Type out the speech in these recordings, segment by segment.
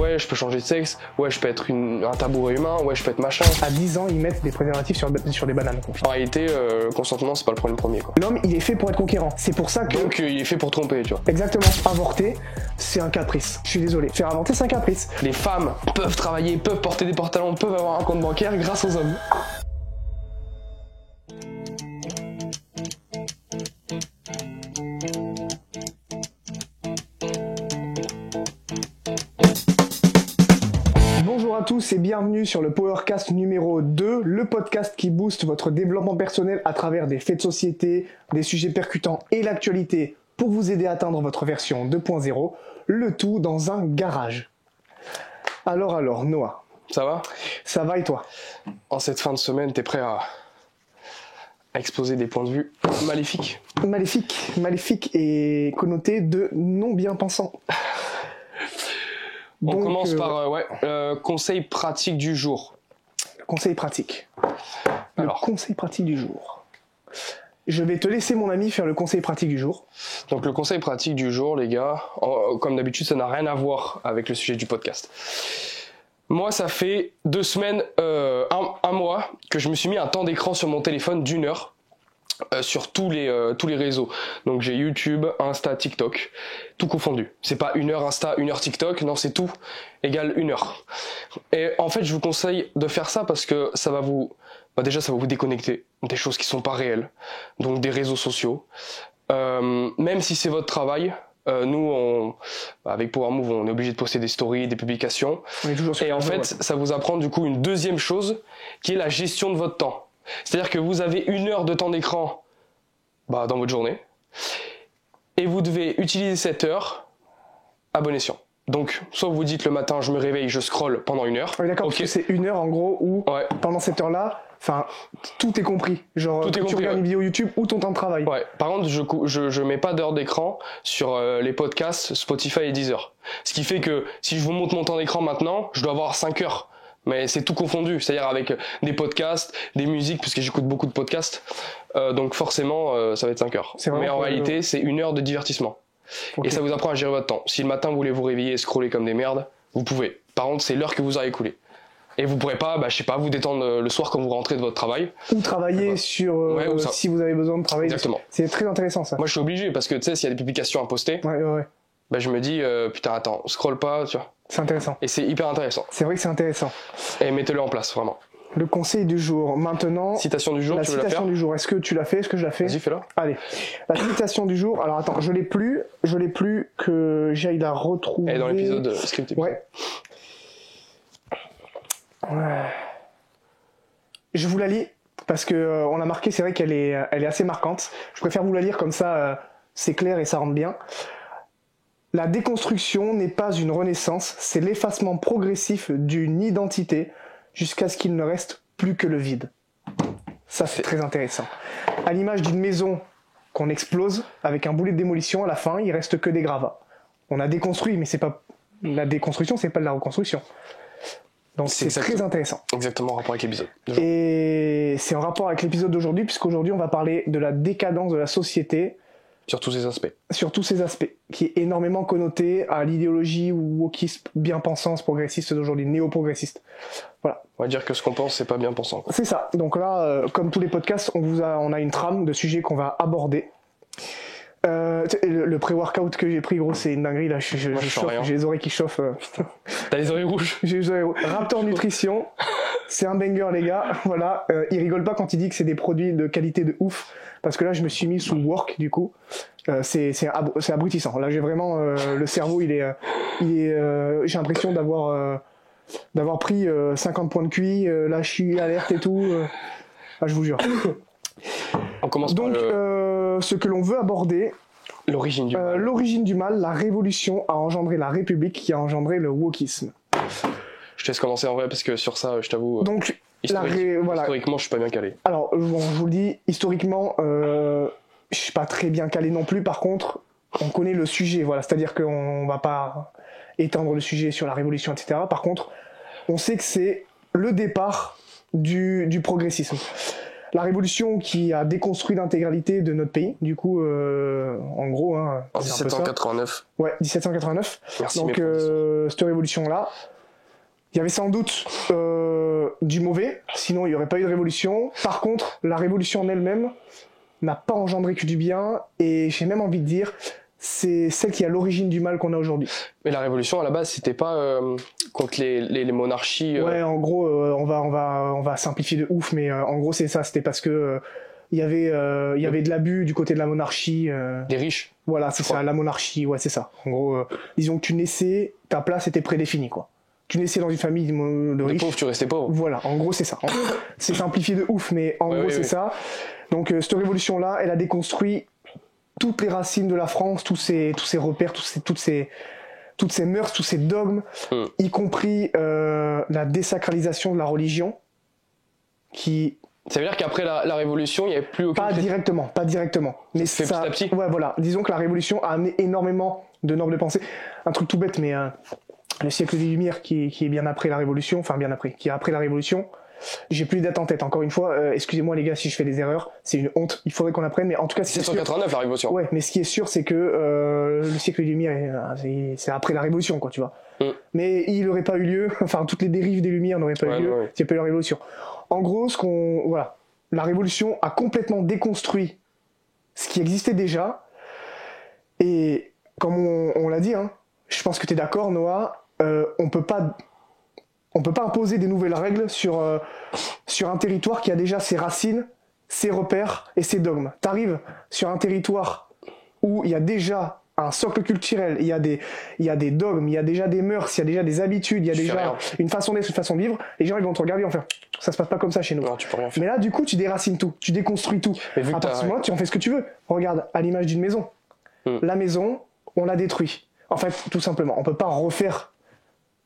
ouais, je peux changer de sexe, ouais, je peux être un tabouret humain, ouais, je peux être machin. À 10 ans, ils mettent des préservatifs sur des bananes. En réalité, le consentement, c'est pas le problème premier, quoi. L'homme, il est fait pour être conquérant. C'est pour ça que... Donc, il est fait pour tromper, tu vois. Exactement. Avorter, c'est un caprice. Je suis désolé. Faire avorter, c'est un caprice. Les femmes peuvent travailler, peuvent porter des pantalons, peuvent avoir un compte bancaire grâce aux hommes. Bonjour à tous et bienvenue sur le Powercast numéro 2, le podcast qui booste votre développement personnel à travers des faits de société, des sujets percutants et l'actualité pour vous aider à atteindre votre version 2.0, le tout dans un garage. Alors, Noah. Ça va ? Ça va et toi ? En cette fin de semaine, t'es prêt à exposer des points de vue maléfiques ? Maléfique et connoté de non-bien-pensant. On commence par conseil pratique du jour. Conseil pratique. Alors. Le conseil pratique du jour. Je vais te laisser, mon ami, faire le conseil pratique du jour. Donc le conseil pratique du jour, les gars, comme d'habitude, ça n'a rien à voir avec le sujet du podcast. Moi, ça fait 2 semaines, un mois, que je me suis mis un temps d'écran sur mon téléphone d'1 heure. Sur tous les réseaux. Donc j'ai YouTube, Insta, TikTok, tout confondu. C'est pas 1 heure Insta, 1 heure TikTok, non, c'est tout égale 1 heure. Et en fait, je vous conseille de faire ça parce que ça va vous déconnecter des choses qui sont pas réelles, donc des réseaux sociaux. Même si c'est votre travail, nous, avec Power Move, on est obligé de poster des stories, des publications. Et en fait, ça vous apprend du coup une deuxième chose qui est la gestion de votre temps. C'est-à-dire que vous avez 1 heure de temps d'écran dans votre journée et vous devez utiliser cette heure à bon escient. Donc, soit vous dites le matin, je me réveille, je scrolle pendant 1 heure. Oui, d'accord, parce que c'est 1 heure en gros où pendant cette heure-là, tout est compris. Genre, tu regardes une vidéo YouTube ou ton temps de travail. Ouais. Par contre, je mets pas d'heure d'écran sur les podcasts Spotify et Deezer. Ce qui fait que si je vous montre mon temps d'écran maintenant, je dois avoir 5 heures. Mais c'est tout confondu, c'est-à-dire avec des podcasts, des musiques, puisque j'écoute beaucoup de podcasts, donc forcément ça va être 5 heures. Mais en réalité c'est 1 heure de divertissement. Okay. Et ça vous apprend à gérer votre temps. Si le matin vous voulez vous réveiller et scroller comme des merdes, vous pouvez. Par contre c'est l'heure que vous aurez écoulée. Et vous pourrez pas, vous détendre le soir quand vous rentrez de votre travail. Ou travailler sur, si vous avez besoin de travailler. Exactement. C'est très intéressant ça. Moi je suis obligé, parce que tu sais, s'il y a des publications à poster, je me dis, putain attends, scrolle pas, tu vois. C'est intéressant. Et c'est hyper intéressant. C'est vrai que c'est intéressant. Et mettez-le en place, vraiment. Le conseil du jour. Maintenant. Citation du jour, tu veux la faire ? La citation du jour. Est-ce que tu l'as fait ? Est-ce que je la fais ? Vas-y, fais-la. Allez. La citation du jour. Alors attends, je l'ai plus que j'aille la retrouver. Elle est dans l'épisode script. Ouais. Je vous la lis parce que on a marqué, c'est vrai qu'elle est assez marquante. Je préfère vous la lire comme ça, c'est clair et ça rentre bien. La déconstruction n'est pas une renaissance, c'est l'effacement progressif d'une identité jusqu'à ce qu'il ne reste plus que le vide. Ça, c'est très intéressant. À l'image d'une maison qu'on explose avec un boulet de démolition, à la fin, il reste que des gravats. On a déconstruit, mais c'est pas la déconstruction, c'est pas de la reconstruction. Donc c'est très intéressant. Exactement en rapport avec l'épisode. Et c'est en rapport avec l'épisode d'aujourd'hui, puisqu'aujourd'hui on va parler de la décadence de la société. Sur tous ces aspects. Sur tous ces aspects, qui est énormément connoté à l'idéologie ou wokisme, bien-pensance progressiste d'aujourd'hui, néo-progressiste. Voilà. On va dire que ce qu'on pense, c'est pas bien pensant. C'est ça. Donc là, comme tous les podcasts, on a une trame de sujets qu'on va aborder. Le pré-workout que j'ai pris, gros, c'est une dinguerie. Là, je chauffe, j'ai les oreilles qui chauffent. T'as les oreilles rouges. J'ai les oreilles rouges. Raptor Nutrition, c'est un banger, les gars. Voilà. Il rigole pas quand il dit que c'est des produits de qualité de ouf. Parce que là, je me suis mis sous work, du coup. C'est abrutissant. Là, j'ai vraiment le cerveau, il est j'ai l'impression d'avoir pris 50 points de QI. Là, je suis alerte et tout. Je vous jure. On commence donc, par ce que l'on veut aborder. L'origine du mal. L'origine du mal, la révolution a engendré la République qui a engendré le wokisme. Je te laisse commencer en vrai parce que sur ça, je t'avoue. Donc, historiquement, je suis pas bien calé. Alors, je vous le dis, historiquement, je suis pas très bien calé non plus. Par contre, on connaît le sujet. Voilà, c'est-à-dire qu'on va pas étendre le sujet sur la révolution, etc. Par contre, on sait que c'est le départ du progressisme. La révolution qui a déconstruit l'intégralité de notre pays, du coup, en gros... Hein, en 1789. Ouais, 1789. Merci. Donc, cette révolution-là, il y avait sans doute du mauvais, sinon il n'y aurait pas eu de révolution. Par contre, la révolution en elle-même n'a pas engendré que du bien, et j'ai même envie de dire, c'est celle qui est à l'origine du mal qu'on a aujourd'hui. Mais la révolution, à la base, c'était pas contre les monarchies. Ouais, en gros, on va simplifier de ouf, mais en gros, c'est ça. C'était parce que il y avait de l'abus du côté de la monarchie. Des riches. Voilà, c'est ça, la monarchie, ouais, c'est ça. En gros, disons que tu naissais, ta place était prédéfinie, quoi. Tu naissais dans une famille de riches. Pauvre, tu restais pauvre. Voilà, en gros, c'est ça. C'est simplifié de ouf, mais en gros, c'est ça. Donc, cette révolution-là, elle a déconstruit toutes les racines de la France, tous ces repères, toutes ces mœurs, tous ces dogmes, y compris la désacralisation de la religion, qui... Ça veut dire qu'après la révolution, il n'y avait plus aucun... Pas directement. Mais ça fait petit à petit. Ouais, voilà. Disons que la révolution a amené énormément de normes de pensée. Un truc tout bête, mais le siècle des Lumières, qui est bien après la révolution, qui est après la révolution, j'ai plus les dates en tête. Encore une fois, excusez-moi les gars si je fais des erreurs, c'est une honte. Il faudrait qu'on apprenne, mais en tout cas, c'est 1789 la révolution. Ouais, mais ce qui est sûr, c'est que le siècle des Lumières, c'est après la révolution, quoi, tu vois. Mais il n'aurait pas eu lieu. Enfin, toutes les dérives des Lumières n'auraient pas eu lieu s'il n'y a pas eu la révolution. En gros, la révolution a complètement déconstruit ce qui existait déjà. Et comme on l'a dit, hein, je pense que tu es d'accord, Noah, on peut pas imposer des nouvelles règles sur un territoire qui a déjà ses racines, ses repères et ses dogmes. T'arrives sur un territoire où il y a déjà un socle culturel, il y a des dogmes, il y a déjà des mœurs, il y a déjà des habitudes, il y a déjà une façon d'être, une façon de vivre. Les gens, ils vont te regarder et vont faire « ça se passe pas comme ça chez nous ». Non, tu peux rien faire. Mais là, du coup, tu déracines tout, tu déconstruis tout. À partir de ce moment-là, tu en fais ce que tu veux. Regarde, à l'image d'une maison. La maison, on la détruit. En fait, tout simplement, on peut pas refaire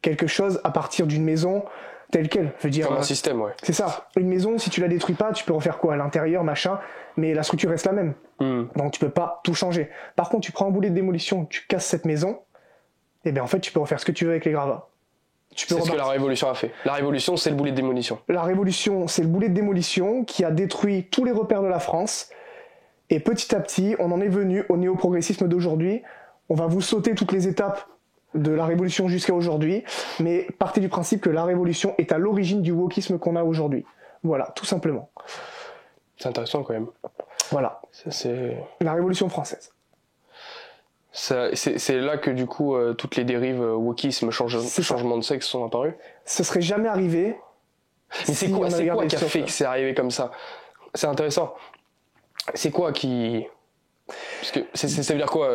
quelque chose à partir d'une maison telle quelle. Je veux dire, comme un système, ouais. C'est ça. Une maison, si tu la détruis pas, tu peux refaire quoi à l'intérieur, machin, mais la structure reste la même. Donc tu peux pas tout changer. Par contre, tu prends un boulet de démolition, tu casses cette maison, et bien en fait, tu peux refaire ce que tu veux avec les gravats. C'est ce que la révolution a fait. La révolution, c'est le boulet de démolition. La révolution, c'est le boulet de démolition qui a détruit tous les repères de la France. Et petit à petit, on en est venu au néo-progressisme d'aujourd'hui. On va vous sauter toutes les étapes de la révolution jusqu'à aujourd'hui, mais partez du principe que la révolution est à l'origine du wokisme qu'on a aujourd'hui. Voilà, tout simplement. C'est intéressant quand même. Voilà. Ça, c'est... La révolution française. C'est là que du coup toutes les dérives wokisme, changement de sexe sont apparues. Ce serait jamais arrivé. Mais c'est quoi qui a fait que c'est arrivé comme ça? C'est intéressant. C'est quoi qui... Parce que ça veut dire quoi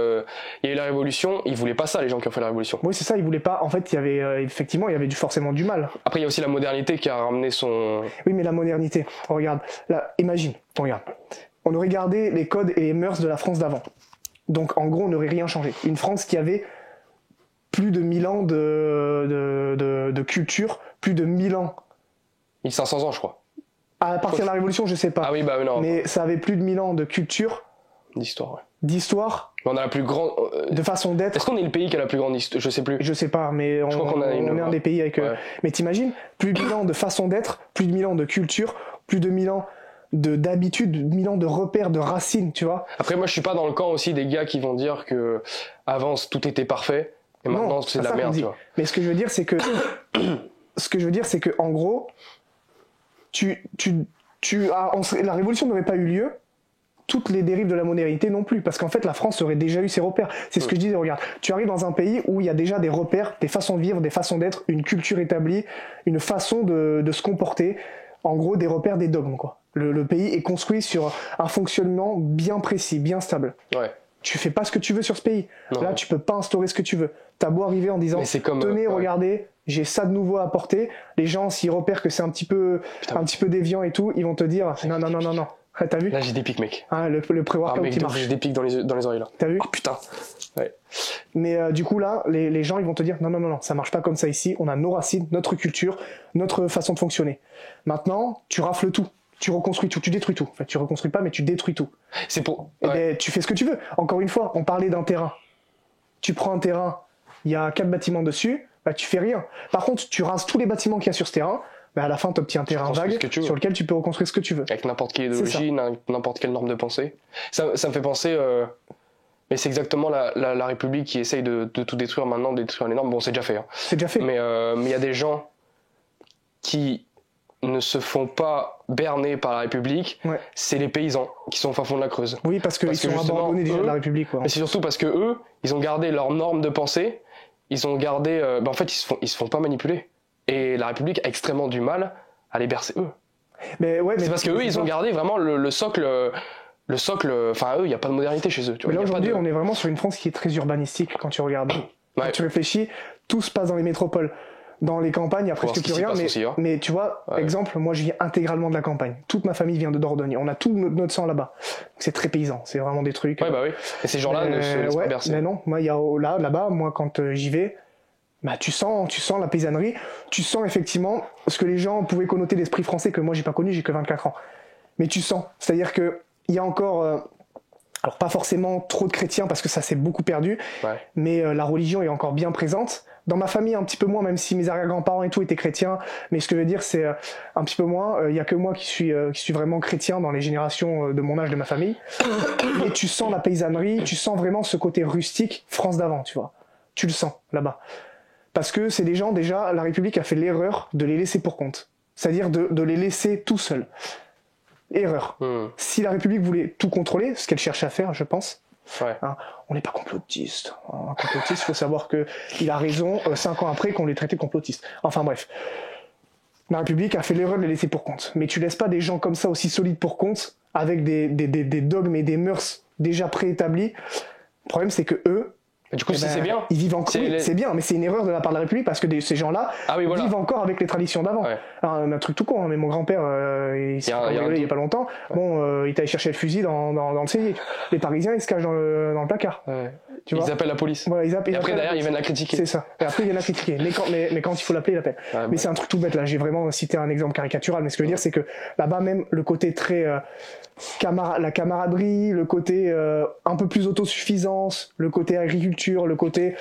il y a eu la révolution, ils voulaient pas ça, les gens qui ont fait la révolution. Oui, c'est ça, ils voulaient pas. En fait, il y avait effectivement, il y avait forcément du mal. Après, il y a aussi la modernité qui a ramené son... Oui, mais la modernité, regarde, là, imagine, regarde. On aurait gardé les codes et les mœurs de la France d'avant. Donc, en gros, on n'aurait rien changé. Une France qui avait plus de 1000 ans de culture, plus de 1000 ans. 1500 ans, je crois. À partir de la Révolution, je sais pas. Ah oui, bah non. Mais ça avait plus de 1000 ans de culture. D'histoire, ouais. D'histoire. On a la plus grande... de façon d'être. Est-ce qu'on est le pays qui a la plus grande histoire? Je sais plus. Je sais pas, mais je crois qu'on on est un des pays avec... Ouais. Mais t'imagines, plus de 1000 ans de façon d'être, plus de 1000 ans de culture, plus de 1000 ans d'habitude, 1000 ans de repères, de racines, tu vois. Après, moi, je suis pas dans le camp aussi des gars qui vont dire que avant tout était parfait et maintenant c'est de la merde, tu vois. Mais ce que je veux dire, c'est que en gros, la révolution n'aurait pas eu lieu, toutes les dérives de la modernité non plus, parce qu'en fait la France aurait déjà eu ses repères. C'est ce que je disais, regarde, tu arrives dans un pays où il y a déjà des repères, des façons de vivre, des façons d'être, une culture établie, une façon de se comporter, en gros des repères, des dogmes, quoi. Le pays est construit sur un fonctionnement bien précis, bien stable. Ouais. Tu fais pas ce que tu veux sur ce pays. Non. Là, tu peux pas instaurer ce que tu veux. T'as beau arriver en disant, tenez, regardez, j'ai ça de nouveau à apporter. Les gens, s'ils repèrent que c'est un petit peu déviant et tout, ils vont te dire, non. T'as vu? Là, j'ai des pics, mec. Ah, le pré-workout qui marche. J'ai des pics dans les oreilles, là. T'as vu? Oh, putain. Ouais. Mais du coup, là, les gens, ils vont te dire, non, ça marche pas comme ça ici. On a nos racines, notre culture, notre façon de fonctionner. Maintenant, tu rafles tout. Tu reconstruis tout, tu détruis tout. Enfin, tu reconstruis pas, mais tu détruis tout. C'est pour... Ouais. Ben, tu fais ce que tu veux. Encore une fois, on parlait d'un terrain. Tu prends un terrain, il y a 4 bâtiments dessus, bah, tu fais rien. Par contre, tu rases tous les bâtiments qu'il y a sur ce terrain, bah à la fin t'obtiens un terrain vague sur lequel tu peux reconstruire ce que tu veux. Avec n'importe quelle idéologie, n'importe quelle norme de pensée. Ça me fait penser... Mais c'est exactement la République qui essaye de tout détruire maintenant, de détruire les normes. Bon, c'est déjà fait. Hein. C'est déjà fait. Mais il y a des gens qui ne se font pas berner par la République. Ouais. C'est les paysans qui sont au fin fond de la Creuse. Oui, parce qu'ils sont abandonnés déjà de la République. Mais c'est surtout parce que eux, ils ont gardé leurs normes de pensée. Ils ont gardé... en fait, ils se font pas manipuler. Et la République a extrêmement du mal à les bercer eux. Mais c'est parce que eux, ils ont gardé vraiment le socle... Le socle, enfin eux, il n'y a pas de modernité chez eux. Tu vois, mais là aujourd'hui, on est vraiment sur une France qui est très urbanistique quand tu regardes. Quand tu réfléchis, tout se passe dans les métropoles. Dans les campagnes, il n'y a presque plus rien. Mais tu vois, exemple, moi je viens intégralement de la campagne. Toute ma famille vient de Dordogne. On a tout notre sang là-bas. C'est très paysan. C'est vraiment des trucs. Ouais, bah oui. Et ces gens-là ne se laissent pas bercer. Mais non, moi, il y a là-bas, moi quand j'y vais, bah tu sens la paysannerie. Tu sens effectivement ce que les gens pouvaient connoter d'esprit français que moi j'ai pas connu, j'ai que 24 ans. Mais tu sens. C'est-à-dire que il y a encore, alors pas forcément trop de chrétiens parce que ça s'est beaucoup perdu, mais la religion est encore bien présente. Dans ma famille un petit peu moins, même si mes arrière-grands-parents et tout étaient chrétiens, mais ce que je veux dire c'est un petit peu moins. Il y a que moi qui suis vraiment chrétien dans les générations de mon âge de ma famille. Et tu sens la paysannerie, tu sens vraiment ce côté rustique France d'avant, tu vois. Tu le sens là-bas. Parce que c'est des gens déjà, la République a fait l'erreur de les laisser pour compte, c'est-à-dire de les laisser tout seuls. Erreur. Si la République voulait tout contrôler, ce qu'elle cherche à faire, je pense, hein, on n'est pas complotiste. Un complotiste, il faut savoir qu'il a raison 5 ans après qu'on l'ait traité de complotiste. Enfin bref. La République a fait l'erreur de les laisser pour compte. Mais tu laisses pas des gens comme ça aussi solides pour compte, avec des dogmes et des mœurs déjà préétablis. Le problème, c'est que eux, du coup, c'est bien. Ils vivent encore. C'est bien, mais c'est une erreur de la part de la République parce que ces gens-là vivent encore avec les traditions d'avant. Ouais. Un truc tout con, hein, mais mon grand-père, il s'est il y a pas longtemps. Ouais. Bon, il est allé chercher le fusil dans le cellier. Les Parisiens, ils se cachent dans le placard. Ouais. Ils appellent la police. Voilà, et après, derrière, ils viennent la critiquer. C'est ça. Et après, ils viennent la critiquer. Mais quand il faut l'appeler, il l'appelle. Mais c'est un truc tout bête, là. J'ai vraiment cité un exemple caricatural. Mais ce que je veux dire, c'est que là-bas, même, le côté très... la camaraderie, le côté un peu plus autosuffisance, le côté agriculture, le côté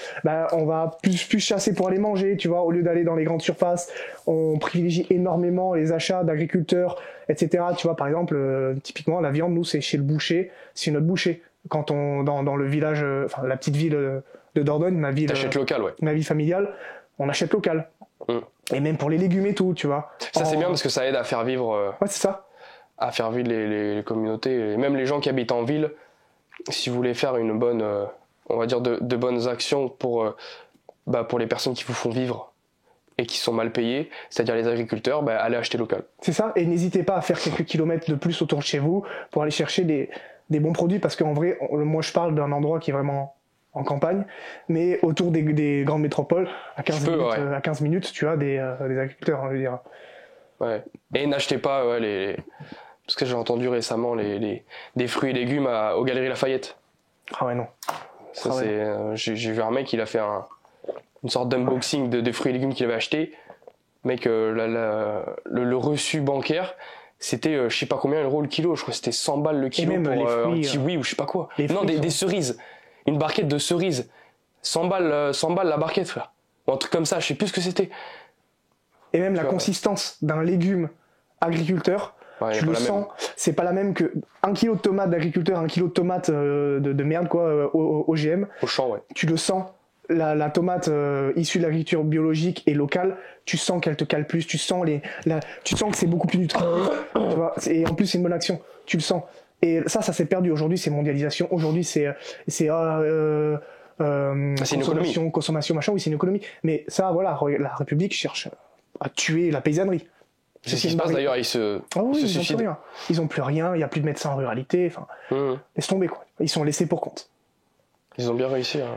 on va plus chasser pour aller manger, tu vois, au lieu d'aller dans les grandes surfaces, on privilégie énormément les achats d'agriculteurs, etc. Tu vois, par exemple, typiquement la viande, nous c'est chez le boucher, c'est notre boucher. Quand dans le village, la petite ville de Dordogne, ma ville, t'achètes local, ouais. Ma vie familiale, on achète local. Et même pour les légumes et tout, tu vois. Ça c'est bien parce que ça aide à faire vivre. Ouais, c'est ça. À faire vivre les communautés, et même les gens qui habitent en ville, si vous voulez faire une bonne, on va dire de bonnes actions pour les personnes qui vous font vivre et qui sont mal payées, c'est-à-dire les agriculteurs, allez acheter local. C'est ça, et n'hésitez pas à faire quelques kilomètres de plus autour de chez vous pour aller chercher des bons produits, parce qu'en vrai, moi je parle d'un endroit qui est vraiment en campagne, mais autour des grandes métropoles, à 15 minutes, tu as des agriculteurs, je veux dire. Ouais. Et n'achetez pas parce que j'ai entendu récemment des fruits et légumes aux Galeries Lafayette. Ah ouais, non. Ça, j'ai vu un mec, il a fait une sorte d'unboxing de fruits et légumes qu'il avait acheté. Mec, le reçu bancaire, c'était je sais pas combien euros le kilo. Je crois que c'était 100 balles le kilo pour un kiwi ou je sais pas quoi. Non, des cerises. Une barquette de cerises. 100 balles la barquette, frère. Ou un truc comme ça, je sais plus ce que c'était. Et même la consistance d'un légume agriculteur, tu le sens, c'est pas la même que 1 kilo de tomates d'agriculteur, 1 kilo de tomates de merde, quoi, OGM. Au champ, ouais. Tu le sens, la tomate issue de l'agriculture biologique et locale, tu sens qu'elle te cale plus, tu sens que c'est beaucoup plus nutritif. Tu vois, et en plus, c'est une bonne action, tu le sens. Et ça s'est perdu. Aujourd'hui, c'est mondialisation. Aujourd'hui, c'est consommation, machin. Oui, c'est une économie. Mais ça, voilà, la République cherche à tuer la paysannerie. C'est ce qui se passe d'ailleurs, ils se suicident. Ils ont plus rien, il n'y a plus de médecins en ruralité, laisse tomber quoi. Ils sont laissés pour compte. Ils ont bien réussi. Hein.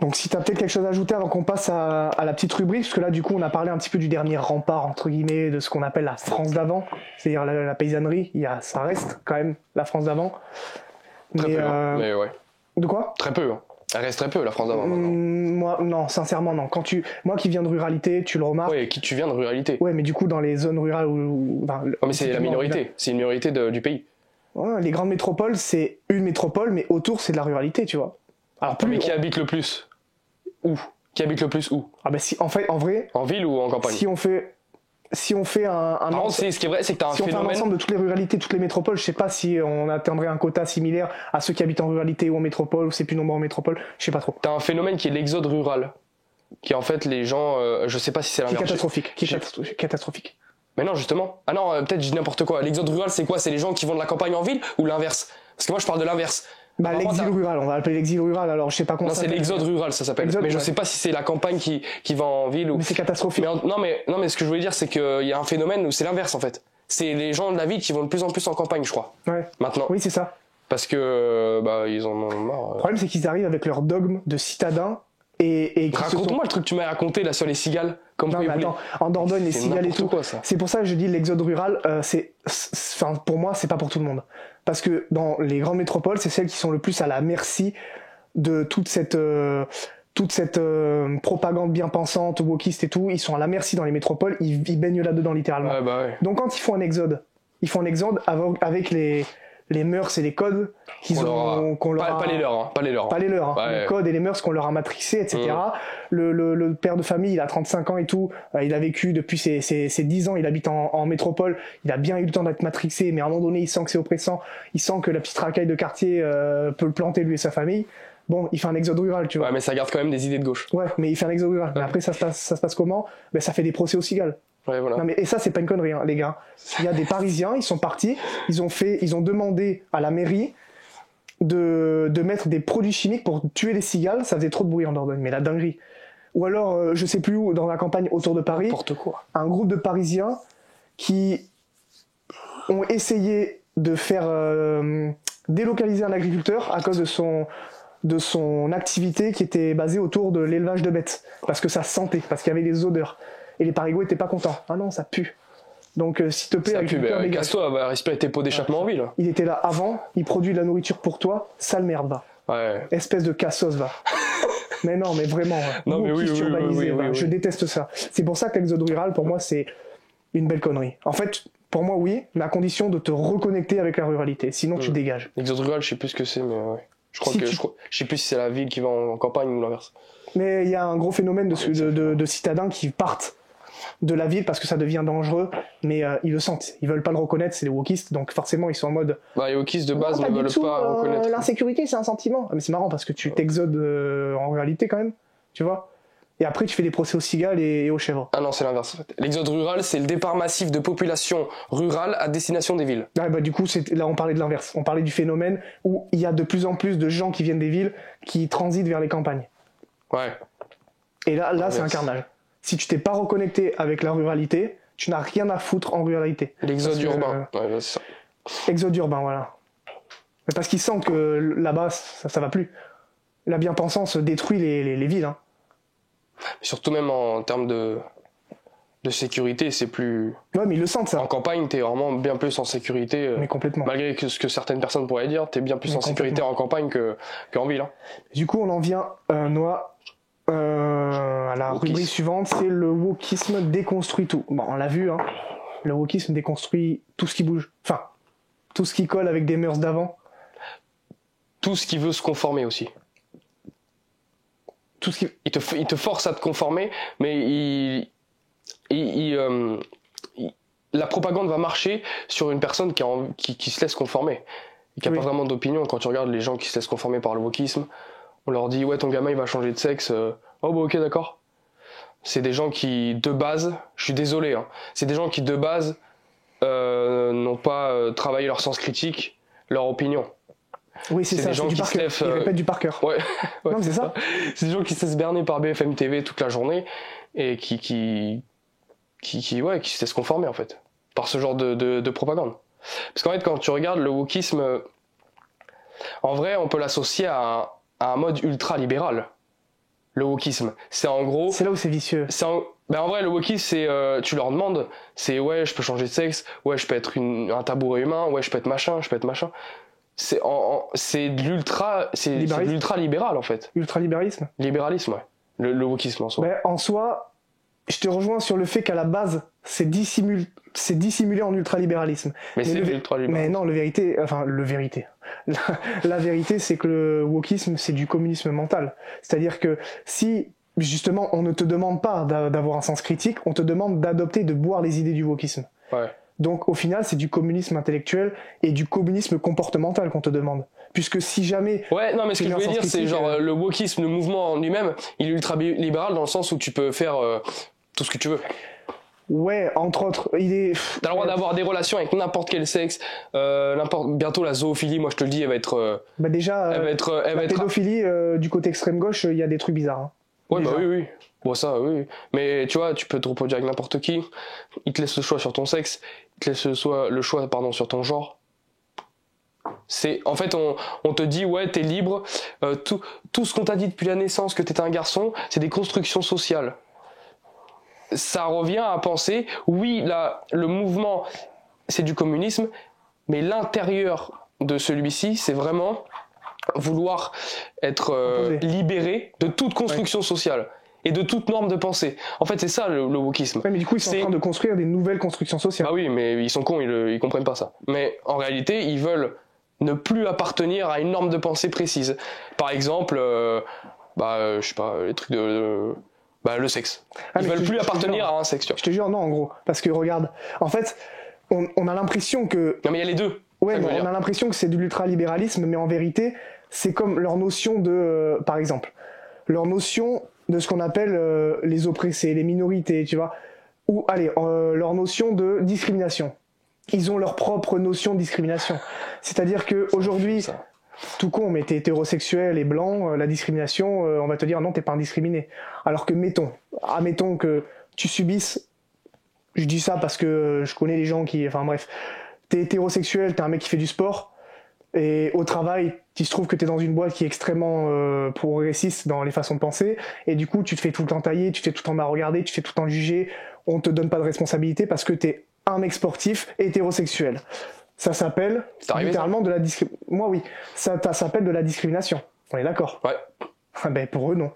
Donc si tu as peut-être quelque chose à ajouter avant qu'on passe à la petite rubrique, parce que là du coup on a parlé un petit peu du dernier rempart entre guillemets de ce qu'on appelle la France d'avant, c'est-à-dire la paysannerie, ça reste quand même la France d'avant. Très peu, mais ouais. De quoi ? Très peu, hein. Elle reste très peu, la France d'avant, maintenant. Moi, non, sincèrement, non. Moi qui viens de ruralité, tu le remarques. Ouais, tu viens de ruralité. Ouais, mais du coup, dans les zones rurales mais c'est la minorité. C'est une minorité du pays. Ouais, les grandes métropoles, c'est une métropole, mais autour, c'est de la ruralité, tu vois. Alors, mais qui habite le plus ? Où ? Qui habite le plus où ? Ah, bah, si, en vrai. En ville ou en campagne ? Si on fait. si on fait Par contre, ce qui est vrai, c'est que t'as un si on fait un phénomène. ensemble de toutes les ruralités, toutes les métropoles, je sais pas si on atteindrait un quota similaire à ceux qui habitent en ruralité ou en métropole, ou c'est plus nombreux en métropole, je sais pas trop. T'as un phénomène qui est l'exode rural. Qui est en fait les gens. Je sais pas si c'est Qui est l'inverse. catastrophique. Qui est catastrophique. Mais non, justement. Ah non, peut-être je dis n'importe quoi. L'exode rural, c'est quoi? C'est les gens qui vont de la campagne en ville ou l'inverse? Parce que moi, je parle de l'inverse. Bah, l'exil rural, on va l'appeler l'exil rural, alors je sais pas comment non, ça c'est s'appelle. l'exode rural, ça s'appelle. Exode, mais je ouais. sais pas si c'est la campagne qui va en ville ou. Mais c'est catastrophique. Non, mais ce que je voulais dire, c'est qu'il y a un phénomène où c'est l'inverse en fait. C'est les gens de la ville qui vont de plus en plus en campagne, je crois. Ouais. Maintenant. Oui, c'est ça. Parce que ils en ont marre. Le problème, c'est qu'ils arrivent avec leur dogme de citadins et Raconte-moi le truc que tu m'as raconté là sur les cigales. Comme non, mais attends, en Dordogne, les cigales et tout. Quoi, ça. C'est pour ça que je dis l'exode rural, enfin, pour moi, c'est pas pour tout le monde. Parce que dans les grandes métropoles, c'est celles qui sont le plus à la merci de toute cette propagande bien pensante, wokiste et tout. Ils sont à la merci dans les métropoles, ils baignent là-dedans littéralement. Ouais, bah ouais. Donc quand ils font un exode avec les mœurs et les codes qu'on leur a... Pas les leurs, hein. Pas les leurs. Pas les leurs, hein. Ouais. Les codes et les mœurs qu'on leur a matrixés, etc. Le père de famille, il a 35 ans et tout, il a vécu depuis ses 10 ans, il habite en métropole, il a bien eu le temps d'être matrixé, mais à un moment donné, il sent que c'est oppressant, il sent que la petite racaille de quartier peut le planter, lui et sa famille. Bon, il fait un exode rural, tu vois. Ouais, mais ça garde quand même des idées de gauche. Ouais, mais il fait un exode rural. Mais après, ça se passe comment? Ben, ça fait des procès aux cigales. Ouais, voilà. Non, mais, et ça, c'est pas une connerie, hein, les gars. Il y a des Parisiens, ils sont partis, ils ont demandé à la mairie de mettre des produits chimiques pour tuer les cigales. Ça faisait trop de bruit en Dordogne, mais la dinguerie. Ou alors, je sais plus où, dans la campagne autour de Paris, N'importe quoi. un groupe de Parisiens qui ont essayé de faire délocaliser un agriculteur à cause de son activité qui était basée autour de l'élevage de bêtes. Parce que ça sentait, parce qu'il y avait des odeurs. Et les Parigots étaient pas contents. Ah non, ça pue. Donc, s'il te plaît, ça pue, dégage. casse-toi, va respirer tes pots d'échappement en ville. Il était là avant, il produit de la nourriture pour toi, sale merde, va. Ouais. Espèce de cassos, va. Mais non, mais vraiment. Non, mais oui, urbanisé, oui. Je déteste ça. C'est pour ça que l'exode rural, pour moi, c'est une belle connerie. En fait, pour moi, oui, mais à condition de te reconnecter avec la ruralité. Sinon, tu dégages. L'exode rural, je sais plus ce que c'est, mais ouais. Je sais plus si c'est la ville qui va en campagne ou l'inverse. Mais il y a un gros phénomène de citadins qui partent de la ville parce que ça devient dangereux, mais ils le sentent. Ils veulent pas le reconnaître, c'est les wokistes, donc forcément ils sont en mode. Bah, les wokistes de base ne veulent pas reconnaître. L'insécurité, c'est un sentiment. Mais c'est marrant parce que tu t'exodes en réalité quand même, tu vois. Et après, tu fais des procès aux cigales et aux chèvres. Ah non, c'est l'inverse en fait. L'exode rural, c'est le départ massif de population rurale à destination des villes. Ouais, bah, du coup, là, on parlait de l'inverse. On parlait du phénomène où il y a de plus en plus de gens qui viennent des villes qui transitent vers les campagnes. Ouais. Et là c'est un carnage. Si tu t'es pas reconnecté avec la ruralité, tu n'as rien à foutre en ruralité. L'exode urbain. Ouais, bah, c'est ça. Exode urbain, voilà. Mais parce qu'ils sentent que là-bas, ça va plus. La bien-pensance détruit les villes. Hein. Surtout même en termes de sécurité, c'est plus... Ouais, mais ils le sentent, ça. En campagne, t'es vraiment bien plus en sécurité. Mais complètement. Malgré ce que certaines personnes pourraient dire, t'es bien plus en sécurité en campagne qu'en ville. Hein. Du coup, on en vient, Noah, à la rubrique suivante, c'est le wokisme déconstruit tout. Bon, on l'a vu, hein. Le wokisme déconstruit tout ce qui bouge. Enfin, tout ce qui colle avec des mœurs d'avant. Tout ce qui veut se conformer aussi. Tout ce qui... Il te force à te conformer, mais la propagande va marcher sur une personne qui se laisse conformer. Et qui n'a pas vraiment d'opinion. Quand tu regardes les gens qui se laissent conformer par le wokisme, on leur dit « Ouais, ton gamin, il va changer de sexe. Oh, bah ok, d'accord. » C'est des gens qui, de base, je suis désolé, hein, c'est des gens qui, de base, n'ont pas travaillé leur sens critique, leur opinion. Oui, c'est ça, des gens qui se lèvent... Ils répètent du par cœur. Ouais, non, mais c'est ça. C'est des gens qui se laissent berner par BFM TV toute la journée et qui se laissent conformer, en fait, par ce genre de propagande. Parce qu'en fait, quand tu regardes le wokisme, en vrai, on peut l'associer à un mode ultra-libéral. Le wokisme. C'est en gros... C'est là où c'est vicieux. En vrai, le wokisme, c'est... tu leur demandes, c'est ouais, je peux changer de sexe, ouais, je peux être un tabouret humain, ouais, je peux être machin, C'est de l'ultra libéral, en fait. Ultra-libéralisme. Libéralisme, ouais. Le wokisme, en soi. Ben, en soi, je te rejoins sur le fait qu'à la base, c'est dissimulé en ultralibéralisme. Mais c'est l'ultralibéralisme. Mais non, la vérité, c'est que le wokisme, c'est du communisme mental. C'est-à-dire que si justement, on ne te demande pas d'avoir un sens critique, on te demande d'adopter, de boire les idées du wokisme. Ouais. Donc au final, c'est du communisme intellectuel et du communisme comportemental qu'on te demande. Puisque si jamais... Ouais, non, mais ce que je voulais dire, c'est genre le wokisme, le mouvement en lui-même, il est ultra-libéral dans le sens où tu peux faire tout ce que tu veux. Ouais, entre autres, il est... T'as le droit d'avoir des relations avec n'importe quel sexe, bientôt la zoophilie, moi je te le dis, elle va être... bah déjà, elle va être pédophilie, du côte extrême gauche, il y a des trucs bizarres. Hein. Ouais, Déjà. bah oui. Bon, ça, oui. Mais tu vois, tu peux te reproduire avec n'importe qui. Il te laisse le choix sur ton sexe. Il te laisse le choix sur ton genre. En fait, on te dit, ouais, t'es libre. Tout ce qu'on t'a dit depuis la naissance, que t'étais un garçon, c'est des constructions sociales. Ça revient à penser, oui, là, le mouvement, c'est du communisme, mais l'intérieur de celui-ci, c'est vraiment vouloir être libéré de toute construction sociale et de toute norme de pensée. En fait, c'est ça le wokisme. Ouais, mais du coup, ils sont en train de construire des nouvelles constructions sociales. Bah oui, mais ils sont cons, ils comprennent pas ça. Mais en réalité, ils veulent ne plus appartenir à une norme de pensée précise. Par exemple, je sais pas, les trucs le sexe. Ils veulent plus appartenir à un sexe. Tu vois. Je te jure, non, en gros. Parce que regarde, en fait, on a l'impression que... Non, mais il y a les deux. Ouais, mais on a l'impression que c'est de l'ultralibéralisme, mais en vérité, c'est comme leur notion de... par exemple, leur notion de ce qu'on appelle les oppressés, les minorités, tu vois. Ou, allez, leur notion de discrimination. Ils ont leur propre notion de discrimination. C'est-à-dire qu'aujourd'hui, tout con, mais t'es hétérosexuel et blanc, la discrimination, on va te dire non, t'es pas indiscriminé. Alors que, admettons que tu subisses, je dis ça parce que je connais les gens qui... Enfin bref, t'es hétérosexuel, t'es un mec qui fait du sport, et au travail, il se trouve que t'es dans une boîte qui est extrêmement progressiste dans les façons de penser, et du coup, tu te fais tout le temps tailler, tu te fais tout le temps mal regarder, tu te fais tout le temps juger, on te donne pas de responsabilité parce que t'es un mec sportif hétérosexuel. Ça s'appelle littéralement de la discrimination. Moi, oui. Ça s'appelle de la discrimination. On est d'accord? Ouais. Ben, pour eux, non.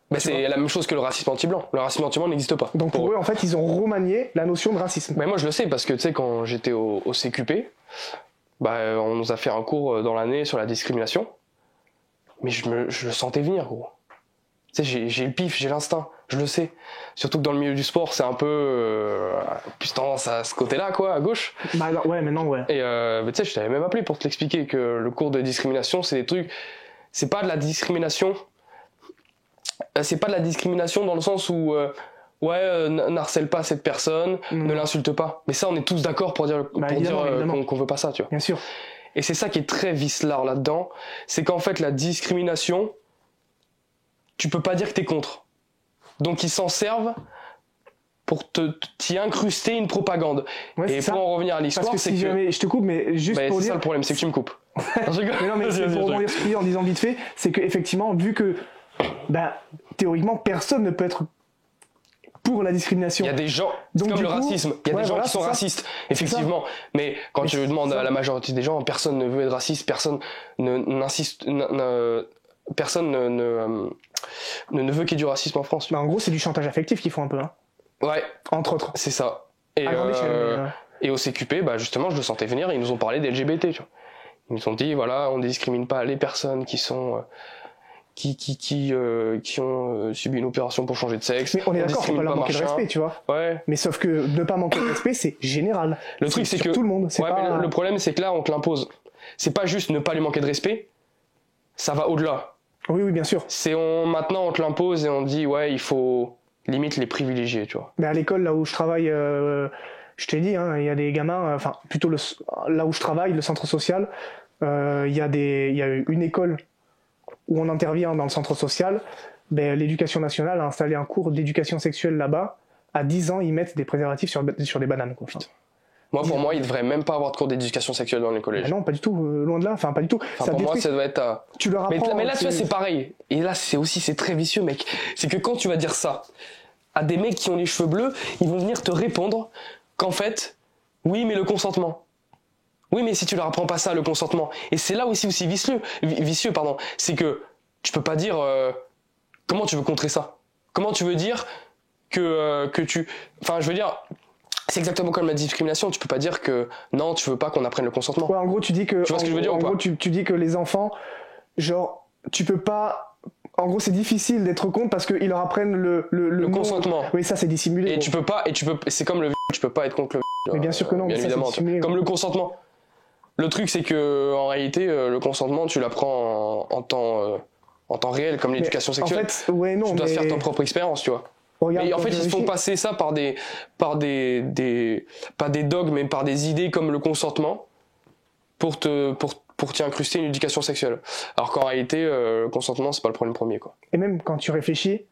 Ben, c'est la même chose que le racisme anti-blanc. Le racisme anti-blanc n'existe pas. Donc pour eux, en fait, ils ont remanié la notion de racisme. Ben, moi, je le sais parce que, tu sais, quand j'étais au CQP, on nous a fait un cours dans l'année sur la discrimination. Mais je le sentais venir, gros. Tu sais, j'ai le pif, j'ai l'instinct. Je le sais. Surtout que dans le milieu du sport, c'est un peu plus tendance à ce côté-là, quoi, à gauche. Bah alors, ouais, maintenant, ouais. Et tu sais, je t'avais même appelé pour te l'expliquer que le cours de discrimination, c'est des trucs... C'est pas de la discrimination... C'est pas de la discrimination dans le sens où... n'harcèle pas cette personne, ne l'insulte pas. Mais ça, on est tous d'accord pour dire qu'on veut pas ça, tu vois. Bien sûr. Et c'est ça qui est très vicelard là-dedans, c'est qu'en fait, la discrimination, tu peux pas dire que t'es contre. Donc ils s'en servent pour t'y incruster une propagande. Ouais, et pour en revenir à l'histoire, parce que si jamais, je te coupe, mais juste pour c'est dire... ça le problème, c'est que tu me coupes. Mais non, mais c'est pour rebondir ce que tu dis en disant vite fait, c'est que effectivement, vu que théoriquement, personne ne peut être pour la discrimination. Il y a des gens, c'est comme le racisme, il y a des gens qui sont racistes, effectivement. Mais quand tu demandes à la majorité des gens, personne ne veut être raciste, personne personne ne veut qu'il y ait du racisme en France. En gros, c'est du chantage affectif qu'ils font un peu. Hein. Ouais. Entre autres. C'est ça. Et, à grande échelle, et au CQP, justement, je le sentais venir, ils nous ont parlé des LGBT, tu vois. Ils nous ont dit, voilà, on ne discrimine pas les personnes qui sont... qui ont subi une opération pour changer de sexe. Mais on est d'accord, faut pas leur manquer de respect, tu vois. Ouais. Mais sauf que ne pas manquer de respect, c'est général. Le truc, c'est que tout le monde. Ouais, mais le problème, c'est que là, on te l'impose. C'est pas juste ne pas lui manquer de respect. Ça va au-delà. Oui, bien sûr. Maintenant, on te l'impose et on te dit, ouais, il faut limite les privilégier, tu vois. Mais à l'école, là où je travaille, je t'ai dit, il y a des gamins, plutôt là où je travaille, le centre social, il y a une école où on intervient dans le centre social. L'éducation nationale a installé un cours d'éducation sexuelle là-bas. À 10 ans, ils mettent des préservatifs sur des bananes. Quoi. Pour moi, il devrait même pas avoir de cours d'éducation sexuelle dans les collèges. Non, pas du tout, loin de là, pas du tout. Pour moi, ça doit être... Tu leur apprends... Mais là, tu vois, c'est pareil. Et là, c'est très vicieux, mec. C'est que quand tu vas dire ça à des mecs qui ont les cheveux bleus, ils vont venir te répondre qu'en fait, oui, mais le consentement. Oui, mais si tu leur apprends pas ça, le consentement. Et c'est là aussi vicieux, c'est que tu peux pas dire... comment tu veux contrer ça? Comment tu veux dire que tu... Enfin, je veux dire... C'est exactement comme la discrimination, tu peux pas dire que non, tu veux pas qu'on apprenne le consentement. Ouais, en gros, tu dis que... Tu vois ce que je veux dire ou pas? En gros, tu dis que les enfants, genre, tu peux pas En gros, c'est difficile d'être contre parce qu'ils leur apprennent le consentement. Oui, ça, c'est dissimulé. Et tu peux pas, c'est comme le tu peux pas être contre le Mais bien sûr que non, bien mais ça, évidemment. c'est dissimulé. Comme le consentement. Le truc, c'est que en réalité, le consentement, tu l'apprends en temps réel, comme l'éducation sexuelle. En fait, ouais, non, tu dois mais... faire ta propre expérience, tu vois. Regarde, et en fait, ils se font passer ça par des pas des dogmes, mais par des idées comme le consentement pour t'y incruster une éducation sexuelle. Alors qu'en réalité, le consentement, c'est pas le problème premier, quoi. Et même quand tu réfléchis,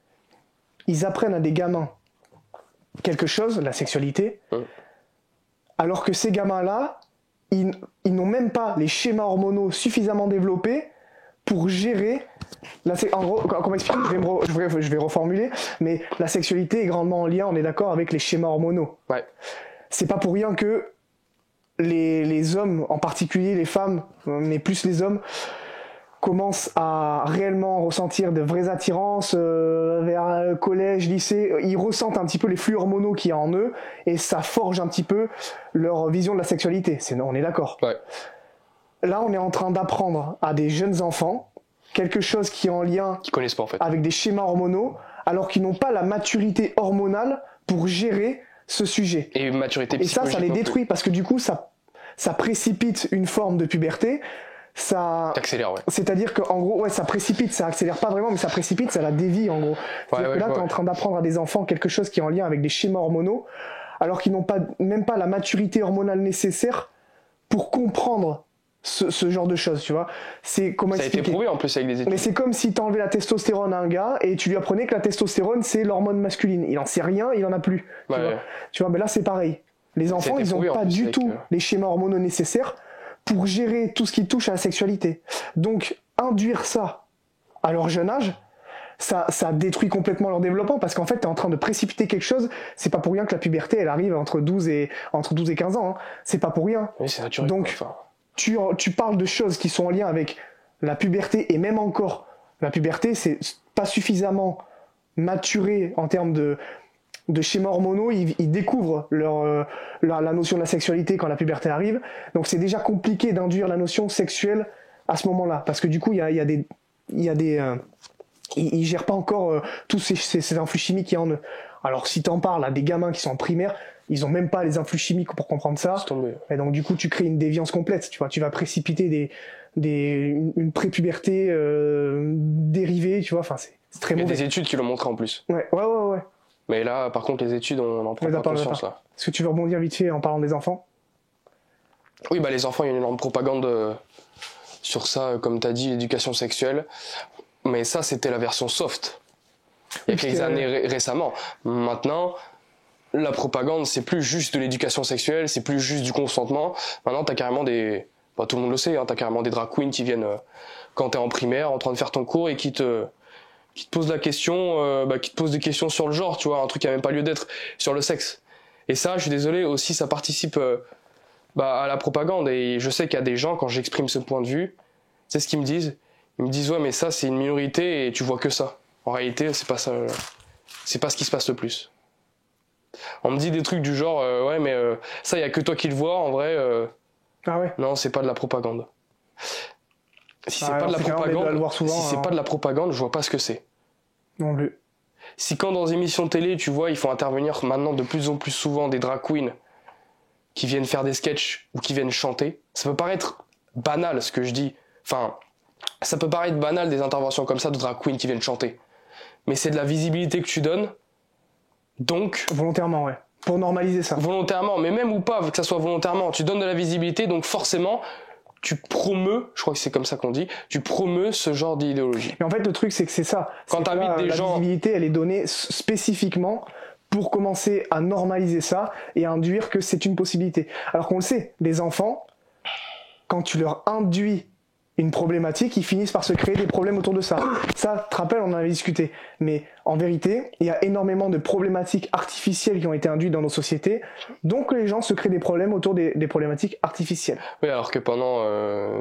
ils apprennent à des gamins quelque chose, la sexualité, alors que ces gamins-là, ils n'ont même pas les schémas hormonaux suffisamment développés pour gérer... En gros, comment expliquer, je vais reformuler, mais la sexualité est grandement en lien, on est d'accord, avec les schémas hormonaux. Ouais. C'est pas pour rien que les hommes, en particulier les femmes, mais plus les hommes, commencent à réellement ressentir de vraies attirances vers collège, lycée. Ils ressentent un petit peu les flux hormonaux qu'il y a en eux et ça forge un petit peu leur vision de la sexualité. On est d'accord. Ouais. Là, on est en train d'apprendre à des jeunes enfants quelque chose qui est en lien Qui connaissent pas, en fait. avec des schémas hormonaux, alors qu'ils n'ont pas la maturité hormonale pour gérer ce sujet. Et maturité psychologique. Et ça les détruit parce que du coup, ça précipite une forme de puberté. Ça accélère, ouais. C'est-à-dire qu'en gros, ouais, ça précipite, ça accélère pas vraiment, mais ça précipite, ça la dévie en gros. C'est-à-dire que là, t'es en train d'apprendre à des enfants quelque chose qui est en lien avec des schémas hormonaux, alors qu'ils n'ont même pas la maturité hormonale nécessaire pour comprendre ce genre de choses, tu vois. C'est comment ça expliquer. A été prouvé en plus avec des études. Mais c'est comme si t'enlevais la testostérone à un gars et tu lui apprenais que la testostérone c'est l'hormone masculine. Il en sait rien, il en a plus. Tu vois, mais là c'est pareil. Les enfants, ils ont pas du tout les schémas hormonaux nécessaires pour gérer tout ce qui touche à la sexualité. Donc, induire ça à leur jeune âge, ça détruit complètement leur développement parce qu'en fait, t'es en train de précipiter quelque chose. C'est pas pour rien que la puberté, elle arrive entre 12 et 15 ans. Hein. C'est pas pour rien. Oui, c'est naturel. Donc, tu parles de choses qui sont en lien avec la puberté et même encore, la puberté, c'est pas suffisamment maturé en termes de schémas hormonaux, ils découvrent la notion de la sexualité quand la puberté arrive. Donc c'est déjà compliqué d'induire la notion sexuelle à ce moment-là, parce que du coup ils gèrent pas encore tous ces influx chimiques qu'il y a en eux. Alors si t'en parles à des gamins qui sont en primaire, ils ont même pas les influx chimiques pour comprendre ça. Et donc du coup tu crées une déviance complète. Tu vois, tu vas précipiter une prépuberté dérivée. Tu vois, enfin c'est très mauvais. Il y a des études qui l'ont montré en plus. Ouais. Mais là, par contre, les études, on en prend pas conscience, là. Est-ce que tu veux rebondir vite fait en parlant des enfants ? Oui, bah les enfants, il y a une énorme propagande sur ça, comme tu as dit, l'éducation sexuelle. Mais ça, c'était la version soft. Il y a quelques années récemment. Maintenant, la propagande, c'est plus juste de l'éducation sexuelle, c'est plus juste du consentement. Maintenant, t'as carrément des... Bah, tout le monde le sait, hein, t'as carrément des drag queens qui viennent quand t'es en primaire, en train de faire ton cours et qui te pose la question, qui te pose des questions sur le genre, tu vois, un truc qui a même pas lieu d'être, sur le sexe. Et ça, je suis désolé, aussi, ça participe à la propagande. Et je sais qu'il y a des gens, quand j'exprime ce point de vue, c'est ce qu'ils me disent. Ils me disent, ouais, mais ça, c'est une minorité et tu vois que ça. En réalité, c'est pas ça, c'est pas ce qui se passe le plus. On me dit des trucs du genre, ouais, mais ça, il y a que toi qui le vois, en vrai. Ah ouais. Non, c'est pas de la propagande. Si c'est pas de la propagande, je vois pas ce que c'est. Non plus. Si quand dans des émissions de télé, tu vois, ils font intervenir maintenant de plus en plus souvent des drag queens qui viennent faire des sketchs ou qui viennent chanter, ça peut paraître banal ce que je dis. Enfin, ça peut paraître banal des interventions comme ça de drag queens qui viennent chanter. Mais c'est de la visibilité que tu donnes. Donc... Volontairement, ouais. Pour normaliser ça. Volontairement, mais même ou pas, que ça soit volontairement, tu donnes de la visibilité, donc forcément... tu promeus, je crois que c'est comme ça qu'on dit, tu promeus ce genre d'idéologie. Mais en fait, le truc, c'est que c'est ça. Quand t'invites des gens... La visibilité, elle est donnée spécifiquement pour commencer à normaliser ça et à induire que c'est une possibilité. Alors qu'on le sait, les enfants, quand tu leur induis une problématique, ils finissent par se créer des problèmes autour de ça. Ça, tu te rappelles, on en avait discuté. Mais en vérité, il y a énormément de problématiques artificielles qui ont été induites dans nos sociétés. Donc les gens se créent des problèmes autour des problématiques artificielles. Oui, alors que pendant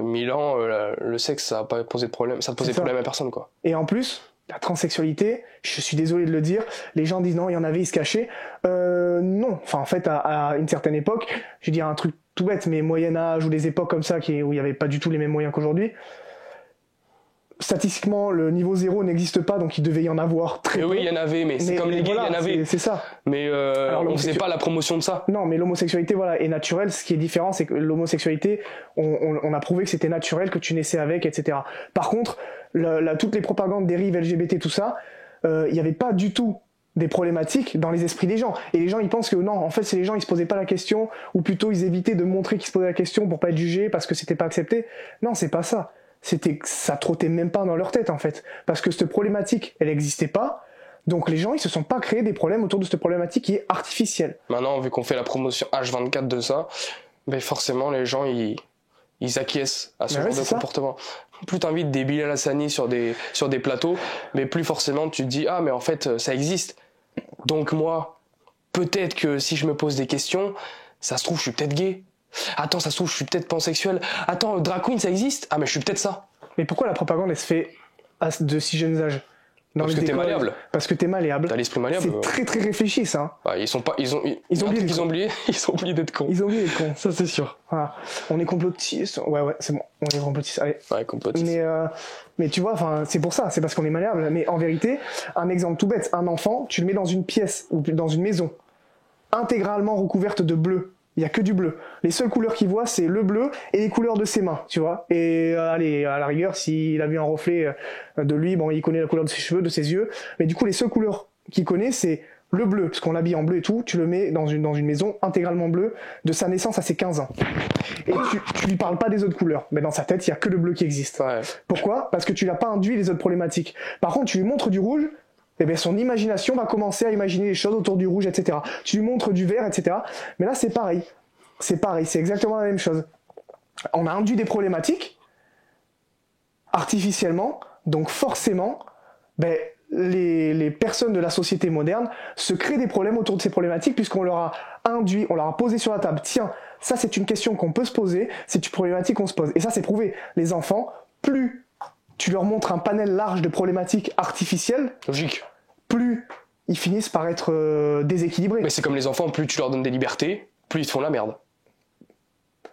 1000 ans, le sexe, ça n'a pas posé de problème. Ça ne posait de problème à personne, quoi. Et en plus, la transsexualité, je suis désolé de le dire, les gens disent non, il y en avait, ils se cachaient. Non. Enfin, en fait, à une certaine époque, je vais dire un truc tout bête, mais Moyen-Âge ou des époques comme ça où il n'y avait pas du tout les mêmes moyens qu'aujourd'hui, statistiquement, le niveau 0 n'existe pas, donc il devait y en avoir très peu. Oui, il y en avait, mais c'est comme les gays, voilà, il y en avait. C'est ça. Mais on faisait pas la promotion de ça. Non, mais l'homosexualité, voilà, est naturelle. Ce qui est différent, c'est que l'homosexualité, on a prouvé que c'était naturel, que tu naissais avec, etc. Par contre, toutes les propagandes dérives LGBT, tout ça, il n'y avait pas du tout des problématiques dans les esprits des gens. Et les gens, ils pensent que non, en fait, c'est les gens, ils se posaient pas la question, ou plutôt ils évitaient de montrer qu'ils se posaient la question pour pas être jugés, parce que c'était pas accepté. Non, c'est pas ça. Ça trottait même pas dans leur tête, en fait. Parce que cette problématique, elle n'existait pas. Donc les gens, ils se sont pas créés des problèmes autour de cette problématique qui est artificielle. Maintenant, vu qu'on fait la promotion H24 de ça, ben forcément, les gens, ils acquiescent à ce genre de comportement. Plus t'invites des Bilal Hassani sur des plateaux, mais plus forcément tu te dis, ah, mais en fait, ça existe. Donc moi, peut-être que si je me pose des questions, ça se trouve, je suis peut-être gay. Attends, ça se trouve, je suis peut-être pansexuel. Attends, drag queen, ça existe? Ah, mais je suis peut-être ça. Mais pourquoi la propagande, elle se fait de si jeunes âges? Parce que t'es malléable. Parce que t'es malléable. T'as l'esprit malléable. C'est très très réfléchi, ça. Bah, ils ont oublié d'être cons. Ils ont oublié d'être cons. Ça, c'est sûr. Voilà. On est complotistes. Ouais, c'est bon. On est complotistes. Allez. Ouais, complotistes. Mais tu vois, enfin, c'est pour ça. C'est parce qu'on est malléable. Mais en vérité, un exemple tout bête. Un enfant, tu le mets dans une pièce ou dans une maison intégralement recouverte de bleu. Il y a que du bleu. Les seules couleurs qu'il voit, c'est le bleu et les couleurs de ses mains, tu vois. Et allez, à la rigueur, s'il a vu un reflet de lui, bon, il connaît la couleur de ses cheveux, de ses yeux. Mais du coup, les seules couleurs qu'il connaît, c'est le bleu, parce qu'on l'habille en bleu et tout. Tu le mets dans une maison intégralement bleue de sa naissance à ses 15 ans. Et tu lui parles pas des autres couleurs. Mais dans sa tête, il y a que le bleu qui existe. Ouais. Pourquoi? Parce que tu l'as pas induit les autres problématiques. Par contre, tu lui montres du rouge. Eh bien, son imagination va commencer à imaginer les choses autour du rouge, etc. Tu lui montres du vert, etc. Mais là, c'est pareil. C'est pareil, c'est exactement la même chose. On a induit des problématiques artificiellement, donc forcément, ben, les personnes de la société moderne se créent des problèmes autour de ces problématiques puisqu'on leur a induit, on leur a posé sur la table. Tiens, ça c'est une question qu'on peut se poser, c'est une problématique qu'on se pose. Et ça c'est prouvé. Les enfants, plus tu leur montres un panel large de problématiques artificielles, logique, plus ils finissent par être déséquilibrés. Mais c'est comme les enfants, plus tu leur donnes des libertés, plus ils te font la merde.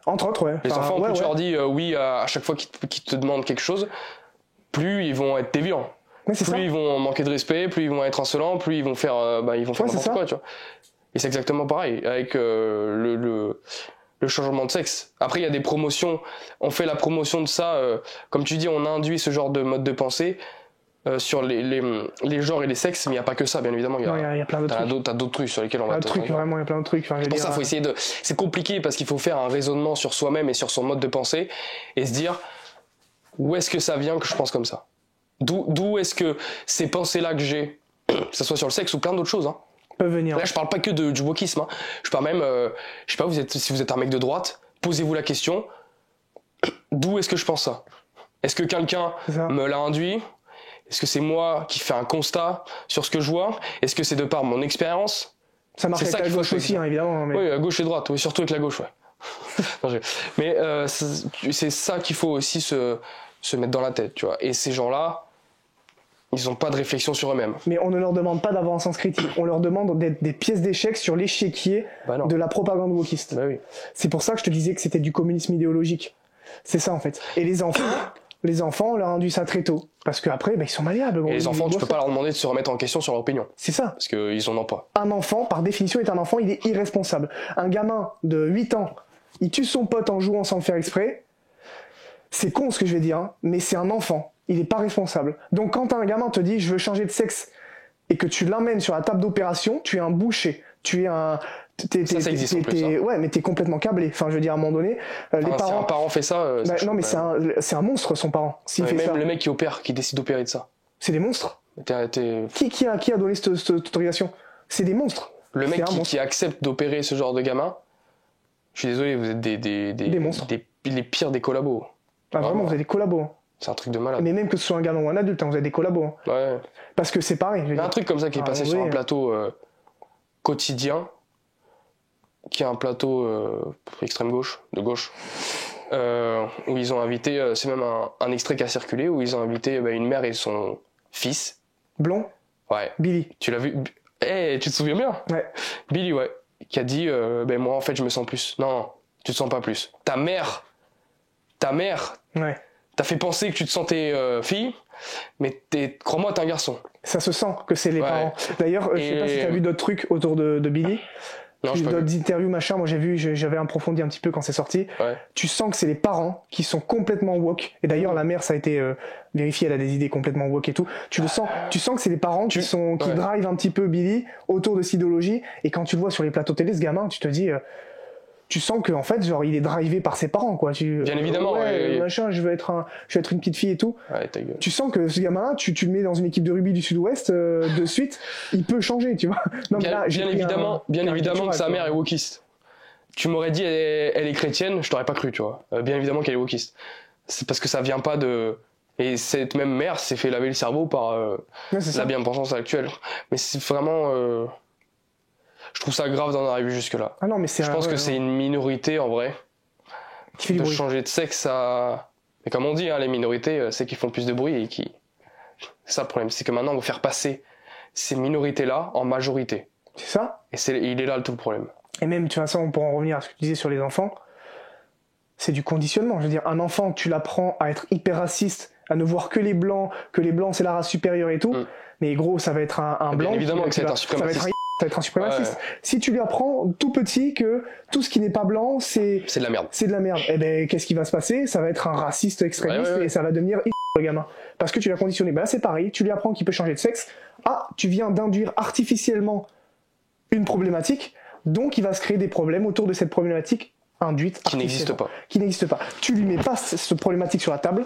Entre autres, ouais. Les enfants, plus tu leur dis oui à chaque fois qu'ils te demandent quelque chose, plus ils vont être déviants. Plus ils vont manquer de respect, plus ils vont être insolents, plus ils vont faire n'importe quoi, tu vois. Et c'est exactement pareil avec le changement de sexe. Après, il y a des promotions. On fait la promotion de ça, comme tu dis, on induit ce genre de mode de pensée sur les genres et les sexes, mais il n'y a pas que ça, bien évidemment. Il y a plein d'autres trucs. T'as d'autres trucs sur lesquels on va... Vraiment, il y a plein de trucs. C'est pour ça, faut essayer de... C'est compliqué parce qu'il faut faire un raisonnement sur soi-même et sur son mode de pensée et se dire où est-ce que ça vient que je pense comme ça. D'où est-ce que ces pensées-là que j'ai, que ce soit sur le sexe ou plein d'autres choses, hein. Peuvent venir. Là, je parle pas que du wokisme, hein. Je parle même, je sais pas, si vous êtes un mec de droite, posez-vous la question, d'où est-ce que je pense ça? Est-ce que quelqu'un me l'a induit? Est-ce que c'est moi qui fais un constat sur ce que je vois? Est-ce que c'est de par mon expérience? Ça marche avec la gauche aussi, hein, évidemment. Mais... Oui, la gauche et droite, oui, surtout avec la gauche, ouais. Non, mais c'est ça qu'il faut aussi se mettre dans la tête, tu vois. Et ces gens-là, ils n'ont pas de réflexion sur eux-mêmes. Mais on ne leur demande pas d'avoir un sens critique. On leur demande d'être des pièces d'échecs sur l'échiquier de la propagande wokiste. Bah oui. C'est pour ça que je te disais que c'était du communisme idéologique. C'est ça, en fait. Et les enfants, on leur induit ça très tôt. Parce qu'après, ils sont malléables. Et les enfants, tu peux pas leur demander de se remettre en question sur leur opinion. C'est ça. Parce qu'ils en ont pas. Un enfant, par définition, est un enfant, il est irresponsable. Un gamin de 8 ans, il tue son pote en jouant sans le faire exprès. C'est con ce que je vais dire, hein, mais c'est un enfant. Il est pas responsable. Donc quand un gamin te dit « je veux changer de sexe » et que tu l'emmènes sur la table d'opération, tu es un boucher. Tu es un... Ça existe en plus. Hein. Ouais, mais t'es complètement câblé. Enfin, je veux dire, à un moment donné, les parents... Si un parent fait ça... non, mais c'est un monstre, son parent, s'il fait même ça. Le mec qui décide d'opérer de ça. C'est des monstres. Qui a donné cette autorisation? C'est des monstres. Le mec qui accepte d'opérer ce genre de gamin, je suis désolé, vous êtes des monstres. Les pires des collabos. Ah, vraiment, vous êtes des collabos. C'est un truc de malade. Mais même que ce soit un gamin ou un adulte, vous êtes des collabos. Hein. Ouais. Parce que c'est pareil. Il y a un truc comme ça qui est passé sur un plateau quotidien, qui est un plateau extrême gauche, de gauche, où ils ont invité, c'est même un extrait qui a circulé, où ils ont invité une mère et son fils. Blond? Ouais. Billy. Tu l'as vu? Tu te souviens bien? Ouais. Billy, ouais. Qui a dit, moi en fait je me sens plus. Non, tu te sens pas plus. Ta mère. Ouais. t'as fait penser que tu te sentais fille, mais crois-moi, t'es un garçon. Ça se sent que c'est les parents. D'ailleurs, je sais pas si t'as vu d'autres trucs autour de Billy. Non, D'autres interviews, machin, moi j'avais approfondi un petit peu quand c'est sorti. Ouais. Tu sens que c'est les parents qui sont complètement woke. Et d'ailleurs, la mère, ça a été vérifié, elle a des idées complètement woke et tout. Tu sens que c'est les parents qui drivent un petit peu Billy autour de cette idéologie. Et quand tu le vois sur les plateaux télé, ce gamin, tu te dis, tu sens que en fait, genre, il est drivé par ses parents, quoi. Bien évidemment. Machin, je veux être une petite fille et tout. Ouais, ta gueule. Tu sens que ce gamin-là, tu le mets dans une équipe de rugby du Sud-Ouest, de suite, il peut changer, tu vois. Non, mais là, bien évidemment que sa mère est wokiste. Tu m'aurais dit elle est chrétienne, je t'aurais pas cru, tu vois. Bien évidemment qu'elle est wokiste. C'est parce que ça vient pas de... Et cette même mère s'est fait laver le cerveau par la bien-pensance actuelle. Mais c'est vraiment... Je trouve ça grave d'en arriver jusque-là. Ah non, mais je pense que c'est une minorité, en vrai, qui fait de changer de sexe à... Et comme on dit, hein, les minorités, c'est qu'ils font plus de bruit et qui... C'est ça le problème, c'est que maintenant on va faire passer ces minorités-là en majorité. C'est ça. Et il est là tout le problème. Et même, tu vois, ça, on pourra en revenir à ce que tu disais sur les enfants. C'est du conditionnement. Je veux dire, un enfant, tu l'apprends à être hyper raciste, à ne voir que les blancs c'est la race supérieure et tout. Mais gros, ça va être un blanc. Bien évidemment que c'est un suprémaciste. Ça va être un suprémaciste. Ouais. Si tu lui apprends tout petit que tout ce qui n'est pas blanc, c'est de la merde. C'est de la merde. Eh ben, qu'est-ce qui va se passer? Ça va être un raciste extrémiste et ça va devenir le gamin. Parce que tu l'as conditionné. Ben là, c'est pareil. Tu lui apprends qu'il peut changer de sexe. Ah, tu viens d'induire artificiellement une problématique. Donc, il va se créer des problèmes autour de cette problématique induite qui n'existe pas. Qui n'existe pas. Tu lui mets pas cette problématique sur la table,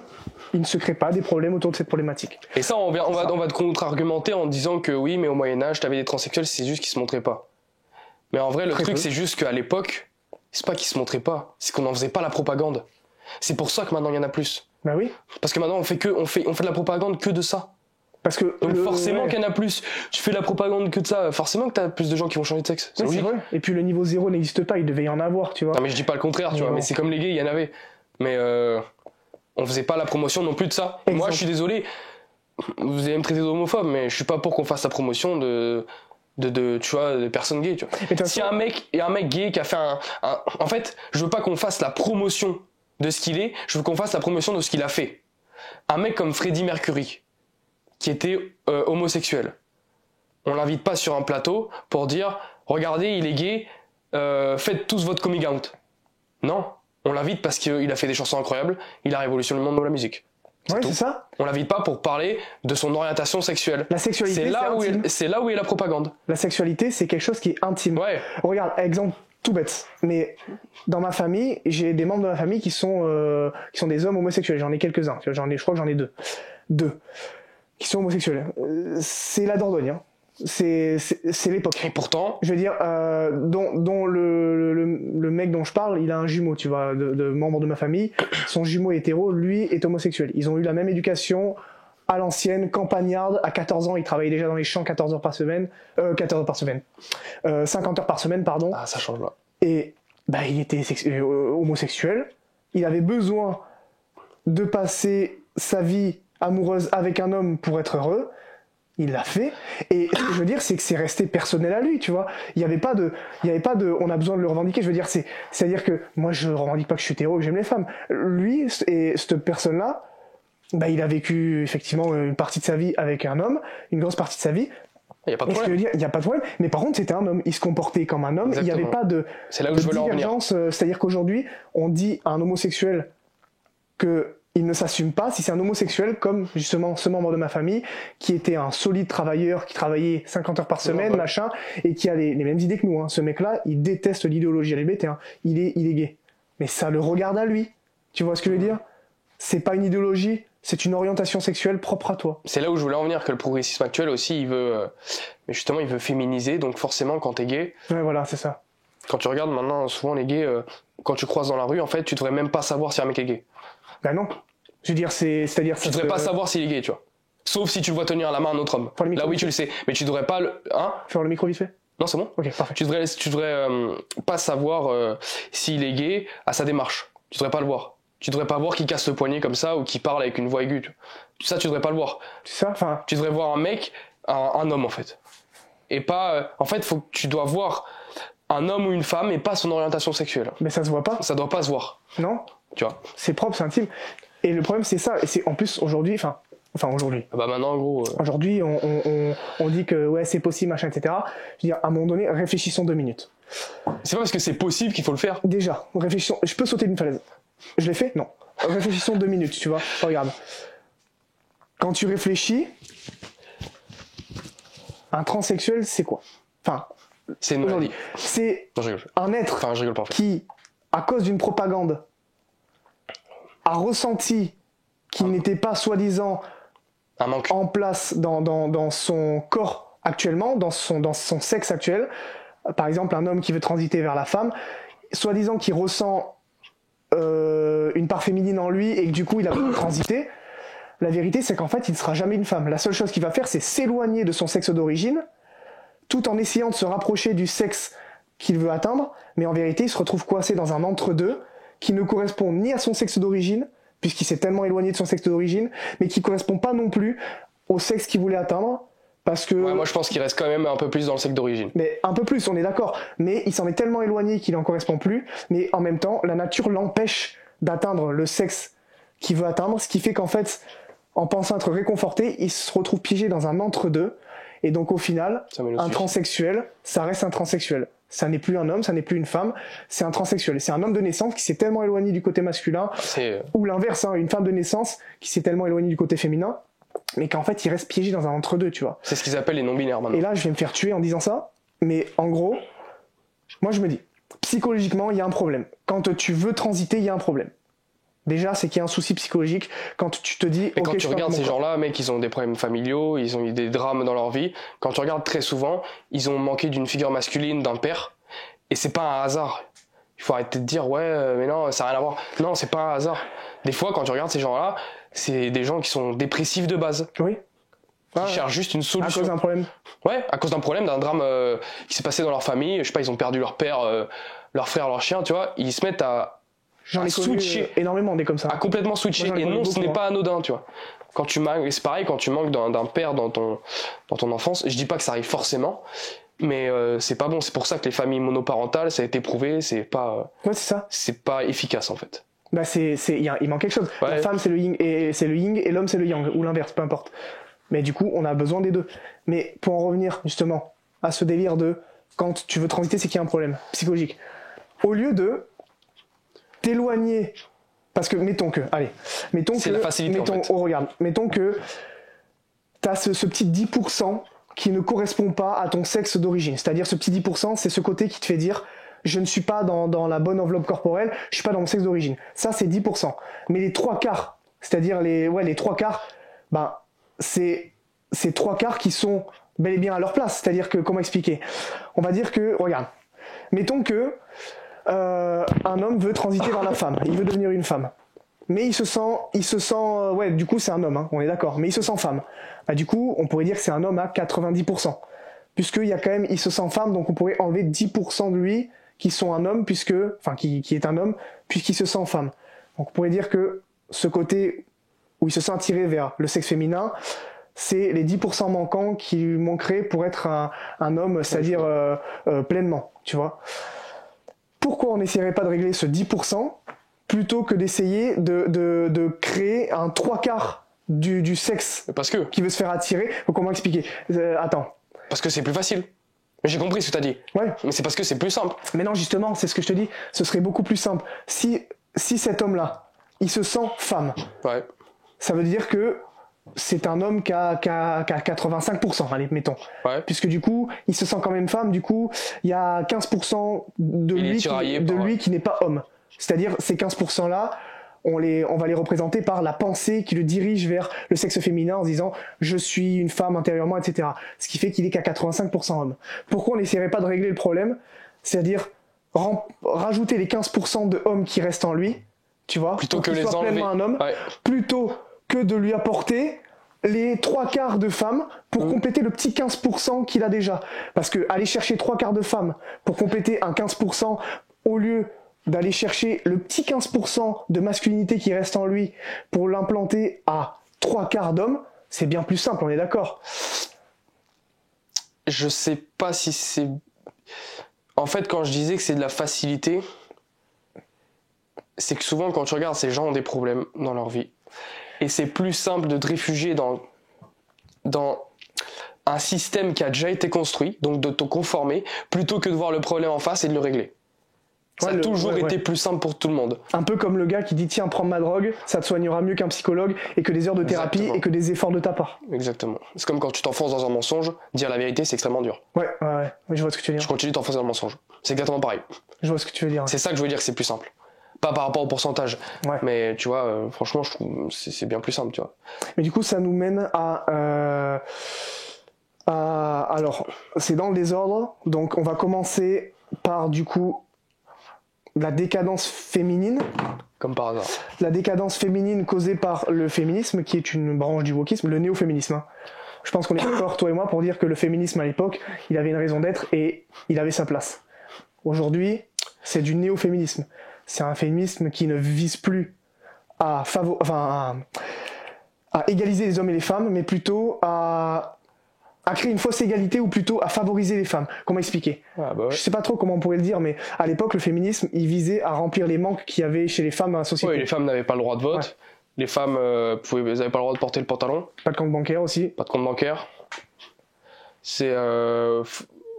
il ne se crée pas des problèmes autour de cette problématique. Et ça, on va te contre-argumenter en disant que oui, mais au Moyen-Âge, t'avais des transsexuels, c'est juste qu'ils se montraient pas. Mais en vrai, le truc, c'est juste qu'à l'époque, c'est pas qu'ils se montraient pas, c'est qu'on n'en faisait pas la propagande. C'est pour ça que maintenant il y en a plus. Bah oui. Parce que maintenant on fait de la propagande que de ça. Parce que donc forcément qu'il y en a plus. Tu fais de la propagande que de ça, forcément que t'as plus de gens qui vont changer de sexe. C'est logique. Vrai. Et puis le niveau 0 n'existe pas, il devait y en avoir, tu vois. Non mais je dis pas le contraire, tu vois, mais c'est comme les gays, il y en avait. Mais on faisait pas la promotion non plus de ça. Exactement. Moi je suis désolé, vous allez me traiter d'homophobe, mais je suis pas pour qu'on fasse la promotion de tu vois, de personnes gays, tu vois. Si un mec gay qui a fait en fait, je veux pas qu'on fasse la promotion de ce qu'il est, je veux qu'on fasse la promotion de ce qu'il a fait. Un mec comme Freddie Mercury, qui était homosexuel. On l'invite pas sur un plateau pour dire regardez, il est gay, faites tous votre coming out. Non, on l'invite parce qu'il a fait des chansons incroyables, il a révolutionné le monde de la musique. C'est ça. On l'invite pas pour parler de son orientation sexuelle. La sexualité, c'est là où est la propagande. La sexualité, c'est quelque chose qui est intime. Ouais. Regarde, exemple tout bête, mais dans ma famille, j'ai des membres de ma famille qui sont des hommes homosexuels. J'en ai quelques-uns. Je crois que j'en ai deux qui sont homosexuels. C'est la Dordogne, hein. C'est l'époque. Et pourtant, je veux dire, dont le mec dont je parle, il a un jumeau, tu vois, de membre de ma famille. Son jumeau est hétéro, lui est homosexuel. Ils ont eu la même éducation à l'ancienne, campagnarde. À 14 ans, il travaillait déjà dans les champs 14 heures par semaine. 50 heures par semaine, pardon. Ah, ça change là. Et bah, il était homosexuel. Il avait besoin de passer sa vie amoureuse avec un homme pour être heureux. Il l'a fait. Et ce que je veux dire, c'est que c'est resté personnel à lui, tu vois. Il y avait pas de, on a besoin de le revendiquer. Je veux dire, c'est-à-dire que moi, je revendique pas que je suis hétéro, que j'aime les femmes. Lui et cette personne-là, bah, il a vécu effectivement une partie de sa vie avec un homme, une grosse partie de sa vie. Il n'y a pas de problème. Il n'y a pas de problème. Mais par contre, c'était un homme. Il se comportait comme un homme. Exactement. Il n'y avait pas de, c'est là où je veux divergence. C'est-à-dire qu'aujourd'hui, on dit à un homosexuel que il ne s'assume pas si c'est un homosexuel comme justement ce membre de ma famille qui était un solide travailleur, qui travaillait 50 heures par semaine, machin, et qui a les mêmes idées que nous. Hein. Ce mec-là, il déteste l'idéologie LGBT. Hein. Il est gay. Mais ça le regarde à lui. Tu vois ce que je veux dire? C'est pas une idéologie, c'est une orientation sexuelle propre à toi. C'est là où je voulais en venir, que le progressisme actuel aussi, il veut féminiser, donc forcément quand t'es gay... Ouais, voilà, c'est ça. Quand tu regardes maintenant, souvent les gays, quand tu croises dans la rue, en fait, tu devrais même pas savoir si un mec est gay. Ben non. Je veux dire, c'est-à-dire... Tu devrais pas savoir s'il est gay, tu vois. Sauf si tu le vois tenir à la main un autre homme. Là, oui, tu le sais. Mais tu devrais pas le... Hein? Faire le micro vite fait? Non, c'est bon. Ok, parfait. Tu devrais pas savoir s'il est gay à sa démarche. Tu devrais pas le voir. Tu devrais pas voir qu'il casse le poignet comme ça ou qu'il parle avec une voix aiguë. Ça, tu devrais pas le voir. C'est ça, enfin... Tu devrais voir un mec, un homme, en fait. Et pas... en fait, tu dois voir un homme ou une femme et pas son orientation sexuelle. Mais ça se voit pas. Ça doit pas se voir. Non. Tu vois. C'est propre, c'est intime. Et le problème, c'est ça. Et c'est en plus aujourd'hui, aujourd'hui. Ah bah maintenant, en gros. Aujourd'hui, on dit que ouais, c'est possible, machin, etc. Je veux dire, à un moment donné, réfléchissons 2 minutes. C'est pas parce que c'est possible qu'il faut le faire. Déjà, réfléchissons. Je peux sauter d'une falaise. Je l'ai fait? Non. Réfléchissons 2 minutes, tu vois. Regarde. Quand tu réfléchis, un transsexuel, c'est quoi? Enfin, C'est une aujourd'hui, maladie. c'est Non, je rigole. un être Enfin, je rigole pas en fait. qui, à cause d'une propagande, a ressenti qu'il n'était pas soi-disant Un manque. en place dans son corps actuellement, dans son sexe actuel. Par exemple, un homme qui veut transiter vers la femme, soi-disant qu'il ressent une part féminine en lui et que du coup il a besoin de transiter. La vérité, c'est qu'en fait, il ne sera jamais une femme. La seule chose qu'il va faire, c'est s'éloigner de son sexe d'origine, tout en essayant de se rapprocher du sexe qu'il veut atteindre, mais en vérité, il se retrouve coincé dans un entre-deux qui ne correspond ni à son sexe d'origine, puisqu'il s'est tellement éloigné de son sexe d'origine, mais qui ne correspond pas non plus au sexe qu'il voulait atteindre, parce que... Ouais, moi je pense qu'il reste quand même un peu plus dans le sexe d'origine. Mais un peu plus, on est d'accord. Mais il s'en est tellement éloigné qu'il n'en correspond plus, mais en même temps, la nature l'empêche d'atteindre le sexe qu'il veut atteindre, ce qui fait qu'en fait, en pensant être réconforté, il se retrouve piégé dans un entre-deux, et donc au final, un transsexuel, ça reste un transsexuel. Ça n'est plus un homme, ça n'est plus une femme, c'est un transsexuel. C'est un homme de naissance qui s'est tellement éloigné du côté masculin, ou l'inverse, hein, une femme de naissance qui s'est tellement éloignée du côté féminin, mais qu'en fait il reste piégé dans un entre-deux, tu vois. C'est ce qu'ils appellent les non-binaires maintenant. Et là, je vais me faire tuer en disant ça, mais en gros, moi je me dis, psychologiquement, il y a un problème. Quand tu veux transiter, il y a un problème. Déjà, c'est qu'il y a un souci psychologique quand tu te dis... Et quand tu regardes ces gens-là, mec, ils ont des problèmes familiaux, ils ont eu des drames dans leur vie. Quand tu regardes très souvent, ils ont manqué d'une figure masculine, d'un père. Et c'est pas un hasard. Il faut arrêter de dire, ouais, mais non, ça n'a rien à voir. Non, c'est pas un hasard. Des fois, quand tu regardes ces gens-là, c'est des gens qui sont dépressifs de base. Oui. Qui cherchent juste une solution. À cause d'un problème. Ouais, à cause d'un problème, d'un drame qui s'est passé dans leur famille. Je sais pas, ils ont perdu leur père, leur frère, leur chien, tu vois. Ils se mettent à J'en ai connu énormément des comme ça. À complètement switcher. Moi, et non, ce n'est beaucoup, pas anodin, tu vois. Quand tu manques, c'est pareil, quand tu manques d'un père dans ton enfance, je dis pas que ça arrive forcément, mais c'est pas bon. C'est pour ça que les familles monoparentales, ça a été prouvé, c'est pas. Ouais, c'est ça. C'est pas efficace en fait. Bah il manque quelque chose. Ouais. La femme c'est le yin et l'homme c'est le yang, ou l'inverse, peu importe. Mais du coup, on a besoin des deux. Mais pour en revenir justement à ce délire de quand tu veux transiter, c'est qu'il y a un problème psychologique. Au lieu de t'éloigner, parce que mettons que c'est la facilité, en fait. regarde, mettons que t'as ce petit 10% qui ne correspond pas à ton sexe d'origine, c'est-à-dire ce petit 10%, c'est ce côté qui te fait dire je ne suis pas dans la bonne enveloppe corporelle, je suis pas dans mon sexe d'origine. Ça c'est 10%. Mais les 3/4, c'est-à-dire les 3/4, ben c'est ces 3/4 qui sont bel et bien à leur place, c'est-à-dire que comment expliquer? On va dire que regarde, mettons que un homme veut transiter vers la femme, il veut devenir une femme. Mais il se sent, ouais, du coup c'est un homme, hein, on est d'accord, mais il se sent femme. Bah, du coup, on pourrait dire que c'est un homme à 90%. Puisqu'il y a quand même, il se sent femme, donc on pourrait enlever 10% de lui qui sont un homme, qui est un homme, puisqu'il se sent femme. Donc on pourrait dire que ce côté où il se sent attiré vers le sexe féminin, c'est les 10% manquants qui lui manqueraient pour être un homme, c'est-à-dire pleinement, tu vois. Pourquoi on n'essaierait pas de régler ce 10% plutôt que d'essayer de créer un 3/4 du sexe qui veut se faire attirer? Comment expliquer? Attends. Parce que c'est plus facile. J'ai compris ce que tu as dit. Ouais. Mais c'est parce que c'est plus simple. Mais non, justement, c'est ce que je te dis. Ce serait beaucoup plus simple. Si cet homme-là, il se sent femme, ouais. Ça veut dire que c'est un homme qui a 85%, allez, mettons. Ouais. Puisque du coup, il se sent quand même femme, du coup, il y a 15% de lui qui n'est pas homme. C'est-à-dire, ces 15%-là, on va les représenter par la pensée qui le dirige vers le sexe féminin en se disant « je suis une femme intérieurement », etc. Ce qui fait qu'il est qu'à 85% homme. Pourquoi on n'essaierait pas de régler le problème? C'est-à-dire rajouter les 15% de hommes qui restent en lui, tu vois, plutôt que qu'il les soit enlever. Pleinement un homme, ouais. Plutôt que de lui apporter les 3/4 de femmes pour compléter le petit 15% qu'il a déjà. Parce que aller chercher 3/4 de femmes pour compléter un 15% au lieu d'aller chercher le petit 15% de masculinité qui reste en lui pour l'implanter à 3/4 d'hommes, c'est bien plus simple, on est d'accord? Je sais pas si c'est... En fait, quand je disais que c'est de la facilité, c'est que souvent, quand tu regardes, ces gens ont des problèmes dans leur vie. Et c'est plus simple de te réfugier dans un système qui a déjà été construit, donc de te conformer, plutôt que de voir le problème en face et de le régler. Ça a toujours été plus simple pour tout le monde. Un peu comme le gars qui dit tiens, prends ma drogue, ça te soignera mieux qu'un psychologue et que des heures de thérapie. Exactement. Et que des efforts de ta part. Exactement. C'est comme quand tu t'enfonces dans un mensonge, dire la vérité c'est extrêmement dur. Ouais, je vois ce que tu veux dire. Tu continues de t'enfoncer dans le mensonge. C'est exactement pareil. Je vois ce que tu veux dire. C'est ça que je veux dire que c'est plus simple. Pas par rapport au pourcentage. Ouais. Mais tu vois, franchement, je trouve c'est bien plus simple, tu vois. Mais du coup, ça nous mène alors, c'est dans le désordre, donc on va commencer par du coup la décadence féminine. Comme par hasard. La décadence féminine causée par le féminisme, qui est une branche du wokisme, le néo-féminisme. Je pense qu'on est d'accord, toi et moi, pour dire que le féminisme à l'époque, il avait une raison d'être et il avait sa place. Aujourd'hui, c'est du néo-féminisme. C'est un féminisme qui ne vise plus à égaliser les hommes et les femmes, mais plutôt à créer une fausse égalité ou plutôt à favoriser les femmes. Comment expliquer ? Je sais pas trop comment on pourrait le dire, mais à l'époque, le féminisme, il visait à remplir les manques qu'il y avait chez les femmes dans la société. Oui, les femmes n'avaient pas le droit de vote. Ouais. Les femmes n'avaient pas le droit de porter le pantalon. Pas de compte bancaire aussi. Pas de compte bancaire. C'est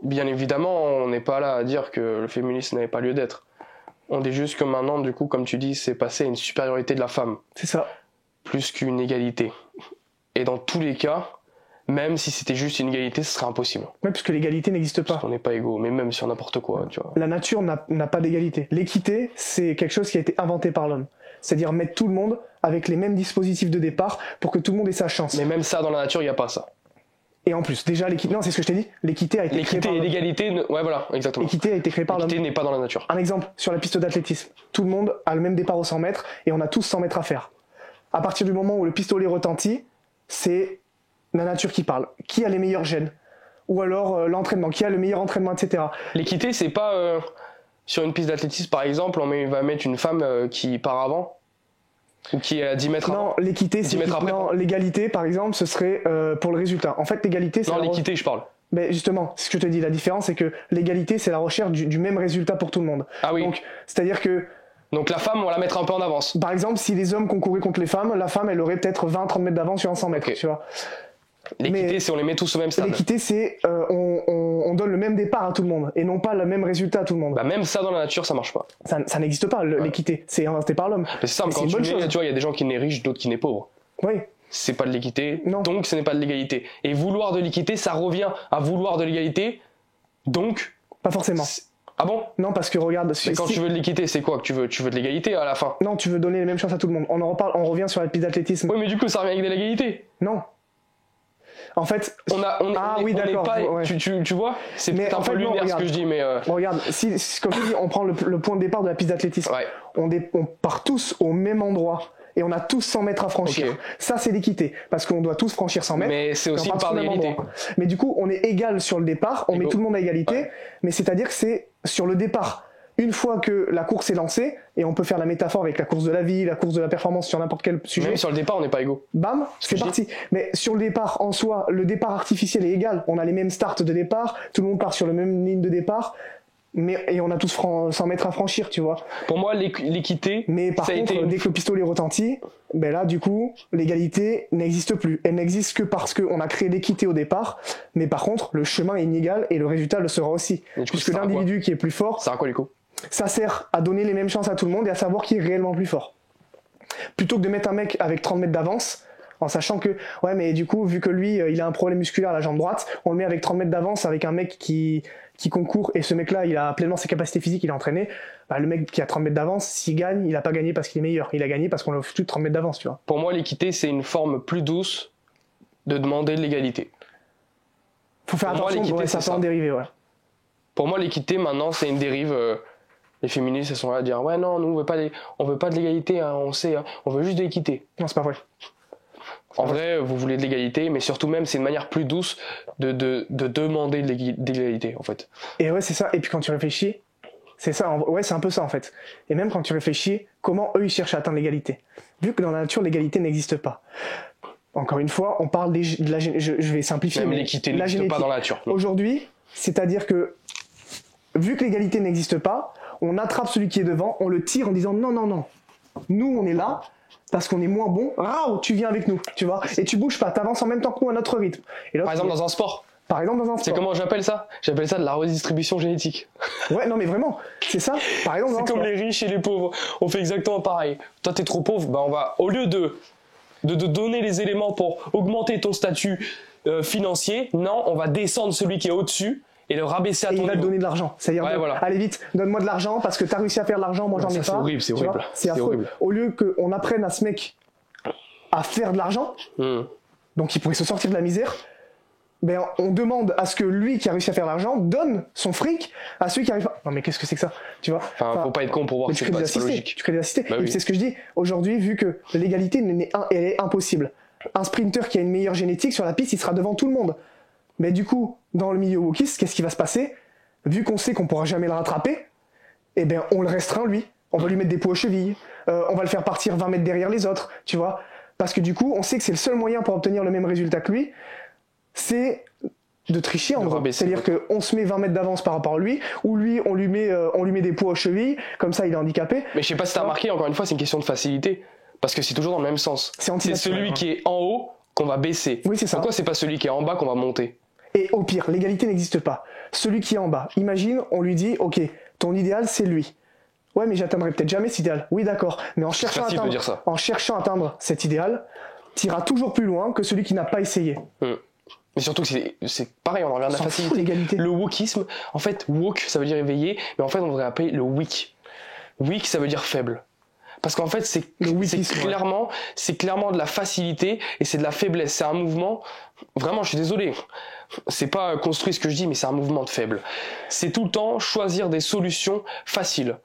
bien évidemment, on n'est pas là à dire que le féminisme n'avait pas lieu d'être. On dit juste que maintenant, du coup, comme tu dis, c'est passé à une supériorité de la femme. C'est ça. Plus qu'une égalité. Et dans tous les cas, même si c'était juste une égalité, ce serait impossible. Ouais, parce que l'égalité n'existe pas. Parce qu'on n'est pas égaux, mais même sur n'importe quoi, tu vois. La nature n'a pas d'égalité. L'équité, c'est quelque chose qui a été inventé par l'homme. C'est-à-dire mettre tout le monde avec les mêmes dispositifs de départ pour que tout le monde ait sa chance. Mais même ça, dans la nature, il n'y a pas ça. Et en plus, déjà, l'équité... Non, c'est ce que je t'ai dit. L'équité a été créée par l'homme. L'égalité, ouais, voilà, exactement. L'équité a été créée par l'homme. L'équité n'est pas dans la nature. Un exemple, sur la piste d'athlétisme. Tout le monde a le même départ aux 100 mètres et on a tous 100 mètres à faire. À partir du moment où le pistolet retentit, c'est la nature qui parle. Qui a les meilleurs gènes ? Ou alors l'entraînement. Qui a le meilleur entraînement, etc. L'équité, c'est pas... sur une piste d'athlétisme, par exemple, on va mettre une femme qui part avant ou qui est à 10 mètres avant. Non, l'équité, c'est... Non, l'égalité, par exemple, ce serait pour le résultat. En fait, l'égalité, c'est... Non, l'équité, je parle. Mais justement, ce que je te dis, la différence, c'est que l'égalité, c'est la recherche du même résultat pour tout le monde. Ah oui. Donc, c'est-à-dire que... Donc la femme, on va la mettre un peu en avance. Par exemple, si les hommes concouraient contre les femmes, la femme, elle aurait peut-être 20-30 mètres d'avance sur un 100 mètres, tu vois. L'équité, c'est on les met tous au même stade. L'équité, c'est on donne le même départ à tout le monde et non pas le même résultat à tout le monde. Bah même ça dans la nature, ça marche pas. Ça n'existe pas, l'équité. C'est inventé par l'homme. Mais c'est simple, quand tu vois, il y a des gens qui naissent riches, d'autres qui naissent pauvres. Oui. C'est pas de l'équité, donc ce n'est pas de l'égalité. Et vouloir de l'équité, ça revient à vouloir de l'égalité, donc... Pas forcément. Ah bon ? Non, parce que regarde... Mais quand tu veux de l'équité, c'est quoi ? Tu veux de l'égalité à la fin ? Non, tu veux donner les mêmes chances à tout le monde. On en reparle, on revient sur la piste d'athlétisme. Oui, mais du coup, ça revient avec de l'égalité. Non. En fait... oui, d'accord. Ouais. Tu vois ? C'est peut-être un peu lunaire ce que je dis, mais... Regarde, comme je dis, on prend le point de départ de la piste d'athlétisme. Ouais. On part tous au même endroit. Et on a tous 100 mètres à franchir. Okay. Ça, c'est l'équité. Parce qu'on doit tous franchir 100 mètres. Mais c'est aussi une part d'égalité. Mais du coup, on est égal sur le départ. On met tout le monde à égalité. Ouais. Mais c'est-à-dire que c'est sur le départ. Une fois que la course est lancée, et on peut faire la métaphore avec la course de la vie, la course de la performance sur n'importe quel sujet. Même sur le départ, on n'est pas égaux. Bam, c'est parti. Mais sur le départ en soi, le départ artificiel est égal. On a les mêmes starts de départ. Tout le monde part sur la même ligne de départ. Et on a tous 100 mètres à franchir, tu vois. Pour moi, l'équité... Mais par contre, dès que le pistolet retentit, ben là, du coup, l'égalité n'existe plus. Elle n'existe que parce qu'on a créé l'équité au départ, mais par contre, le chemin est inégal et le résultat le sera aussi. Puisque l'individu qui est plus fort... Ça sert à quoi, du coup ? Ça sert à donner les mêmes chances à tout le monde et à savoir qui est réellement plus fort. Plutôt que de mettre un mec avec 30 mètres d'avance... en sachant que, ouais, mais du coup, vu que lui, il a un problème musculaire à la jambe droite, on le met avec 30 mètres d'avance avec un mec qui concourt, et ce mec-là, il a pleinement ses capacités physiques, il est entraîné. Bah, le mec qui a 30 mètres d'avance, s'il gagne, il a pas gagné parce qu'il est meilleur. Il a gagné parce qu'on l'a foutu de 30 mètres d'avance, tu vois. Pour moi, l'équité, c'est une forme plus douce de demander de l'égalité. Faut faire attention, ça peut en dériver, ouais. Pour moi, l'équité, maintenant, c'est une dérive. Les féministes, elles sont là à dire, ouais, non, nous, on veut pas de l'égalité, hein, on sait, hein, on veut juste de l'équité. Non, c'est pas vrai. En vrai, vous voulez de l'égalité, mais surtout même, c'est une manière plus douce de demander de l'égalité, en fait. Et ouais, c'est ça. Et puis quand tu réfléchis, c'est ça. Ouais, c'est un peu ça, en fait. Et même quand tu réfléchis, comment eux, ils cherchent à atteindre l'égalité. Vu que dans la nature, l'égalité n'existe pas. Encore une fois, on parle de la je vais simplifier. Même l'équité n'existe pas dans la nature. Aujourd'hui, c'est-à-dire que vu que l'égalité n'existe pas, on attrape celui qui est devant, on le tire en disant non, non, non. Nous, on est là parce qu'on est moins bon. Rao, tu viens avec nous, tu vois. Et tu bouges pas, t'avances en même temps que nous à notre rythme. Et là, Par exemple, dans un sport. Par exemple, dans un sport. C'est comment j'appelle ça? J'appelle ça de la redistribution génétique. Ouais, non, mais vraiment, c'est ça. Par exemple, c'est comme les riches et les pauvres. On fait exactement pareil. Toi, t'es trop pauvre, bah on va, au lieu de donner les éléments pour augmenter ton statut financier, non, on va descendre celui qui est au-dessus et le rabaisser à ton niveau. Et il va te donner de l'argent. C'est-à-dire, voilà. allez vite, donne-moi de l'argent parce que t'as réussi à faire de l'argent, moi j'en ai pas. C'est horrible, c'est horrible. C'est horrible. Au lieu qu'on apprenne à ce mec à faire de l'argent, donc il pourrait se sortir de la misère, ben on demande à ce que lui qui a réussi à faire de l'argent donne son fric à celui qui arrive pas. Non mais qu'est-ce que c'est que ça, tu vois? Enfin, faut pas être con pour voir que c'est pas logique. Tu crées des assistés. Bah oui. Et c'est ce que je dis. Aujourd'hui, vu que l'égalité elle est impossible. Un sprinter qui a une meilleure génétique sur la piste, il sera devant tout le monde. Mais du coup, dans le milieu wokiste, qu'est-ce qui va se passer? Vu qu'on sait qu'on pourra jamais le rattraper, eh ben on le restreint lui. On va lui mettre des poids aux chevilles. On va le faire partir 20 mètres derrière les autres, tu vois? Parce que du coup, on sait que c'est le seul moyen pour obtenir le même résultat que lui. C'est de tricher en gros. C'est-à-dire qu'on se met 20 mètres d'avance par rapport à lui, ou lui, on lui met des poids aux chevilles, comme ça il est handicapé. Mais je sais pas si t'as remarqué, encore une fois, c'est une question de facilité. Parce que c'est toujours dans le même sens. C'est celui qui est en haut qu'on va baisser. Oui, c'est ça. Pourquoi c'est pas celui qui est en bas qu'on va monter? Et au pire, l'égalité n'existe pas. Celui qui est en bas, imagine, on lui dit, ok, ton idéal c'est lui. Ouais, mais j'atteindrai peut-être jamais cet idéal. Oui, d'accord. Mais en cherchant à atteindre cet idéal, t'iras toujours plus loin que celui qui n'a pas essayé. Mais surtout que c'est pareil, on en revient à la facilité. L'égalité. Le wokisme, en fait, woke, ça veut dire éveillé, mais en fait, on devrait appeler le weak. Weak, ça veut dire faible. Parce qu'en fait, c'est clairement de la facilité et c'est de la faiblesse. C'est un mouvement, vraiment, je suis désolé, c'est pas construit ce que je dis, mais c'est un mouvement de faible. C'est tout le temps choisir des solutions faciles.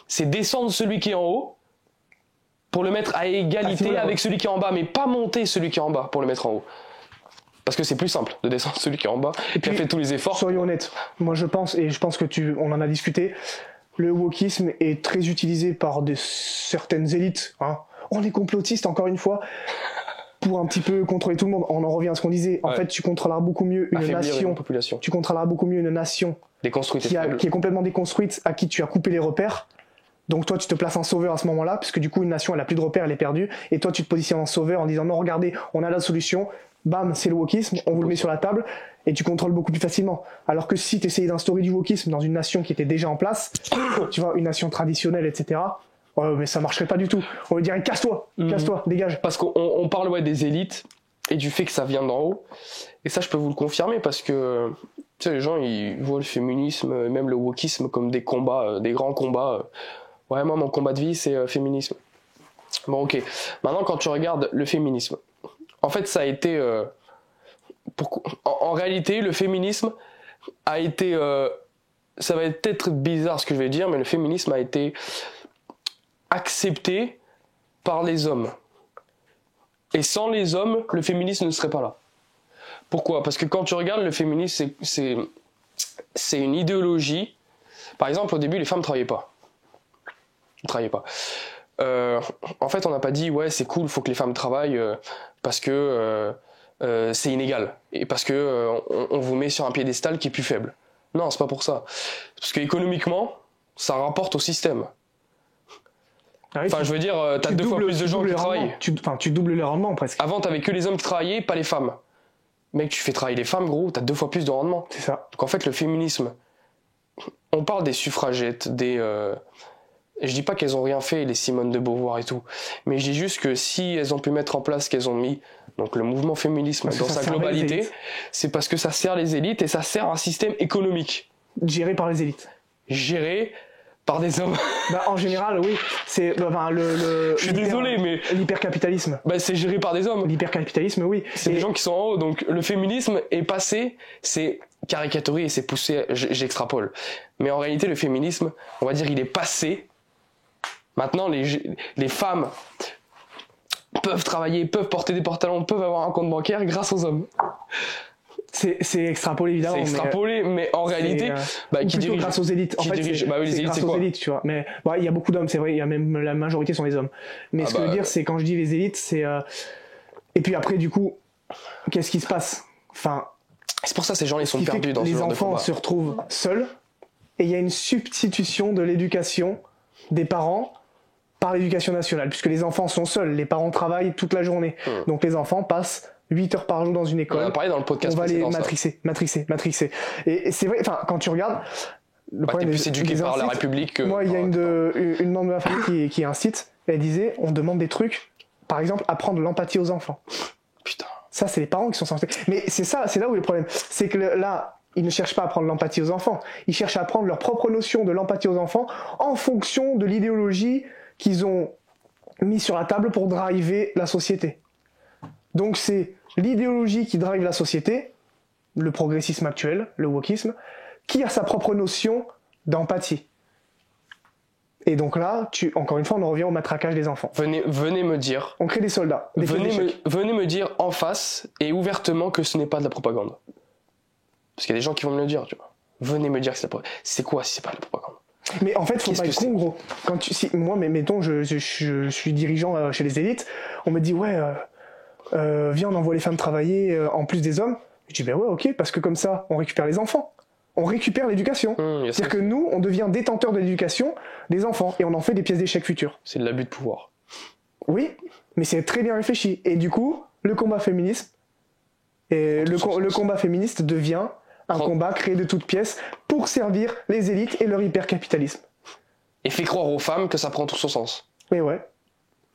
C'est descendre celui qui est en haut pour le mettre à égalité avec celui qui est en bas, mais pas monter celui qui est en bas pour le mettre en haut. Parce que c'est plus simple de descendre celui qui est en bas et qui a fait tous les efforts. Soyons honnêtes, moi je pense, et je pense que on en a discuté, le wokisme est très utilisé par certaines élites. Hein. On est complotiste encore une fois, pour un petit peu contrôler tout le monde. On en revient à ce qu'on disait. En fait, tu contrôleras beaucoup mieux une nation. Tu contrôleras beaucoup mieux une nation qui est complètement déconstruite, à qui tu as coupé les repères. Donc toi, tu te places en sauveur à ce moment-là, puisque du coup, une nation, elle a plus de repères, elle est perdue. Et toi, tu te positionnes en sauveur en disant non, regardez, on a la solution. Bam, c'est le wokisme, on vous le met sur la table et tu contrôles beaucoup plus facilement. Alors que si tu essayais d'instaurer du wokisme dans une nation qui était déjà en place, tu vois, une nation traditionnelle, etc., mais ça marcherait pas du tout. On lui dirait casse-toi, dégage. Parce qu'on parle des élites et du fait que ça vient d'en haut. Et ça, je peux vous le confirmer parce que tu sais, les gens, ils voient le féminisme et même le wokisme comme des combats, des grands combats. Ouais, moi, mon combat de vie, c'est féminisme. Bon, ok. Maintenant, quand tu regardes le féminisme, en fait, ça a été... en réalité, le féminisme a été... ça va peut-être bizarre ce que je vais dire, mais le féminisme a été accepté par les hommes. Et sans les hommes, le féminisme ne serait pas là. Pourquoi? Parce que quand tu regardes le féminisme, c'est une idéologie. Par exemple, au début, les femmes ne travaillaient pas. Elles ne travaillaient pas. En fait, on n'a pas dit ouais c'est cool, faut que les femmes travaillent parce que c'est inégal et parce que on vous met sur un piédestal qui est plus faible. Non, c'est pas pour ça. Parce que économiquement, ça rapporte au système. Ah oui, enfin, je veux dire, t'as 2 fois plus de gens qui travaillent. Tu doubles le rendement presque. Avant, t'avais que les hommes qui travaillaient, pas les femmes. Mec, tu fais travailler les femmes, gros, t'as 2 fois plus de rendement. C'est ça. Donc en fait, le féminisme, on parle des suffragettes, je dis pas qu'elles ont rien fait, les Simone de Beauvoir et tout, mais je dis juste que si elles ont pu mettre en place ce qu'elles ont mis, donc le mouvement féminisme dans sa globalité, c'est parce que ça sert les élites et ça sert un système économique. Géré par les élites. Géré par des hommes. Bah, en général, oui. C'est je suis désolé, mais l'hypercapitalisme. Bah, c'est géré par des hommes. L'hypercapitalisme, oui. C'est des gens qui sont en haut. Donc le féminisme est passé, c'est caricaturé et c'est poussé. J'extrapole. Mais en réalité, le féminisme, on va dire, il est passé. Maintenant, les femmes peuvent travailler, peuvent porter des pantalons, peuvent avoir un compte bancaire grâce aux hommes. C'est extrapolé évidemment. C'est extrapolé, mais en réalité, qui dirige grâce aux élites. En fait, les élites, c'est quoi? Aux élites, tu vois. Mais il y a beaucoup d'hommes, c'est vrai. Il y a même la majorité sont des hommes. Mais ce que je veux dire, c'est quand je dis les élites, c'est et puis après, du coup, qu'est-ce qui se passe? Enfin, c'est pour ça ces gens ils sont perdus dans ce genre de combat. Les enfants se retrouvent seuls. et il y a une substitution de l'éducation des parents par l'éducation nationale, puisque les enfants sont seuls, les parents travaillent toute la journée. Donc les enfants passent 8 heures par jour dans une école. On en a parlé dans le podcast. On va les matricer. Et c'est vrai, enfin, quand tu regardes, le problème, t'es plus éduqué par la République que... Moi, il y a une membre de ma famille qui incite, elle disait, on demande des trucs, par exemple, apprendre l'empathie aux enfants. Putain. Ça, c'est les parents qui sont censés... Mais c'est là où est le problème. C'est que là, ils ne cherchent pas à apprendre l'empathie aux enfants. Ils cherchent à apprendre leur propre notion de l'empathie aux enfants en fonction de l'idéologie qu'ils ont mis sur la table pour driver la société. Donc c'est l'idéologie qui drive la société, le progressisme actuel, le wokisme, qui a sa propre notion d'empathie. Et donc là, encore une fois, on en revient au matraquage des enfants. Venez me dire... On crée des soldats. Venez me dire en face et ouvertement que ce n'est pas de la propagande. Parce qu'il y a des gens qui vont me le dire, tu vois. Venez me dire que c'est de la propagande. C'est quoi si c'est pas de la propagande? Mais en fait, faut pas être con, gros. Moi, mettons, je suis dirigeant chez les élites, on me dit, ouais, viens, on envoie les femmes travailler en plus des hommes. Je dis, ben ouais, ok, parce que comme ça, on récupère les enfants. On récupère l'éducation. C'est-à-dire que nous, on devient détenteur de l'éducation des enfants et on en fait des pièces d'échec futures. C'est de l'abus de pouvoir. Oui, mais c'est très bien réfléchi. Et du coup, le combat féministe, le combat féministe devient un combat créé de toutes pièces pour servir les élites et leur hypercapitalisme. Et fait croire aux femmes que ça prend tout son sens. Mais ouais.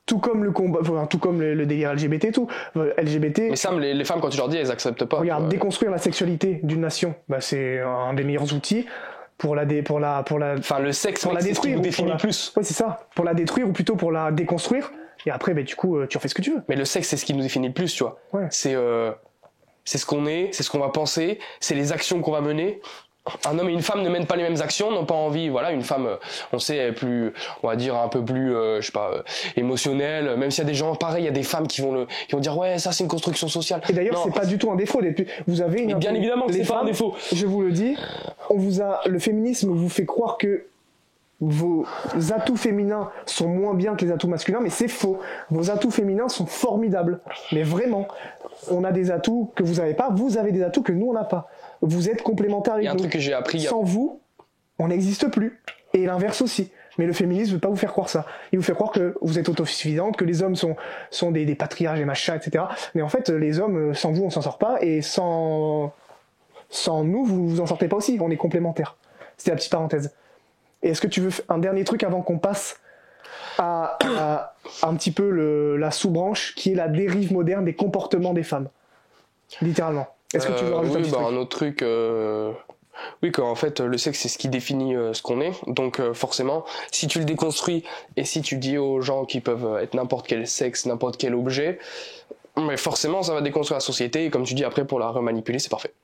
Tout comme le combat, tout comme le délire LGBT et tout. LGBT. Mais Sam, les femmes, quand tu leur dis, elles acceptent pas. Regarde, déconstruire la sexualité d'une nation, bah, c'est un des meilleurs outils pour la. Enfin, le sexe, c'est ce qui nous définit plus. Oui, c'est ça. Pour la détruire ou plutôt pour la déconstruire. Et après, bah, du coup, tu refais ce que tu veux. Mais le sexe, c'est ce qui nous définit le plus, tu vois. Ouais. C'est ce qu'on est, c'est ce qu'on va penser, c'est les actions qu'on va mener. Un homme et une femme ne mènent pas les mêmes actions, n'ont pas envie. Voilà, une femme, on sait, elle est plus, on va dire un peu plus, je sais pas, émotionnelle. Même s'il y a des gens, pareil, il y a des femmes qui vont dire ouais, ça c'est une construction sociale. Et d'ailleurs, c'est pas du tout un défaut. Vous avez une. Mais bien évidemment que c'est pas un défaut. Je vous le dis, le féminisme vous fait croire que vos atouts féminins sont moins bien que les atouts masculins, mais c'est faux. Vos atouts féminins sont formidables. Mais vraiment, on a des atouts que vous avez pas, vous avez des atouts que nous on n'a pas. Vous êtes complémentaires avec nous. Il y a un truc que j'ai appris. Sans vous, on n'existe plus. Et l'inverse aussi. Mais le féminisme ne veut pas vous faire croire ça. Il vous fait croire que vous êtes autosuffisante, que les hommes sont des patriarches, des machins, etc. Mais en fait, les hommes, sans vous, on s'en sort pas. Et sans nous, vous en sortez pas aussi. On est complémentaires. C'était la petite parenthèse. Et est-ce que tu veux un dernier truc avant qu'on passe à un petit peu la sous-branche qui est la dérive moderne des comportements des femmes? Littéralement. Est-ce que tu veux rajouter un autre truc Oui, qu'en fait, le sexe, c'est ce qui définit ce qu'on est. Donc, forcément, si tu le déconstruis et si tu dis aux gens qu'ils peuvent être n'importe quel sexe, n'importe quel objet, mais forcément, ça va déconstruire la société. Et comme tu dis, après, pour la remanipuler, c'est parfait.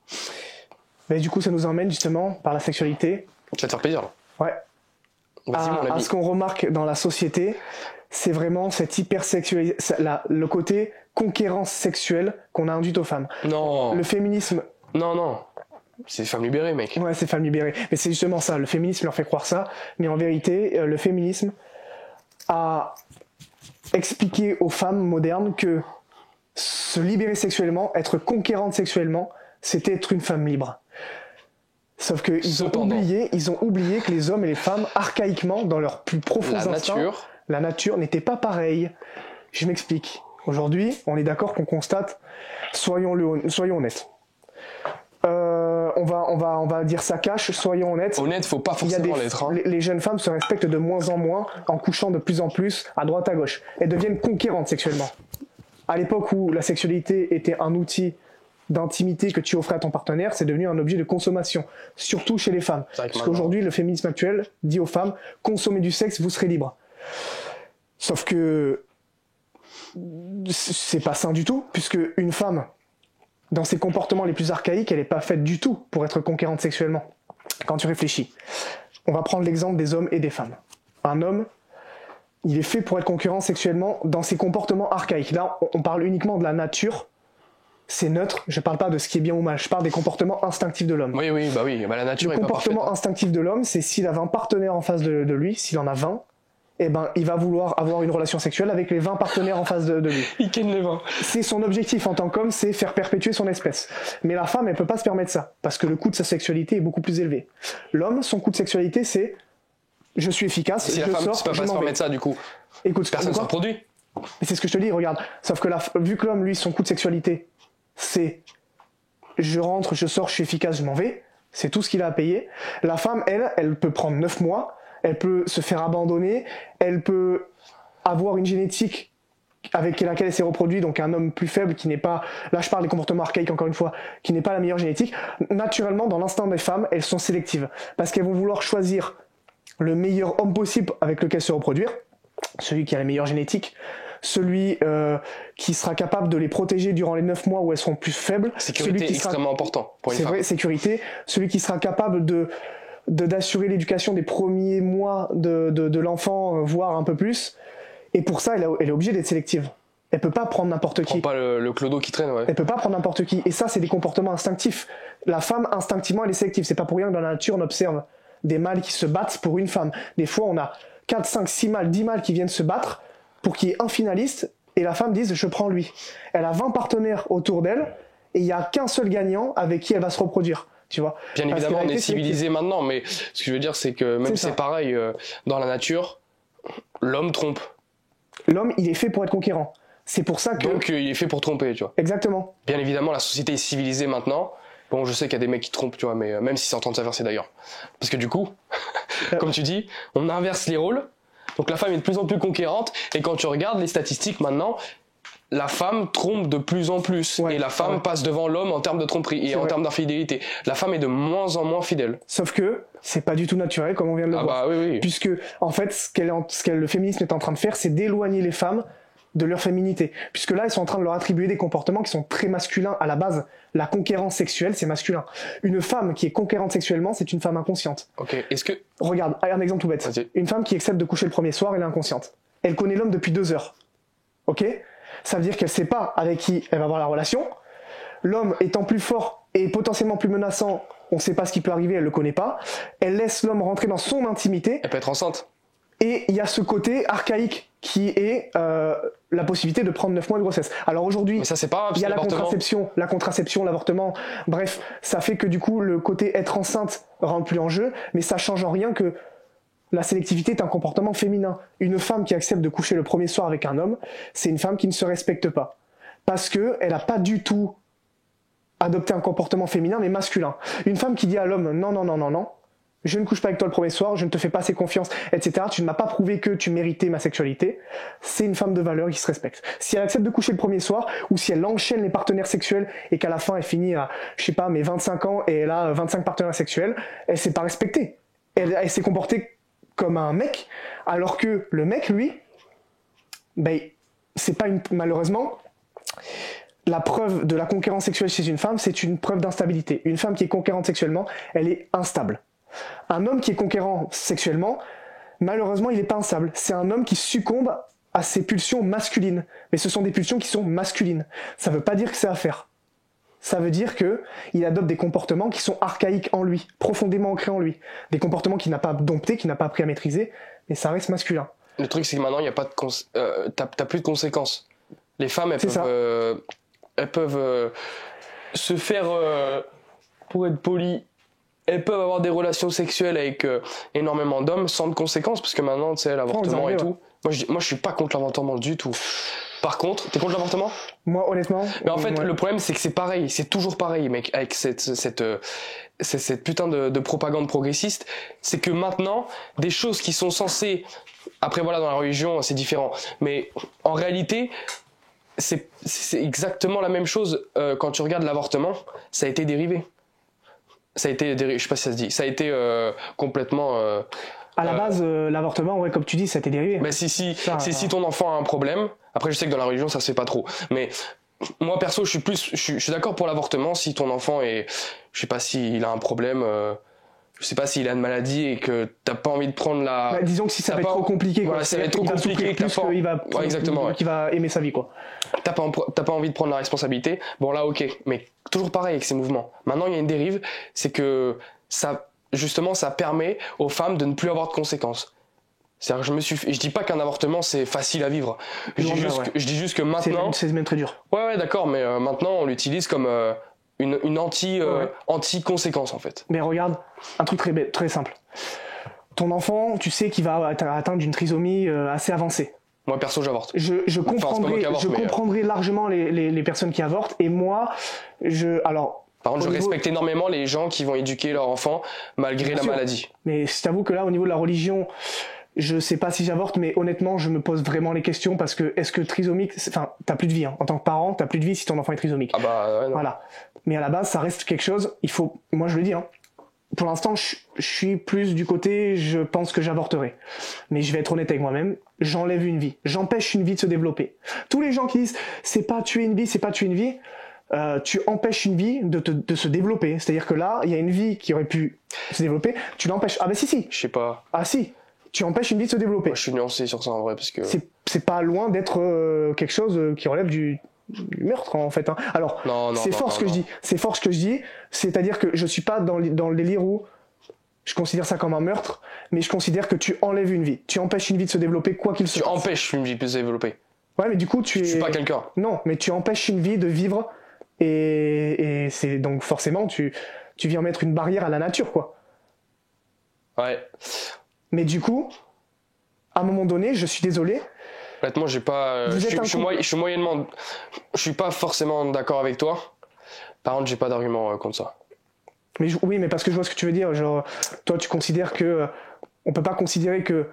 Mais du coup, ça nous emmène justement par la sexualité. Ça va te faire plaisir, là. Ouais. À ce qu'on remarque dans la société, c'est vraiment cette hypersexualisation, le côté conquérance sexuelle qu'on a induite aux femmes. Non. Le féminisme. Non. C'est femmes libérées, mec. Ouais, c'est femmes libérées. Mais c'est justement ça. Le féminisme leur fait croire ça. Mais en vérité, le féminisme a expliqué aux femmes modernes que se libérer sexuellement, être conquérante sexuellement, c'était être une femme libre. Sauf qu'ils ont oublié que les hommes et les femmes, archaïquement, dans leurs plus profonds instincts, la nature n'était pas pareille. Je m'explique. Aujourd'hui, on est d'accord qu'on constate, soyons honnêtes. On va dire ça cash, soyons honnêtes. Honnête, faut pas forcément l'être. Hein. Les jeunes femmes se respectent de moins en moins en couchant de plus en plus à droite à gauche. Elles deviennent conquérantes sexuellement. À l'époque où la sexualité était un outil d'intimité que tu offrais à ton partenaire, c'est devenu un objet de consommation, surtout chez les femmes. Parce qu'aujourd'hui, le féminisme actuel dit aux femmes, consommez du sexe, vous serez libre. Sauf que c'est pas sain du tout, puisque une femme, dans ses comportements les plus archaïques, elle n'est pas faite du tout pour être conquérante sexuellement. Quand tu réfléchis, on va prendre l'exemple des hommes et des femmes. Un homme, il est fait pour être conquérant sexuellement dans ses comportements archaïques. Là, on parle uniquement de la nature. C'est neutre, je parle pas de ce qui est bien ou mal, je parle des comportements instinctifs de l'homme. Oui, la nature est pas parfaite. Le comportement instinctif de l'homme, c'est s'il avait un partenaire en face de lui, s'il en a 20, eh ben, il va vouloir avoir une relation sexuelle avec les 20 partenaires en face de lui. Il ken les 20. C'est son objectif en tant qu'homme, c'est faire perpétuer son espèce. Mais la femme, elle peut pas se permettre ça, parce que le coût de sa sexualité est beaucoup plus élevé. L'homme, son coût de sexualité, c'est je suis efficace, Si je la femme sors, ne peut je pas se m'en vais. permettre ça, du coup, Écoute, personne ne se reproduit. mais c'est ce que je te dis, regarde. Sauf que vu que l'homme, lui, son coût de sexualité, c'est je rentre, je sors, je suis efficace, je m'en vais. C'est tout ce qu'il a à payer. La femme, elle peut prendre 9 mois, elle peut se faire abandonner, elle peut avoir une génétique avec laquelle elle s'est reproduite, donc un homme plus faible qui n'est pas, là je parle des comportements archaïques encore une fois, qui n'est pas la meilleure génétique. Naturellement, dans l'instinct des femmes, elles sont sélectives, parce qu'elles vont vouloir choisir le meilleur homme possible avec lequel se reproduire, celui qui a la meilleure génétique, celui qui sera capable de les protéger durant les 9 mois où elles seront plus faibles. Sécurité celui qui sera... extrêmement important pour une C'est femme. vrai, sécurité. Celui qui sera capable d'assurer l'éducation des premiers mois de l'enfant, voire un peu plus. Et pour ça, elle est obligée d'être sélective. Elle peut pas prendre n'importe qui. Prends pas le clodo qui traîne, ouais. Elle peut pas prendre n'importe qui. Et ça, c'est des comportements instinctifs. La femme, instinctivement, elle est sélective. C'est pas pour rien que dans la nature, on observe des mâles qui se battent pour une femme. Des fois, on a 4, 5, 6 mâles, 10 mâles qui viennent se battre pour qu'il y ait un finaliste et la femme dise « je prends lui ». Elle a 20 partenaires autour d'elle et il n'y a qu'un seul gagnant avec qui elle va se reproduire. Tu vois. Bien Parce évidemment, qu'elle a on est été sélective. civilisé maintenant, mais ce que je veux dire, c'est que même C'est c'est ça. pareil, dans la nature, l'homme trompe. L'homme, il est fait pour être conquérant. C'est pour ça que... Donc, il est fait pour tromper, tu vois. Exactement. Bien évidemment, la société est civilisée maintenant. Bon, je sais qu'il y a des mecs qui trompent, tu vois, mais même si c'est en train de s'inverser d'ailleurs. Parce que du coup, comme tu dis, on inverse les rôles. Donc la femme est de plus en plus conquérante. Et quand tu regardes les statistiques maintenant, la femme trompe de plus en plus. Ouais, et la femme ouais. passe devant l'homme en termes de tromperie et C'est en vrai. termes d'infidélité. La femme est de moins en moins fidèle. Sauf que c'est pas du tout naturel, comme on vient de le Ah voir. bah oui, oui. Puisque, en fait, le féminisme est en train de faire, c'est d'éloigner les femmes de leur féminité. Puisque là, ils sont en train de leur attribuer des comportements qui sont très masculins à la base. La conquérance sexuelle, c'est masculin. Une femme qui est conquérante sexuellement, c'est une femme inconsciente. Ok, est-ce que... Regarde, un exemple tout bête. Vas-y. Une femme qui accepte de coucher le premier soir, elle est inconsciente. Elle connaît l'homme depuis 2 heures. Ok? Ça veut dire qu'elle sait pas avec qui elle va avoir la relation. L'homme étant plus fort et potentiellement plus menaçant, on sait pas ce qui peut arriver, elle le connaît pas. Elle laisse l'homme rentrer dans son intimité. Elle peut être enceinte. Et il y a ce côté archaïque qui est la possibilité de prendre 9 mois de grossesse. Alors aujourd'hui, Mais ça, c'est pas grave, il y a parce que la contraception, l'avortement, bref, ça fait que du coup, le côté être enceinte rentre plus en jeu, mais ça change en rien que la sélectivité est un comportement féminin. Une femme qui accepte de coucher le premier soir avec un homme, c'est une femme qui ne se respecte pas. Parce que elle n'a pas du tout adopté un comportement féminin, mais masculin. Une femme qui dit à l'homme, non, non, non, non, non, je ne couche pas avec toi le premier soir, je ne te fais pas assez confiance, etc. Tu ne m'as pas prouvé que tu méritais ma sexualité. C'est une femme de valeur qui se respecte. Si elle accepte de coucher le premier soir, ou si elle enchaîne les partenaires sexuels et qu'à la fin elle finit à, je sais pas, mais 25 ans et elle a 25 partenaires sexuels, elle s'est pas respectée. Elle s'est comportée comme un mec, alors que le mec, lui, ben, c'est pas malheureusement, la preuve de la conquérance sexuelle chez une femme, c'est une preuve d'instabilité. Une femme qui est conquérante sexuellement, elle est instable. Un homme qui est conquérant sexuellement, malheureusement, il n'est pas instable. C'est un homme qui succombe à ses pulsions masculines. Mais ce sont des pulsions qui sont masculines. Ça ne veut pas dire que c'est à faire. Ça veut dire qu'il adopte des comportements qui sont archaïques en lui, profondément ancrés en lui. Des comportements qu'il n'a pas domptés, qu'il n'a pas appris à maîtriser, mais ça reste masculin. Le truc, c'est que maintenant, il y a pas de t'as plus de conséquences. Les femmes, elles peuvent se faire, pour être poli, elles peuvent avoir des relations sexuelles avec énormément d'hommes sans de conséquences, parce que maintenant, tu sais, l'avortement et tout. Moi, je suis pas contre l'avortement du tout. Par contre, t'es contre l'avortement ? Moi, honnêtement... Mais en fait, ouais. le problème, c'est que c'est pareil, c'est toujours pareil, mec, avec cette putain de propagande progressiste, c'est que maintenant, des choses qui sont censées... Après, voilà, dans la religion, c'est différent. Mais en réalité, c'est exactement la même chose quand tu regardes l'avortement, ça a été dérivé. Ça a été dérivé, je sais pas si ça se dit, ça a été complètement... à la base, l'avortement, ouais, comme tu dis, ça a été dérivé. Mais si ton enfant a un problème, après je sais que dans la religion ça se fait pas trop, mais moi perso je suis d'accord pour l'avortement si ton enfant est, je sais pas s'il a un problème, je sais pas s'il a une maladie et que t'as pas envie de prendre la... Bah, disons que si ça va être trop compliqué, voilà, quoi. ça va être trop Il va compliqué, souffrir plus qu'il va, ouais, exactement, ouais. qu'il va aimer sa vie, quoi. T'as pas envie de prendre la responsabilité, bon là ok, mais toujours pareil avec ces mouvements. Maintenant il y a une dérive, c'est que ça, justement, ça permet aux femmes de ne plus avoir de conséquences. C'est-à-dire que je dis pas qu'un avortement c'est facile à vivre. Je dis juste que maintenant. C'est même très dur. Ouais, d'accord, mais maintenant on l'utilise comme une anti-conséquence en fait. Mais regarde, un truc très simple. Ton enfant, tu sais qu'il va atteindre d'une trisomie assez avancée. Moi perso j'avorte. Je comprendrais largement les personnes qui avortent, et moi, par contre, je respecte énormément les gens qui vont éduquer leur enfant malgré la maladie. Mais je t'avoue que là, au niveau de la religion, je sais pas si j'avorte, mais honnêtement, je me pose vraiment les questions, parce que est-ce que trisomique, enfin, t'as plus de vie, hein. En tant que parent, t'as plus de vie si ton enfant est trisomique. Ah bah ouais, non. Voilà. Mais à la base, ça reste quelque chose, moi je le dis, hein. Pour l'instant, je suis plus du côté, je pense que j'avorterai. Mais je vais être honnête avec moi-même, j'enlève une vie. J'empêche une vie de se développer. Tous les gens qui disent, c'est pas tuer une vie, c'est pas tuer une vie, tu empêches une vie de se développer. C'est-à-dire que là, il y a une vie qui aurait pu se développer, tu l'empêches. Ah bah si. Je sais pas. Ah si, tu empêches une vie de se développer. Moi, je suis nuancé sur ça en vrai, parce que... C'est pas loin d'être quelque chose qui relève du meurtre en fait, hein. Alors c'est fort ce que je dis, c'est-à-dire que je suis pas dans le délire où je considère ça comme un meurtre, mais je considère que tu enlèves une vie, tu empêches une vie de se développer quoi qu'il se passe. Tu empêches une vie de se développer. Ouais, mais du coup tu tues pas quelqu'un. Non, mais tu empêches une vie de vivre, et c'est donc forcément tu viens mettre une barrière à la nature, quoi. Ouais. Mais du coup, à un moment donné, je suis désolé, honnêtement, j'ai pas. Je suis moyennement. Je suis pas forcément d'accord avec toi. Par contre, j'ai pas d'argument contre ça. Mais oui, mais parce que je vois ce que tu veux dire. Genre, toi, tu considères que on peut pas considérer que.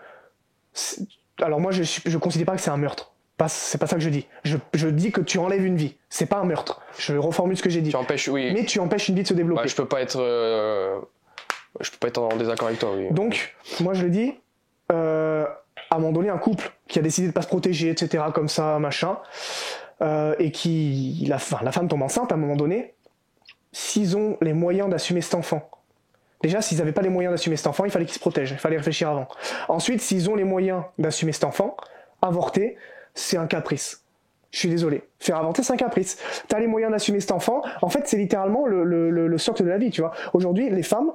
Alors moi, je considère pas que c'est un meurtre. C'est pas ça que je dis. Je dis que tu enlèves une vie. C'est pas un meurtre. Je reformule ce que j'ai dit. Tu empêches, oui. Mais tu empêches une vie de se développer. Ouais, je peux pas être en désaccord avec toi. Oui. Donc, moi, je le dis. À un moment donné, un couple qui a décidé de pas se protéger, etc., comme ça, machin, et la femme tombe enceinte à un moment donné, s'ils ont les moyens d'assumer cet enfant, déjà, s'ils n'avaient pas les moyens d'assumer cet enfant, il fallait qu'ils se protègent, il fallait réfléchir avant. Ensuite, s'ils ont les moyens d'assumer cet enfant, avorter, c'est un caprice. Je suis désolé. Faire avorter, c'est un caprice. T'as les moyens d'assumer cet enfant, en fait, c'est littéralement le socle de la vie, tu vois. Aujourd'hui, les femmes...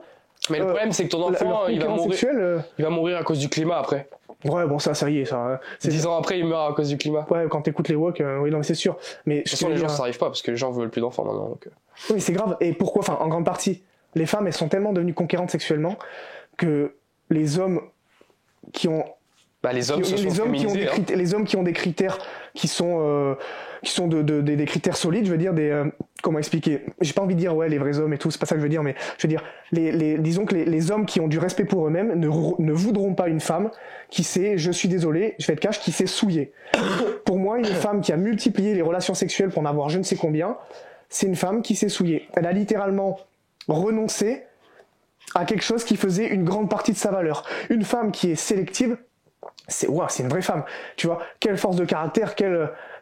Mais le problème, c'est que ton enfant, il va mourir à cause du climat après. Ouais, bon, ça y est, ça. 10 ans après, il meurt à cause du climat. Ouais, quand t'écoutes les woke, oui, non, mais c'est sûr. Mais de toute façon, les gens, ça arrive pas, parce que les gens veulent plus d'enfants maintenant. Donc... Oui, mais c'est grave. Et pourquoi? Enfin, en grande partie, les femmes, elles sont tellement devenues conquérantes sexuellement que les hommes qui ont... les hommes qui ont des critères qui sont des critères solides, je veux dire, comment expliquer, j'ai pas envie de dire ouais les vrais hommes et tout, c'est pas ça que je veux dire, mais je veux dire disons que les hommes qui ont du respect pour eux-mêmes ne voudront pas une femme qui s'est, je suis désolé, je vais être cash, qui s'est souillée. Pour moi, une femme qui a multiplié les relations sexuelles pour en avoir je ne sais combien, c'est une femme qui s'est souillée. Elle a littéralement renoncé à quelque chose qui faisait une grande partie de sa valeur. Une femme qui est sélective, c'est une vraie femme, tu vois, quelle force de caractère,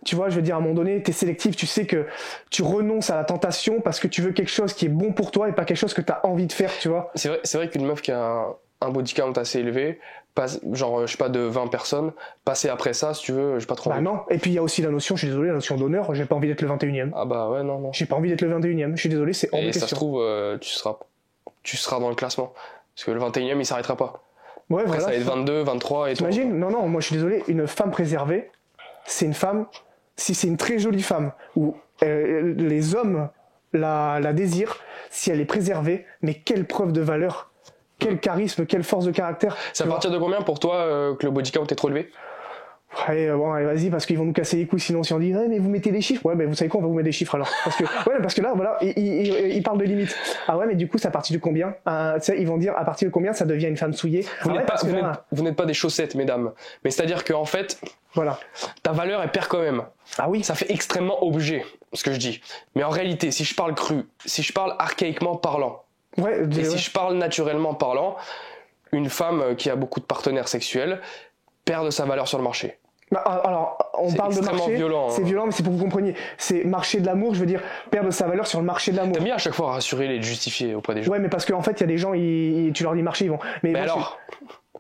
tu vois, je veux dire, à un moment donné, t'es sélectif, tu sais que tu renonces à la tentation parce que tu veux quelque chose qui est bon pour toi et pas quelque chose que t'as envie de faire, tu vois. C'est vrai qu'une meuf qui a un body count assez élevé, genre, je sais pas, de 20 personnes, passer après ça, si tu veux, j'ai pas trop envie. Bah non, et puis il y a aussi la notion, je suis désolé, la notion d'honneur, j'ai pas envie d'être le 21e. Ah bah ouais, non. J'ai pas envie d'être le 21e, je suis désolé, c'est hors de question. Et ça se trouve, tu seras dans le classement, parce que le 21e, il s'arrêtera pas. Ouais, après, voilà, ça va être 22, 23 et tout. T'imagines ? Non, moi je suis désolé, une femme préservée, c'est une femme, si c'est une très jolie femme, où les hommes la désirent, si elle est préservée, mais quelle preuve de valeur, quel charisme, quelle force de caractère. C'est à partir de combien pour toi que le body count est trop élevé ? Ouais, bon, allez, vas-y, parce qu'ils vont nous casser les couilles sinon si on dit ouais, mais vous mettez des chiffres. Ouais, mais vous savez quoi, on va vous mettre des chiffres alors. Parce que là, voilà, ils parlent de limite. Ah ouais, mais du coup, c'est à partir de combien ils vont dire à partir de combien ça devient une femme souillée. Vous n'êtes pas des chaussettes, mesdames. Mais c'est-à-dire qu'en fait, voilà, ta valeur, elle perd quand même. Ah oui. Ça fait extrêmement objet, ce que je dis. Mais en réalité, si je parle cru, si je parle archaïquement parlant, si je parle naturellement parlant, une femme qui a beaucoup de partenaires sexuels perd de sa valeur sur le marché. Alors, on parle de marché, c'est violent, mais c'est pour que vous compreniez. C'est marché de l'amour, je veux dire, perdre sa valeur sur le marché de l'amour. T'aimes bien à chaque fois rassurer et justifier auprès des gens. Ouais, mais parce qu'en fait, il y a des gens, tu leur dis marché, ils vont. Mais alors,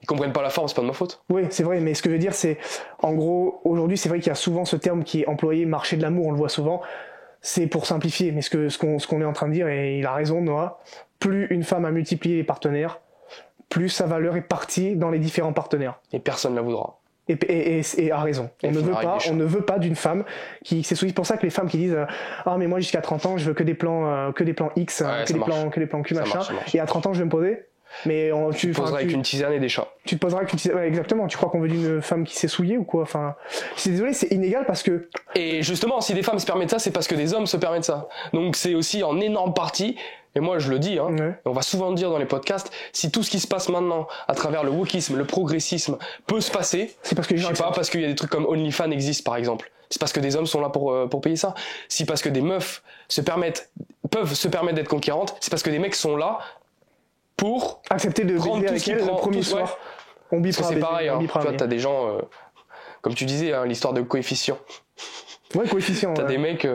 ils comprennent pas la forme, c'est pas de ma faute. Oui, c'est vrai, mais ce que je veux dire, c'est, en gros, aujourd'hui, c'est vrai qu'il y a souvent ce terme qui est employé, marché de l'amour, on le voit souvent. C'est pour simplifier, mais ce qu'on est en train de dire, et il a raison, Noah, plus une femme a multiplié les partenaires, plus sa valeur est partie dans les différents partenaires. Et personne ne la voudra. Et a raison. On ne veut pas d'une femme qui s'est pour ça que les femmes qui disent ah mais moi jusqu'à 30 ans je veux que des plans X, que des plans Q machin, et à 30 ans je vais me poser. Mais tu te poseras avec une tisane et des chats. Tu te poseras avec une tisane, ouais, exactement. Tu crois qu'on veut d'une femme qui s'est souillée ou quoi? Enfin, je suis désolé, c'est inégal parce que. Et justement, si des femmes se permettent ça, c'est parce que des hommes se permettent ça. Donc c'est aussi en énorme partie. Et moi je le dis, hein, ouais. On va souvent le dire dans les podcasts, si tout ce qui se passe maintenant à travers le wokisme, le progressisme peut se passer, c'est parce que je sais pas, parce qu'il y a des trucs comme OnlyFans existent par exemple. C'est parce que des hommes sont là pour payer ça. Si parce que des meufs peuvent se permettre d'être conquérantes, c'est parce que des mecs sont là pour accepter de baiser avec elle le premier soir. Ouais. On bipera. C'est pareil, hein. Tu vois, t'as des gens, comme tu disais, hein, l'histoire de coefficient. Ouais, coefficient. T'as des mecs,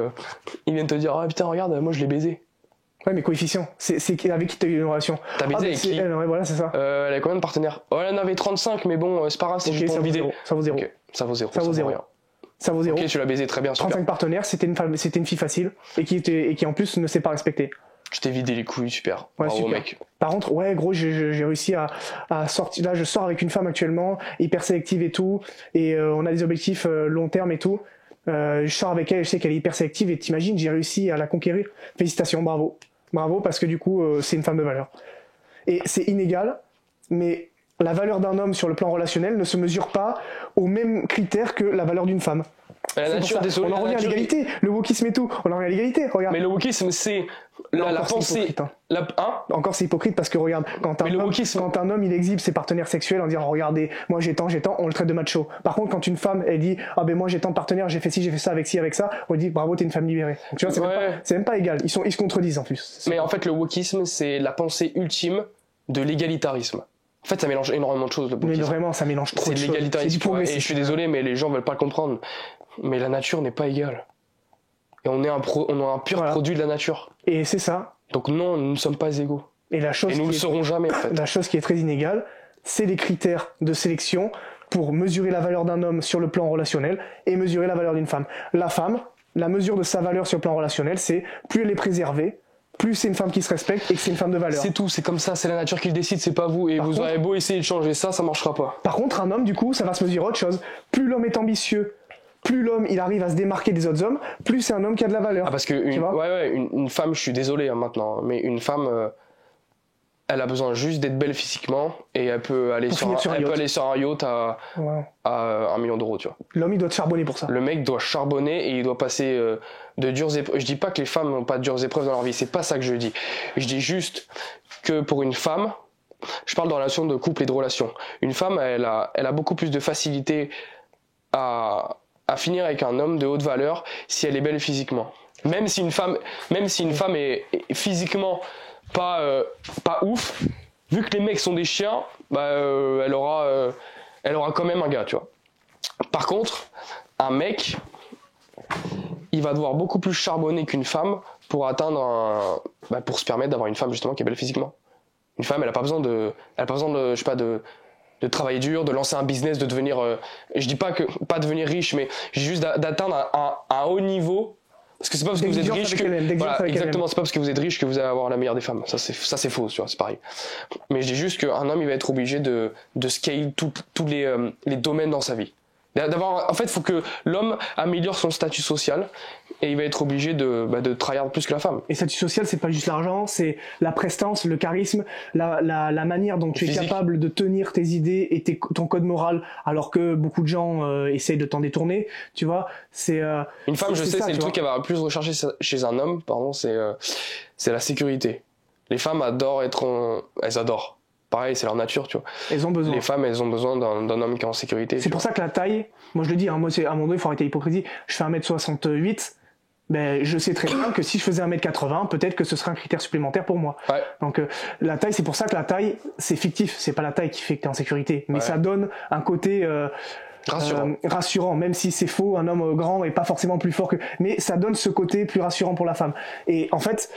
ils viennent te dire, ah putain, regarde, moi je l'ai baisé. Ouais, mais coefficient, c'est avec qui t'as eu une relation? T'as baisé avec qui? Elle, ouais, voilà, c'est ça. Elle a combien de partenaires? Oh, elle en avait 35, mais bon, c'est pas grave, c'est juste pour vider. Ça vaut 0. Okay. Ça vaut 0. Ça vaut 0. Ça vaut 0. Ok, tu l'as baisé très bien. 35 super. Partenaires, c'était une fille facile et qui en plus ne s'est pas respectée. Je t'ai vidé les couilles, super. Ouais, bravo, super. Mec. Par contre, ouais, gros, j'ai réussi à sortir. Là, je sors avec une femme actuellement, hyper sélective et tout, et on a des objectifs long terme et tout. Je sors avec elle, je sais qu'elle est hyper sélective et t'imagines, j'ai réussi à la conquérir. Félicitations, bravo. Bravo, parce que du coup, c'est une femme de valeur. Et c'est inégal, mais la valeur d'un homme sur le plan relationnel ne se mesure pas aux mêmes critères que la valeur d'une femme. La nature, désolé, on en revient à l'égalité, le wokisme et tout, on en revient à l'égalité, regarde. Mais le wokisme, c'est la pensée. Encore c'est hypocrite parce que regarde, quand un homme il exhibe ses partenaires sexuels en disant regardez, moi j'ai tant, on le traite de macho. Par contre, quand une femme elle dit ah ben moi j'ai tant de partenaires, j'ai fait ci, j'ai fait ça avec ci, avec ça, on lui dit bravo, t'es une femme libérée. Donc, tu vois, c'est même pas égal, ils se contredisent en plus. Mais en fait, le wokisme, c'est la pensée ultime de l'égalitarisme. En fait, ça mélange énormément de choses, le wokisme. Mais vraiment, ça mélange trop de choses. C'est de l'égalitarisme. Et je suis désolé, mais les gens veulent pas le comprendre. Mais la nature n'est pas égale. Et on est un pur produit de la nature. Et c'est ça. Donc non, nous ne sommes pas égaux. Et nous ne le serons jamais, en fait. La chose qui est très inégale, c'est les critères de sélection pour mesurer la valeur d'un homme sur le plan relationnel et mesurer la valeur d'une femme. La femme, la mesure de sa valeur sur le plan relationnel, c'est plus elle est préservée, plus c'est une femme qui se respecte et que c'est une femme de valeur. C'est tout, c'est comme ça, c'est la nature qui le décide, c'est pas vous. Et vous aurez beau essayer de changer ça, ça marchera pas. Par contre, un homme, du coup, ça va se mesurer autre chose. Plus l'homme est ambitieux, plus l'homme il arrive à se démarquer des autres hommes, plus c'est un homme qui a de la valeur. Ah parce que une femme, je suis désolé hein, maintenant, mais une femme, elle a besoin juste d'être belle physiquement et elle peut aller sur un yacht à 1 million d'euros, tu vois. L'homme il doit charbonner pour ça. Le mec doit charbonner et il doit passer de dures épreuves. Je dis pas que les femmes n'ont pas de dures épreuves dans leur vie, c'est pas ça que je dis. Je dis juste que pour une femme, je parle de relation de couple et de relation. Une femme, elle a beaucoup plus de facilité à finir avec un homme de haute valeur si elle est belle physiquement. Même si une femme est physiquement pas ouf, vu que les mecs sont des chiens, elle aura quand même un gars, tu vois. Par contre, un mec, il va devoir beaucoup plus charbonner qu'une femme pour pour se permettre d'avoir une femme justement qui est belle physiquement. Une femme, elle a pas besoin de je sais pas, de travailler dur, de lancer un business, de devenir, je dis pas devenir riche, mais juste d'atteindre un haut niveau. Parce que c'est pas parce que vous êtes riche exactement, c'est pas parce que vous êtes riche que vous allez avoir la meilleure des femmes. Ça c'est faux, tu vois, c'est pareil. Mais je dis juste qu'un homme, il va être obligé de scale tous les domaines dans sa vie. En fait, il faut que l'homme améliore son statut social et il va être obligé de travailler plus que la femme. Et statut social, c'est pas juste l'argent, c'est la prestance, le charisme, la manière dont tu es capable de tenir tes idées et ton code moral, alors que beaucoup de gens essayent de t'en détourner, tu vois. Une femme, c'est le truc qu'elle va plus rechercher chez un homme, c'est la sécurité. Les femmes adorent elles adorent. Pareil, c'est leur nature, tu vois. Elles ont besoin. Les femmes, elles ont besoin d'un homme qui est en sécurité. C'est pour ça que la taille, moi je le dis, hein, moi à un moment donné, il faut arrêter l'hypocrisie. Je fais 1m68, je sais très bien que si je faisais 1m80, peut-être que ce serait un critère supplémentaire pour moi. Ouais. Donc la taille, c'est pour ça que la taille, c'est fictif. C'est pas la taille qui fait que t'es en sécurité, mais ça donne un côté rassurant, même si c'est faux, un homme grand est pas forcément plus fort que. Mais ça donne ce côté plus rassurant pour la femme. Et en fait,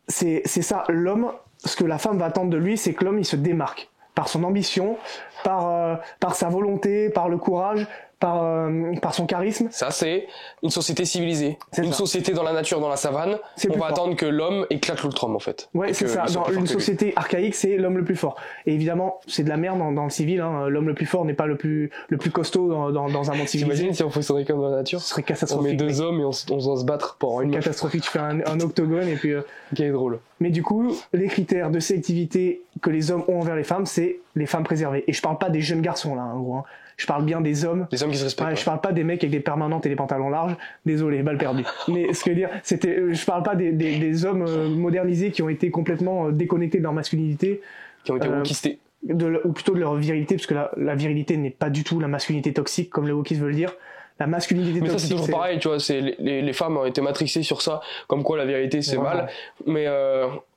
c'est ça, l'homme. Ce que la femme va attendre de lui, c'est que l'homme il se démarque par son ambition, par sa volonté, par le courage, par son charisme. Ça, c'est une société civilisée. C'est Une ça. société dans la nature, dans la savane, C'est le on plus va fort. attendre que l'homme éclate l'autre homme, en fait. Ouais, Et c'est que ça. ils sont Dans plus forts une que lui. société archaïque, c'est l'homme le plus fort. Et évidemment, c'est de la merde dans le civil. Hein. L'homme le plus fort n'est pas le plus costaud dans un monde civilisé. T'imagines si on fonctionnait comme dans la nature? Ce serait On catastrophique. met deux mec. hommes et on doit se battre pour une meuf. Catastrophique. Tu fais un octogone et puis. Qui est drôle. Mais du coup, les critères de sélectivité que les hommes ont envers les femmes, c'est les femmes préservées. Et je parle pas des jeunes garçons là, en gros. Hein. Je parle bien des hommes. Les hommes qui se respectent. Ouais, je parle pas des mecs avec des permanentes et des pantalons larges. Désolé, balle perdue. Mais ce que je veux dire, je parle pas des hommes modernisés qui ont été complètement déconnectés de leur masculinité, Qui ont été wokistés. ou plutôt de leur virilité, parce que la virilité n'est pas du tout la masculinité toxique, comme les wokistes veulent dire. La masculinité Mais ça, toxique, c'est toujours pareil, tu vois. Les femmes ont été matrixées sur ça, comme quoi la vérité, c'est Vraiment. mal. Mais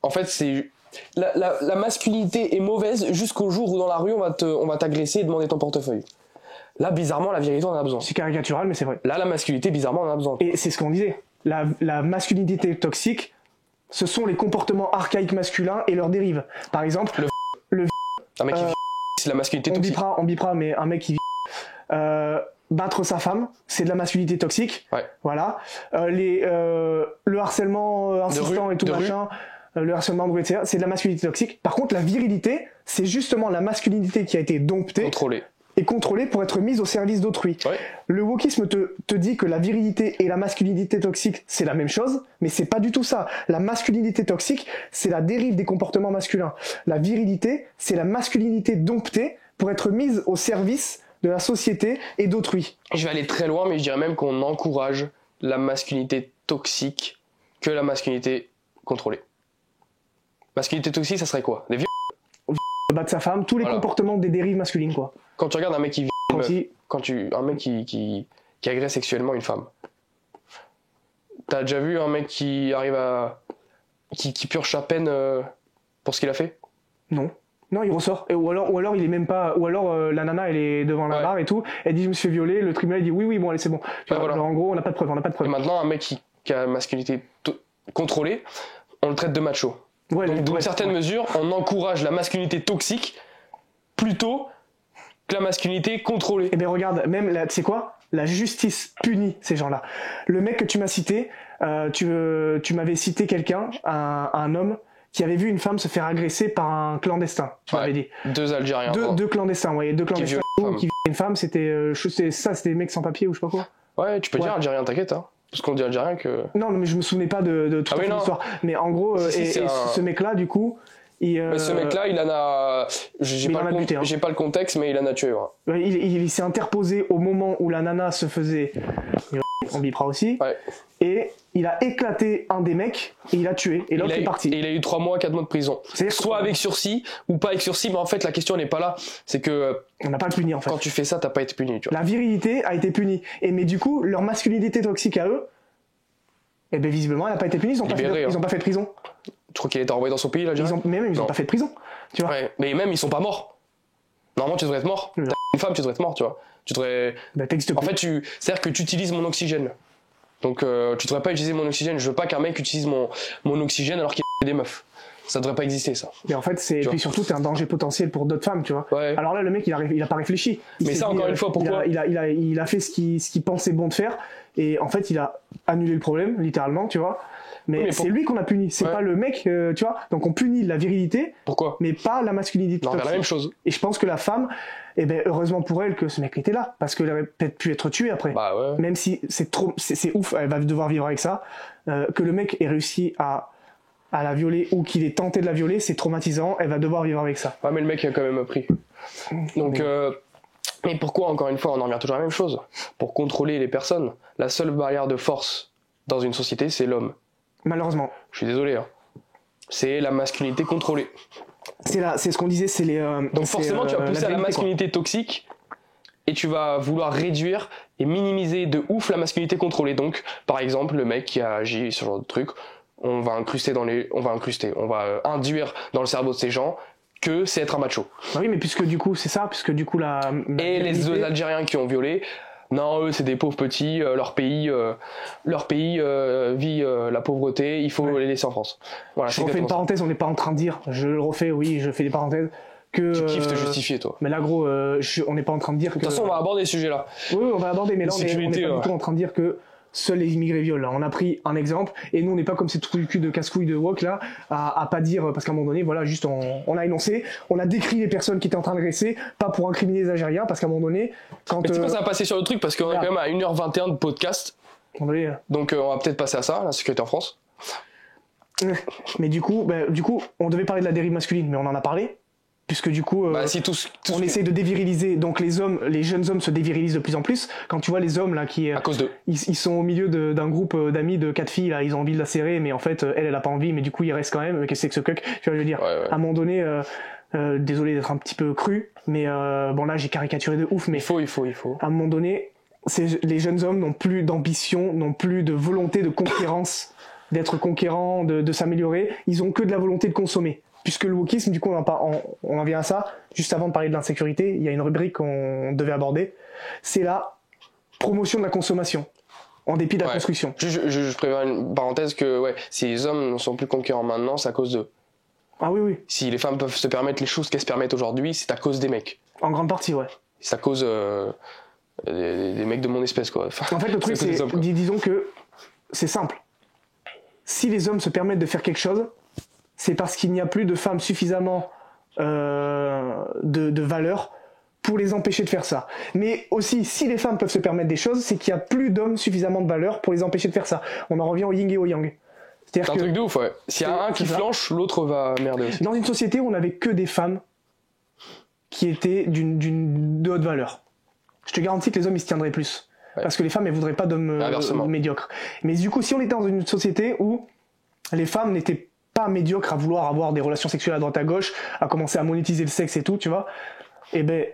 en fait, c'est. La masculinité est mauvaise jusqu'au jour où dans la rue, on va t'agresser et demander ton portefeuille. Là, bizarrement, la vérité, on en a besoin. C'est caricatural, mais c'est vrai. Là, la masculinité, bizarrement, on en a besoin. Et c'est ce qu'on disait. La masculinité toxique, ce sont les comportements archaïques masculins et leurs dérives. Par exemple, Un mec qui vit, c'est la masculinité toxique. on bipera, mais un mec qui vit, battre sa femme, c'est de la masculinité toxique. Ouais. Voilà. Le harcèlement insistant rue, et tout de rue. machin, le harcèlement de rue, etc., c'est de la masculinité toxique. Par contre, la virilité, c'est justement la masculinité qui a été domptée Contrôlé. et contrôlée pour être mise au service d'autrui. Ouais. Le wokisme te dit que la virilité et la masculinité toxique, c'est la même chose, mais c'est pas du tout ça. La masculinité toxique, c'est la dérive des comportements masculins. La virilité, c'est la masculinité domptée pour être mise au service de la société et d'autrui. Je vais aller très loin, mais je dirais même qu'on encourage la masculinité toxique que la masculinité contrôlée. Masculinité toxique, ça serait quoi? Des vieux. Battre sa femme, tous les Voilà. comportements des dérives masculines, quoi. Quand tu regardes un mec qui vit une Comme meuf, si, un mec qui agresse sexuellement une femme. T'as déjà vu un mec qui arrive à qui purge sa peine pour ce qu'il a fait? non. Non, il ressort. Ou alors il est même pas. Ou alors la nana, elle est devant la Ouais. barre et tout. Elle dit je me suis fait violer. Le tribunal il dit oui, bon allez c'est bon. Tu vois, voilà. genre, en gros on n'a pas de preuve, Et maintenant, un mec qui a une masculinité contrôlée, on le traite de macho. Ouais, Donc, dans ouais, une certaine ouais. mesure, on encourage la masculinité toxique plutôt que la masculinité contrôlée. Eh bien regarde, même là, tu sais quoi? La justice punit ces gens-là. Le mec que tu m'as cité, tu m'avais cité quelqu'un, un homme qui avait vu une femme se faire agresser par un clandestin. Tu m'avais dit. Deux Algériens. Deux clandestins, ouais, deux clandestins violent une femme. qui violaient une femme. C'était des mecs sans papier ou je sais pas quoi. Ouais, tu peux Ouais. dire Algérien, t'inquiète. Hein. Parce qu'on dit Algérien que. Non, mais je me souvenais pas de toute Ah oui, non. l'histoire. Mais en gros, Si, c'est et ce mec-là, du coup, Mais ce mec-là, il en a. J'ai mais pas, il en a buté, hein. j'ai pas le contexte, mais il en a tué. Ouais. il s'est interposé au moment où la nana se faisait. On bipera aussi. Ouais. Et il a éclaté un des mecs et il a tué. Et l'autre est parti. Et il a eu 3 mois, 4 mois de prison. C'est-à-dire Soit avec sursis ou pas avec sursis, mais en fait, la question n'est pas là. C'est que On n'a pas le puni en fait. quand tu fais ça, t'as pas été puni. Tu vois. La virilité a été punie. Mais du coup, leur masculinité toxique à eux, eh ben visiblement, elle n'a pas été punie. Ils Libéré, ont pas fait de prison. Tu crois qu'il a été renvoyé dans son pays, l'Algérien? Mais même, ils ont Non. pas fait de prison. Tu vois. Ouais, mais même ils sont pas morts. Normalement, tu devrais être mort. Non. T'as une femme, tu devrais être mort, tu vois. Tu devrais. Bah, t'existes En plus. fait, c'est-à-dire que tu utilises mon oxygène. Donc, tu devrais pas utiliser mon oxygène. Je veux pas qu'un mec utilise mon oxygène alors qu'il a des meufs. Ça devrait pas exister, ça. Et en fait, et puis surtout, t'es un danger potentiel pour d'autres femmes, tu vois. Ouais. Alors là, le mec, il a pas réfléchi. Il Mais s'est ça, dit, encore une fois, pourquoi il a fait ce qu'il pensait bon de faire. Et en fait, il a annulé le problème, littéralement, tu vois. Mais, Oui, mais c'est lui qu'on a puni. C'est Ouais. pas le mec, tu vois. Donc on punit la virilité, Pourquoi? mais pas la masculinité. Non, vers la toxique. même chose. Et je pense que la femme, eh ben, heureusement pour elle que ce mec était là. Parce qu'elle aurait peut-être pu être tuée après. Bah ouais. Même si c'est ouf, elle va devoir vivre avec ça. Que le mec ait réussi à la violer ou qu'il ait tenté de la violer, c'est traumatisant, elle va devoir vivre avec ça. Ouais, mais le mec a quand même appris. Donc, mais pourquoi, encore une fois, on en revient toujours à la même chose? Pour contrôler les personnes, la seule barrière de force dans une société, c'est l'homme. Malheureusement. Je suis désolé. Hein. C'est la masculinité contrôlée. C'est ce qu'on disait, c'est les. Donc forcément, tu vas pousser à la virilité, masculinité toxique et tu vas vouloir réduire et minimiser de ouf la masculinité contrôlée. Donc, par exemple, le mec qui a agi sur ce genre de truc, on va induire dans le cerveau de ces gens que c'est être un macho. Bah oui, mais puisque du coup, c'est ça, puisque du coup, la Et les virilité- deux Algériens qui ont violé, non, eux, c'est des pauvres petits, leur pays vit la pauvreté, il faut les laisser en France. Voilà, Je c'est refais une exactement ça. parenthèse, on n'est pas en train de dire, je le refais, oui, je fais des parenthèses, que... Tu kiffes te justifier, toi. Mais là, gros, on n'est pas en train de dire que... De toute façon, on va aborder ce sujet-là. Oui, on va l'aborder, mais là, on n'est pas du tout en train de dire que seuls les immigrés violent. Là, on a pris un exemple, et nous, on n'est pas comme ces trous du cul de casse-couilles de wok, là, à pas dire, parce qu'à un moment donné, voilà, juste, on a énoncé, on a décrit les personnes qui étaient en train d'agresser, pas pour incriminer les Algériens, parce qu'à un moment donné, quand... Mais tu sais quoi, ça va passer sur le truc, parce qu'on est quand même à 1h21 de podcast, donc on va peut-être passer à ça, la sécurité en France. Mais du coup, on devait parler de la dérive masculine, mais on en a parlé. Puisque du coup, si on essaie de déviriliser. Donc les jeunes hommes se dévirilisent de plus en plus. Quand tu vois les hommes là qui, à cause d'eux, ils sont au milieu d'un groupe d'amis de 4 filles là, ils ont envie de la serrer, mais en fait elle a pas envie, mais du coup il reste quand même. Qu'est-ce que c'est que ce cuck? Tu vois, je veux dire. Ouais. À un moment donné, désolé d'être un petit peu cru, mais bon là j'ai caricaturé de ouf, mais il faut. À un moment donné, les jeunes hommes n'ont plus d'ambition, n'ont plus de volonté de conquérance, d'être conquérants, de s'améliorer. Ils ont que de la volonté de consommer. Puisque le wokisme, du coup, on en vient à ça. Juste avant de parler de l'insécurité, il y a une rubrique qu'on devait aborder. C'est la promotion de la consommation, en dépit de la construction. Je préviens une parenthèse que si les hommes ne sont plus conquérants maintenant, c'est à cause d'eux. Ah oui. Si les femmes peuvent se permettre les choses qu'elles se permettent aujourd'hui, c'est à cause des mecs. En grande partie, ouais. C'est à cause des mecs de mon espèce, quoi. En fait, le truc, c'est, disons que c'est simple. Si les hommes se permettent de faire quelque chose, c'est parce qu'il n'y a plus de femmes suffisamment de valeur pour les empêcher de faire ça. Mais aussi, si les femmes peuvent se permettre des choses, c'est qu'il n'y a plus d'hommes suffisamment de valeur pour les empêcher de faire ça. On en revient au yin et au yang. C'est un truc de ouf, ouais. S'il y a un qui flanche, l'autre va merder aussi. Dans une société où on n'avait que des femmes qui étaient de haute valeur, je te garantis que les hommes ils se tiendraient plus. Ouais. Parce que les femmes elles voudraient pas d'hommes médiocres. Mais du coup, si on était dans une société où les femmes n'étaient pas médiocre à vouloir avoir des relations sexuelles à droite à gauche, à commencer à monétiser le sexe et tout, tu vois, et ben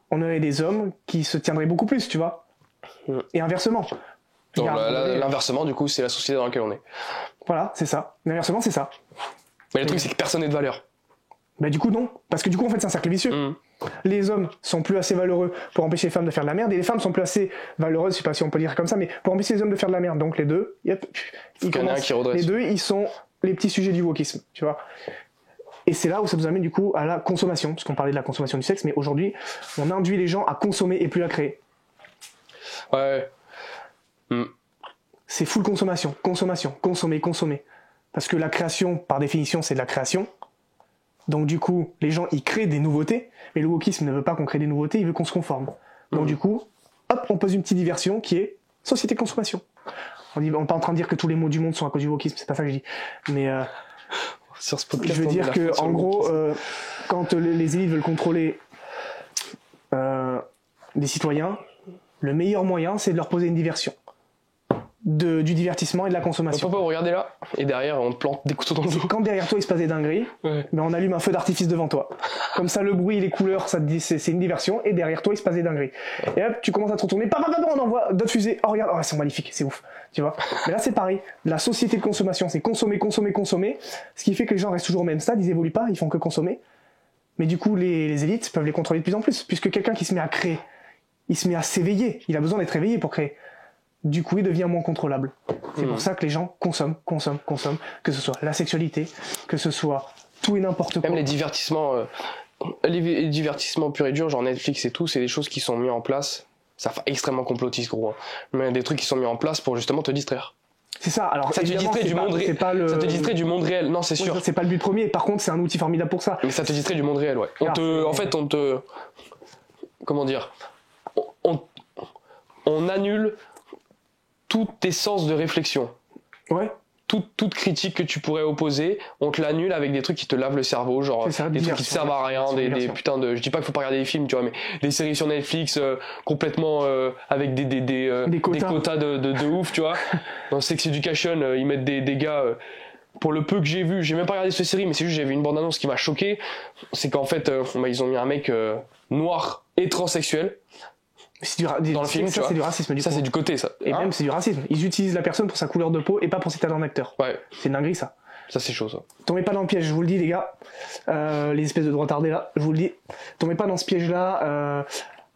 on aurait des hommes qui se tiendraient beaucoup plus, tu vois. Et inversement. Donc l'inversement, du coup, c'est la société dans laquelle on est. Voilà, c'est ça. L'inversement, c'est ça. Mais le truc, c'est que personne n'est de valeur. Bah du coup, non. Parce que du coup, en fait, c'est un cercle vicieux. Les hommes sont plus assez valeureux pour empêcher les femmes de faire de la merde, et les femmes sont plus assez valeureuses, je sais pas si on peut dire comme ça, mais pour empêcher les hommes de faire de la merde. Donc les deux, les deux, ils sont les petits sujets du wokisme, tu vois. Et c'est là où ça nous amène du coup à la consommation, parce qu'on parlait de la consommation du sexe, mais aujourd'hui, on induit les gens à consommer et plus à créer. Ouais. C'est full consommation, consommer. Parce que la création, par définition, c'est de la création. Donc du coup, les gens, ils créent des nouveautés, mais le wokisme ne veut pas qu'on crée des nouveautés, il veut qu'on se conforme. Donc du coup, hop, on pose une petite diversion qui est société de consommation. On n'est pas en train de dire que tous les maux du monde sont à cause du wokisme, c'est pas ça que je dis. Mais sur ce podcast, je veux dire que, en gros, quand les élites veulent contrôler des citoyens, le meilleur moyen, c'est de leur poser une diversion. Du divertissement et de la consommation. On peut pas regarder là, et derrière, on te plante des couteaux dans le dos. Quand derrière toi, il se passe des dingueries, mais on allume un feu d'artifice devant toi. Comme ça, le bruit et les couleurs, ça te dit, c'est une diversion, et derrière toi, il se passe des dingueries. Et hop, tu commences à te retourner, on envoie d'autres fusées. Oh, regarde, c'est magnifique, c'est ouf. Tu vois. Mais là, c'est pareil. La société de consommation, c'est consommer. Ce qui fait que les gens restent toujours au même stade, ils évoluent pas, ils font que consommer. Mais du coup, les élites peuvent les contrôler de plus en plus, puisque quelqu'un qui se met à créer, il se met à s'éveiller. Il a besoin d'être éveillé pour créer. Du coup, il devient moins contrôlable. C'est pour ça que les gens consomment, que ce soit la sexualité, que ce soit tout et n'importe quoi. Même les divertissements purs et durs, genre Netflix et tout, c'est des choses qui sont mises en place. Ça fait extrêmement complotiste, gros. Mais des trucs qui sont mis en place pour justement te distrire. C'est ça. Alors ça te distrait du monde réel. Ça te distrait du monde réel. Non, c'est sûr. C'est pas le but premier. Par contre, c'est un outil formidable pour ça. Mais ça te distrait du monde réel, ouais. Comment dire, on annule tous tes sens de réflexion. Ouais. Toute critique que tu pourrais opposer, on te l'annule avec des trucs qui te lavent le cerveau, genre des trucs qui te servent à rien, des putains de... Je dis pas qu'il faut pas regarder des films, tu vois, mais des séries sur Netflix complètement avec des quotas de ouf, tu vois. Dans Sex Education, ils mettent des gars... pour le peu que j'ai vu, j'ai même pas regardé cette série, mais c'est juste j'ai vu une bande-annonce qui m'a choqué, c'est qu'en fait, ils ont mis un mec noir et transsexuel. Dans le film, ça c'est du racisme. Ça c'est du côté, ça. Et même c'est du racisme. Ils utilisent la personne pour sa couleur de peau et pas pour ses talents d'acteur. Ouais. C'est une dinguerie ça. Ça c'est chaud ça. Tombez pas dans le piège, je vous le dis les gars. Les espèces de retardés là, je vous le dis. Tombez pas dans ce piège là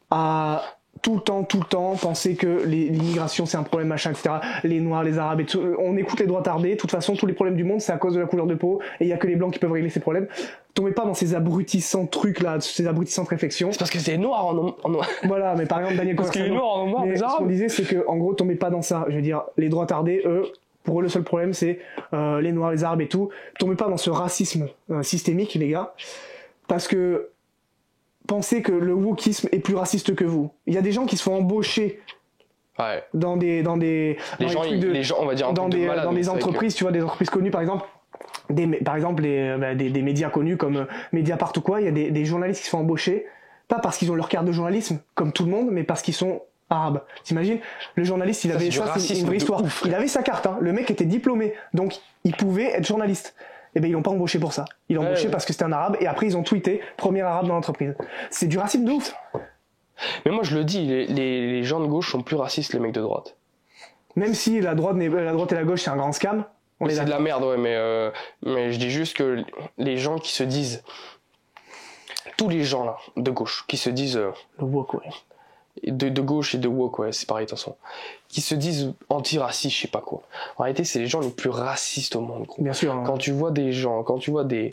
à tout le temps penser que l'immigration c'est un problème machin, etc. Les noirs, les arabes et tout. On écoute les droits tardés. De toute façon tous les problèmes du monde c'est à cause de la couleur de peau et il y a que les blancs qui peuvent régler ces problèmes. tombez pas dans ces abrutissants trucs là, ces abrutissantes réflexions. C'est parce que c'est noir en noir. Voilà, mais par exemple Daniel Parce qu'il est noir en noir, mais les ce qu'on arabes. disait, c'est que en gros, tombez pas dans ça. Je veux dire, les droits tardés, eux, pour eux, le seul problème, c'est les noirs, les arabes et tout. Tombez pas dans ce racisme systémique, les gars, parce que pensez que le wokisme est plus raciste que vous. Il y a des gens qui se font embaucher Ouais. dans des Les gens, on va dire un dans truc de des malade, dans mais des c'est vrai que- entreprises, tu vois, des entreprises connues par exemple. Par exemple des médias connus comme Mediapart ou quoi, il y a des journalistes qui se font embaucher, pas parce qu'ils ont leur carte de journalisme, comme tout le monde, mais parce qu'ils sont arabes. T'imagines, le journaliste, il Ça, avait c'est du ça, c'est racisme une vraie de histoire. ouf. Il avait sa carte, hein. Le mec était diplômé, donc il pouvait être journaliste. Et ben ils l'ont pas embauché pour ça. Ils l'ont embauché ouais. parce que c'était un arabe, et après ils ont tweeté premier arabe dans l'entreprise. C'est du racisme de ouf. Mais moi, je le dis, les gens de gauche sont plus racistes, les mecs de droite. Même si la droite et la gauche c'est un grand scam, on est C'est de d'accord. la merde, ouais, mais je dis juste que les gens qui se disent, tous les gens là, de gauche, qui se disent, Le woke, ouais. de gauche et de woke, ouais, c'est pareil, de toute façon, qui se disent anti-racistes, je sais pas quoi. En réalité, c'est les gens les plus racistes au monde, gros. Bien sûr. Hein. Quand tu vois des gens, quand tu vois des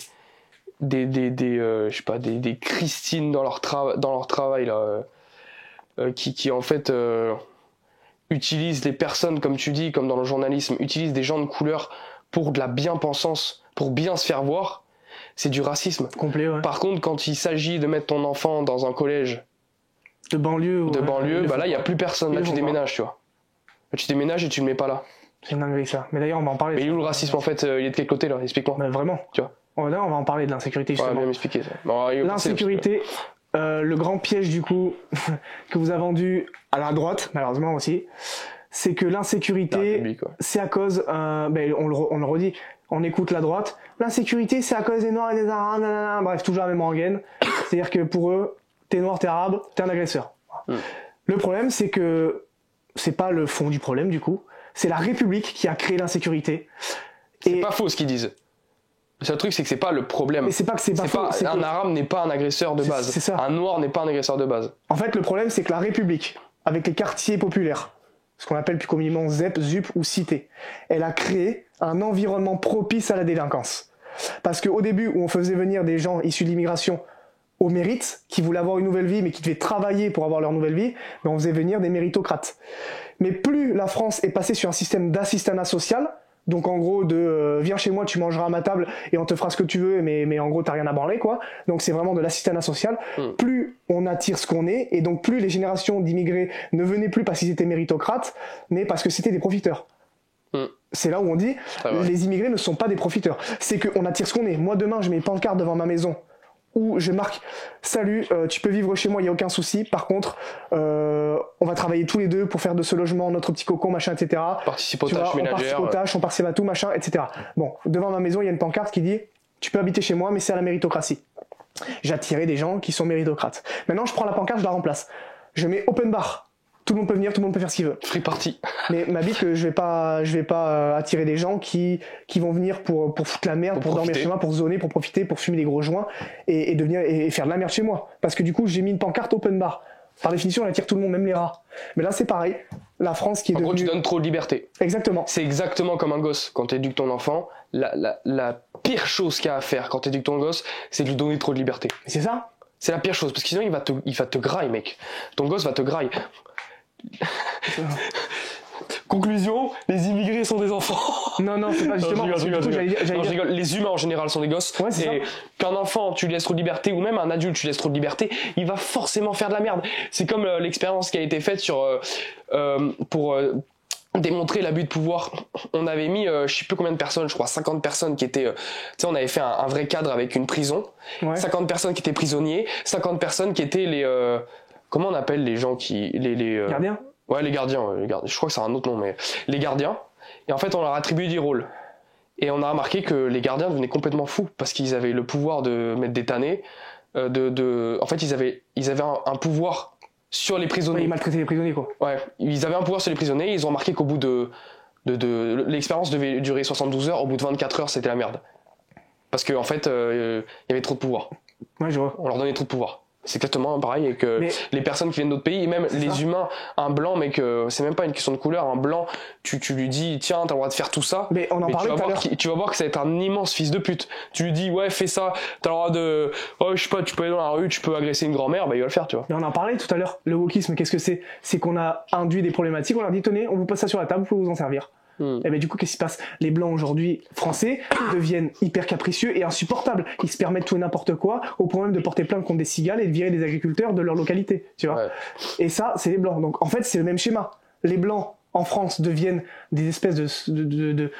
je sais pas, des Christine dans leur travail, là, qui en fait, utilisent les personnes, comme tu dis, comme dans le journalisme, utilisent des gens de couleur pour de la bien-pensance, pour bien se faire voir, c'est du racisme. Complet, ouais. Par contre, quand il s'agit de mettre ton enfant dans un collège De banlieue. de ouais. banlieue, Ils bah le là, il y a font plus personne, Ils là le tu font pas. déménages, tu vois. Là, tu déménages et tu le mets pas là. pas. C'est une dinguerie ça. Mais d'ailleurs, on va en parler. Mais il est où le racisme en fait Il est de quel côté là Explique-moi. Mais vraiment. Tu vois. On va en parler de l'insécurité Ouais, justement. bien m'expliquer ça. Bon, il est passé, L'insécurité, le grand piège du coup que vous a vendu à la droite, malheureusement aussi, c'est que parce que la l'insécurité, République, ouais. c'est à cause, on le redit, on écoute la droite, l'insécurité c'est à cause des noirs et des arabes, nanana, bref, toujours la même rengaine. C'est-à-dire que pour eux, t'es noir, t'es arabe, t'es un agresseur. Le problème, c'est que c'est pas le fond du problème du coup, c'est la République qui a créé l'insécurité. C'est pas faux ce qu'ils disent. Le seul truc, c'est que c'est pas le problème. Mais c'est pas que c'est pas C'est faux, pas, c'est un que- arabe n'est pas un agresseur de base. c'est ça. Un noir n'est pas un agresseur de base. En fait, le problème, c'est que la République, avec les quartiers populaires, ce qu'on appelle plus communément ZEP, ZUP ou cité, elle a créé un environnement propice à la délinquance. Parce qu'au début, où on faisait venir des gens issus de l'immigration au mérite, qui voulaient avoir une nouvelle vie, mais qui devaient travailler pour avoir leur nouvelle vie, ben on faisait venir des méritocrates. Mais plus la France est passée sur un système d'assistanat social, donc en gros de viens chez moi, tu mangeras à ma table et on te fera ce que tu veux, mais en gros t'as rien à branler quoi. Donc c'est vraiment de l'assistanat social. Plus on attire ce qu'on est, et donc plus les générations d'immigrés ne venaient plus parce qu'ils étaient méritocrates, mais parce que c'était des profiteurs. C'est là où on dit Ah ouais. les immigrés ne sont pas des profiteurs. C'est qu'on attire ce qu'on est. Moi demain je mets une pancarte devant ma maison où je marque salut, tu peux vivre chez moi, il y a aucun souci. Par contre, on va travailler tous les deux pour faire de ce logement notre petit cocon, machin, etc. Participe aux Tu vois, tâches on participe ménagères. aux tâches, on participe à tout, machin, etc. Bon, devant ma maison, il y a une pancarte qui dit tu peux habiter chez moi, mais c'est à la méritocratie. J'attirais des gens qui sont méritocrates. Maintenant, je prends la pancarte, je la remplace. Je mets open bar. Tout le monde peut venir, tout le monde peut faire ce qu'il veut. Free party. Mais ma bite que je vais pas attirer des gens qui vont venir pour foutre la merde, Pour pour dormir profiter. chez moi, pour zoner, pour profiter, pour fumer des gros joints et devenir et faire de la merde chez moi. Parce que du coup, j'ai mis une pancarte open bar. Par définition, elle attire tout le monde, même les rats. Mais là, c'est pareil. La France qui est En gros, tu devenue... donnes trop de liberté. Exactement. C'est exactement comme un gosse. Quand tu éduques ton enfant, la pire chose qu'il y a à faire quand tu éduques ton gosse, c'est de lui donner trop de liberté. C'est ça. C'est la pire chose, parce que sinon il va te grailler, mec. Ton gosse va te grailler. Conclusion, les immigrés sont des enfants. Non, c'est pas justement. Non, parce que du coup, j'allais dire- Non, je rigole. Les humains en général sont des gosses. Ouais, c'est et qu'un enfant, tu lui laisses trop de liberté, ou même un adulte, tu lui laisses trop de liberté, il va forcément faire de la merde. C'est comme l'expérience qui a été faite pour démontrer l'abus de pouvoir. On avait mis, je sais plus combien de personnes, je crois 50 personnes qui étaient... tu sais, on avait fait un vrai cadre avec une prison. Ouais. 50 personnes qui étaient prisonniers, 50 personnes qui étaient les... comment on appelle les gens qui... les Gardien. Ouais, les gardiens, je crois que c'est un autre nom, mais les gardiens. Et en fait, on leur a attribué des rôles. Et on a remarqué que les gardiens devenaient complètement fous parce qu'ils avaient le pouvoir de mettre des tannés. En fait, ils avaient un pouvoir sur les Ouais, prisonniers. il maltraitait les prisonniers, quoi. Ouais, ils avaient un pouvoir sur les prisonniers. Ils ont remarqué qu'au bout de l'expérience devait durer 72 heures. Au bout de 24 heures, c'était la merde. Parce qu'en fait, il y avait trop de pouvoir. Ouais, je vois. On leur donnait trop de pouvoir. C'est exactement pareil, et que les personnes qui viennent d'autres pays, et même les humains, un blanc, mec, c'est même pas une question de couleur, un blanc, tu lui dis, tiens, t'as le droit de faire tout ça, mais on en parlait tout à l'heure. Tu vas voir que ça va être un immense fils de pute. Tu lui dis, ouais, fais ça, t'as le droit de, je sais pas, tu peux aller dans la rue, tu peux agresser une grand-mère, bah il va le faire, tu vois. Mais on en parlait tout à l'heure, le wokisme, qu'est-ce que c'est? C'est qu'on a induit des problématiques, on leur dit, tenez, on vous pose ça sur la table, vous pouvez vous en servir. Et ben du coup, qu'est-ce qui se passe? Les blancs aujourd'hui français deviennent hyper capricieux et insupportables. Ils se permettent tout et n'importe quoi, au point même de porter plainte contre des cigales et de virer des agriculteurs de leur localité, tu vois. Et ça, c'est les blancs. Donc en fait, c'est le même schéma. Les blancs en France deviennent des espèces de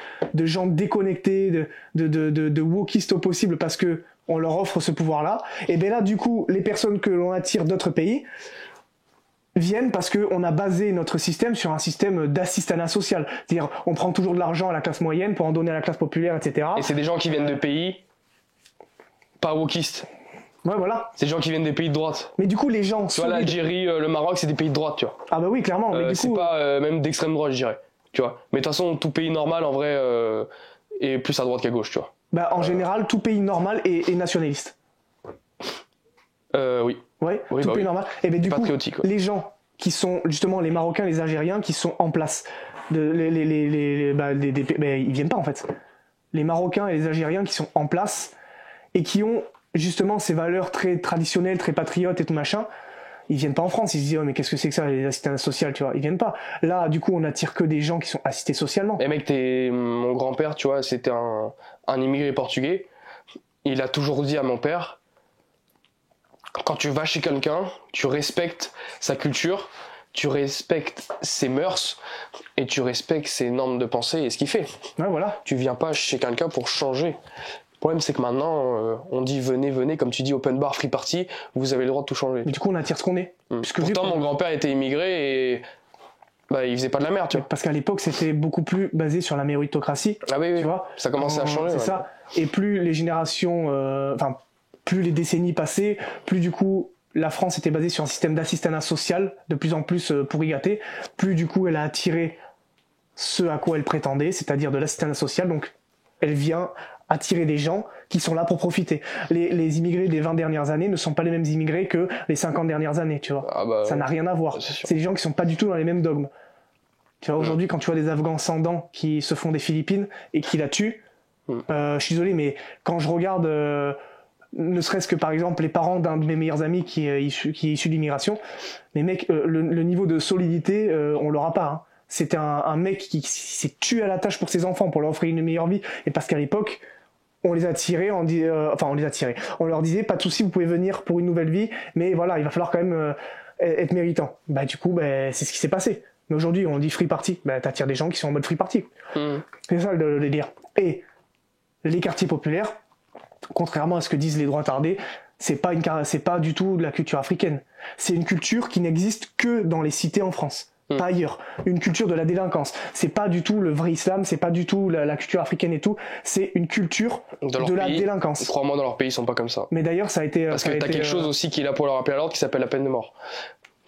gens déconnectés, de wokistes au possible parce que on leur offre ce pouvoir-là. Et ben là, du coup, les personnes que l'on attire d'autres pays viennent parce qu'on a basé notre système sur un système d'assistanat social. C'est-à-dire, on prend toujours de l'argent à la classe moyenne pour en donner à la classe populaire, etc. Et c'est des gens qui viennent de pays pas wokistes. Ouais, voilà. C'est des gens qui viennent des pays de droite. Mais du coup, les gens... Tu vois, l'Algérie, le Maroc, c'est des pays de droite, tu vois. Ah bah oui, clairement. Mais du c'est coup... pas même d'extrême droite, je dirais. Tu vois. Mais de toute façon, tout pays normal, en vrai, est plus à droite qu'à gauche, tu vois. Bah, en général, tout pays normal est nationaliste. Oui. Ouais, oui, tout pays normal. Et ben du coup, les gens qui sont justement les Marocains, les Algériens qui sont en place, ils viennent pas en fait. Les Marocains et les Algériens qui sont en place et qui ont justement ces valeurs très traditionnelles, très patriotes et tout machin, ils viennent pas en France. Ils se disent, oh, mais qu'est-ce que c'est que ça, les assistants sociaux, tu vois. Ils viennent pas. Là, du coup, on attire que des gens qui sont assistés socialement. Et mec, mon grand-père, tu vois, c'était un immigré portugais. Il a toujours dit à mon père, quand tu vas chez quelqu'un, tu respectes sa culture, tu respectes ses mœurs et tu respectes ses normes de pensée et ce qu'il fait. Ouais, voilà. Tu viens pas chez quelqu'un pour changer. Le problème, c'est que maintenant, on dit venez, comme tu dis, open bar, free party, vous avez le droit de tout changer. Mais du coup, on attire ce qu'on est. Pourtant, mon grand-père était immigré et il faisait pas de la merde, tu vois. Parce qu'à l'époque, c'était beaucoup plus basé sur la méritocratie. Ah oui, tu vois. Ça commençait à changer. C'est ça. Et plus les générations, plus les décennies passaient, plus du coup la France était basée sur un système d'assistanat social de plus en plus pourri gâté, plus du coup elle a attiré ce à quoi elle prétendait, c'est-à-dire de l'assistanat social, donc elle vient attirer des gens qui sont là pour profiter. Les immigrés des 20 dernières années ne sont pas les mêmes immigrés que les 50 dernières années, tu vois. Ça n'a rien à voir. C'est des gens qui sont pas du tout dans les mêmes dogmes. Tu vois, aujourd'hui, quand tu vois des Afghans sans dents qui se font des Philippines et qui la tuent, je suis désolé, mais quand je regarde... ne serait-ce que par exemple les parents d'un de mes meilleurs amis qui est issu de l'immigration, les mecs, le niveau de solidité, on l'aura pas. Hein. C'était un mec qui s'est tué à la tâche pour ses enfants, pour leur offrir une meilleure vie, et parce qu'à l'époque, on les a tirés, on leur disait pas de souci, vous pouvez venir pour une nouvelle vie, mais voilà, il va falloir quand même être méritant. Bah du coup, c'est ce qui s'est passé. Mais aujourd'hui, on dit free party, t'attires des gens qui sont en mode free party. C'est ça le délire. Et les quartiers populaires, contrairement à ce que disent les droitardés, c'est pas du tout de la culture africaine. C'est une culture qui n'existe que dans les cités en France, pas ailleurs. Une culture de la délinquance. C'est pas du tout le vrai islam, c'est pas du tout la culture africaine et tout. C'est une culture de la délinquance. Crois-moi, dans leur pays, ils sont pas comme ça. Mais d'ailleurs, ça a été... Parce que t'as quelque chose aussi qui est là pour leur rappeler à l'ordre, qui s'appelle la peine de mort.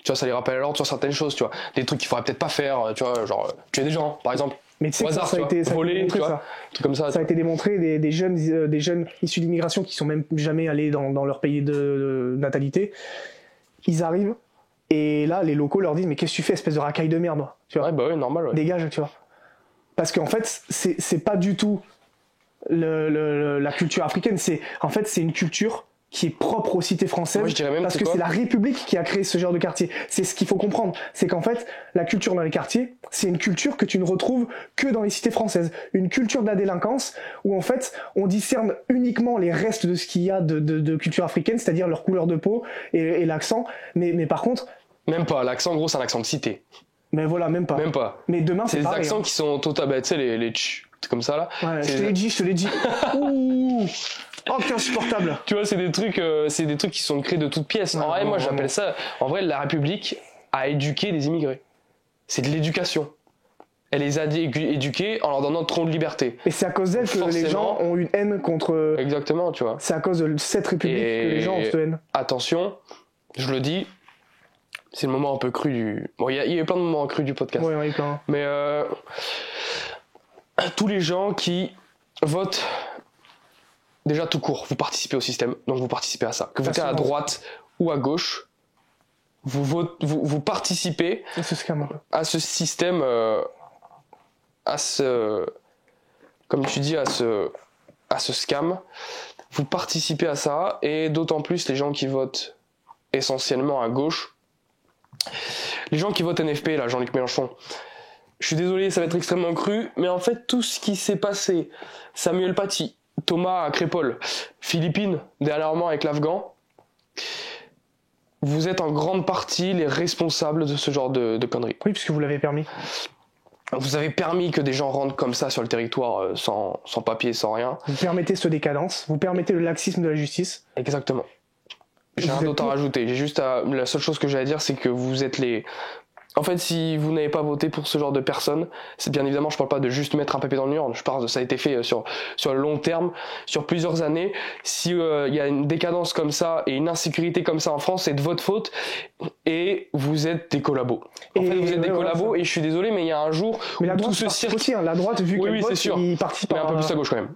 Tu vois, ça les rappelle à l'ordre sur certaines choses, tu vois. Des trucs qu'il faudrait peut-être pas faire, tu vois, genre tuer des gens, par exemple. Mais tu sais que ça a été démontré, ça. Comme ça a été démontré, des jeunes issus d'immigration qui sont même jamais allés dans leur pays de natalité. Ils arrivent, et là, les locaux leur disent, mais qu'est-ce que tu fais, espèce de racaille de merde, tu vois. Ouais, normal, ouais. Dégage, tu vois. Parce qu'en fait, c'est pas du tout la culture africaine, c'est une culture qui est propre aux cités françaises. Moi, je dirais même, parce que c'est la République qui a créé ce genre de quartier. C'est ce qu'il faut comprendre. C'est qu'en fait, la culture dans les quartiers, c'est une culture que tu ne retrouves que dans les cités françaises. Une culture de la délinquance où en fait, on discerne uniquement les restes de ce qu'il y a de culture africaine, c'est-à-dire leur couleur de peau et l'accent. Mais par contre... Même pas. L'accent, gros, c'est un accent de cité. Mais voilà, même pas. Même pas. Mais demain, c'est pareil. des accents qui sont total... tu sais, les comme ça, là. Ouais, je te l'ai dit. Ouh. Oh, t'es insupportable. Tu vois, c'est des trucs qui sont créés de toutes pièces. En vrai, moi, j'appelle ça... En vrai, la République a éduqué des immigrés. C'est de l'éducation. Elle les a éduqués en leur donnant trop de liberté. Et c'est à cause d'elle que les gens ont une haine contre... Exactement, tu vois. C'est à cause de cette République que les gens ont cette haine. Attention, je le dis, c'est le moment un peu cru du... Bon, il y a eu plein de moments crus du podcast. Ouais, il y a eu plein. Mais tous les gens qui votent... Déjà tout court, vous participez au système, donc vous participez à ça. Que vous votez à droite ou à gauche, vous participez à ce système, comme tu dis, à ce scam. Vous participez à ça, et d'autant plus les gens qui votent essentiellement à gauche, les gens qui votent NFP, là, Jean-Luc Mélenchon. Je suis désolé, ça va être extrêmement cru, mais en fait, tout ce qui s'est passé, Samuel Paty, Thomas Crépol, Philippines, dernièrement avec l'Afghan, vous êtes en grande partie les responsables de ce genre de conneries. Oui, puisque vous l'avez permis. Vous avez permis que des gens rentrent comme ça sur le territoire sans papier, sans rien. Vous permettez ce décadence, vous permettez le laxisme de la justice. Exactement. J'ai rien d'autre à rajouter. La seule chose que j'ai à dire, c'est que vous êtes les... En fait, si vous n'avez pas voté pour ce genre de personnes, c'est bien évidemment, je parle pas de juste mettre un papier dans l'urne, je parle de ça a été fait sur le long terme, sur plusieurs années. Si il y a une décadence comme ça et une insécurité comme ça en France, c'est de votre faute et vous êtes des collabos. En fait, vous êtes des collabos et je suis désolé, mais il y a un jour où tout ce cirque... aussi, hein, la droite, vu qu'elle vote, il participe mais un peu plus à gauche quand même.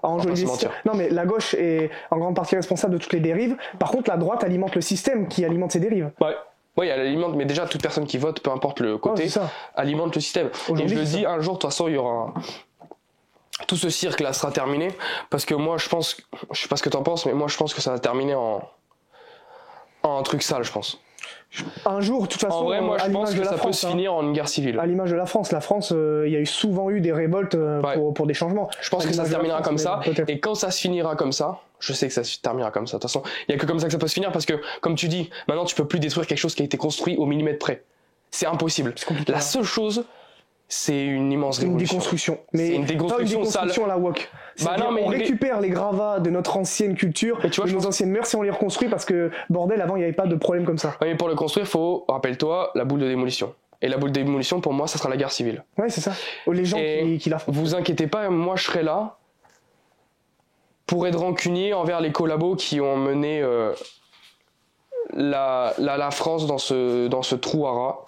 Non, mais la gauche est en grande partie responsable de toutes les dérives. Par contre, la droite alimente le système qui alimente ces dérives. Ouais. Oui, elle alimente, mais déjà, toute personne qui vote, peu importe le côté, alimente le système. Et je le dis, un jour, de toute façon, il y aura... Tout ce cirque-là sera terminé, parce que moi, je pense... Je sais pas ce que t'en penses, mais moi, je pense que ça va terminer en un truc sale, je pense. Un jour, de toute façon... En vrai, moi, je pense que ça peut se finir en une guerre civile. À l'image de la France. La France, il y a souvent eu des révoltes pour des changements. Je pense que ça se terminera comme ça, et quand ça se finira comme ça... Je sais que ça se terminera comme ça. De toute façon, il y a que comme ça que ça peut se finir parce que, comme tu dis, maintenant tu peux plus détruire quelque chose qui a été construit au millimètre près. C'est impossible. La seule chose, c'est une immense révolution. Une déconstruction. Mais c'est une déconstruction sale. À la wok. On récupère les gravats de notre ancienne culture, de nos anciennes mœurs, et on les reconstruit parce que, bordel, avant il n'y avait pas de problème comme ça. Oui, mais pour le construire, rappelle-toi, la boule de démolition. Et la boule de démolition, pour moi, ça sera la guerre civile. Ouais, c'est ça. Les gens qui la font. Vous inquiétez pas, moi je serai là pour être rancunier envers les collabos qui ont mené la France dans ce trou à rats,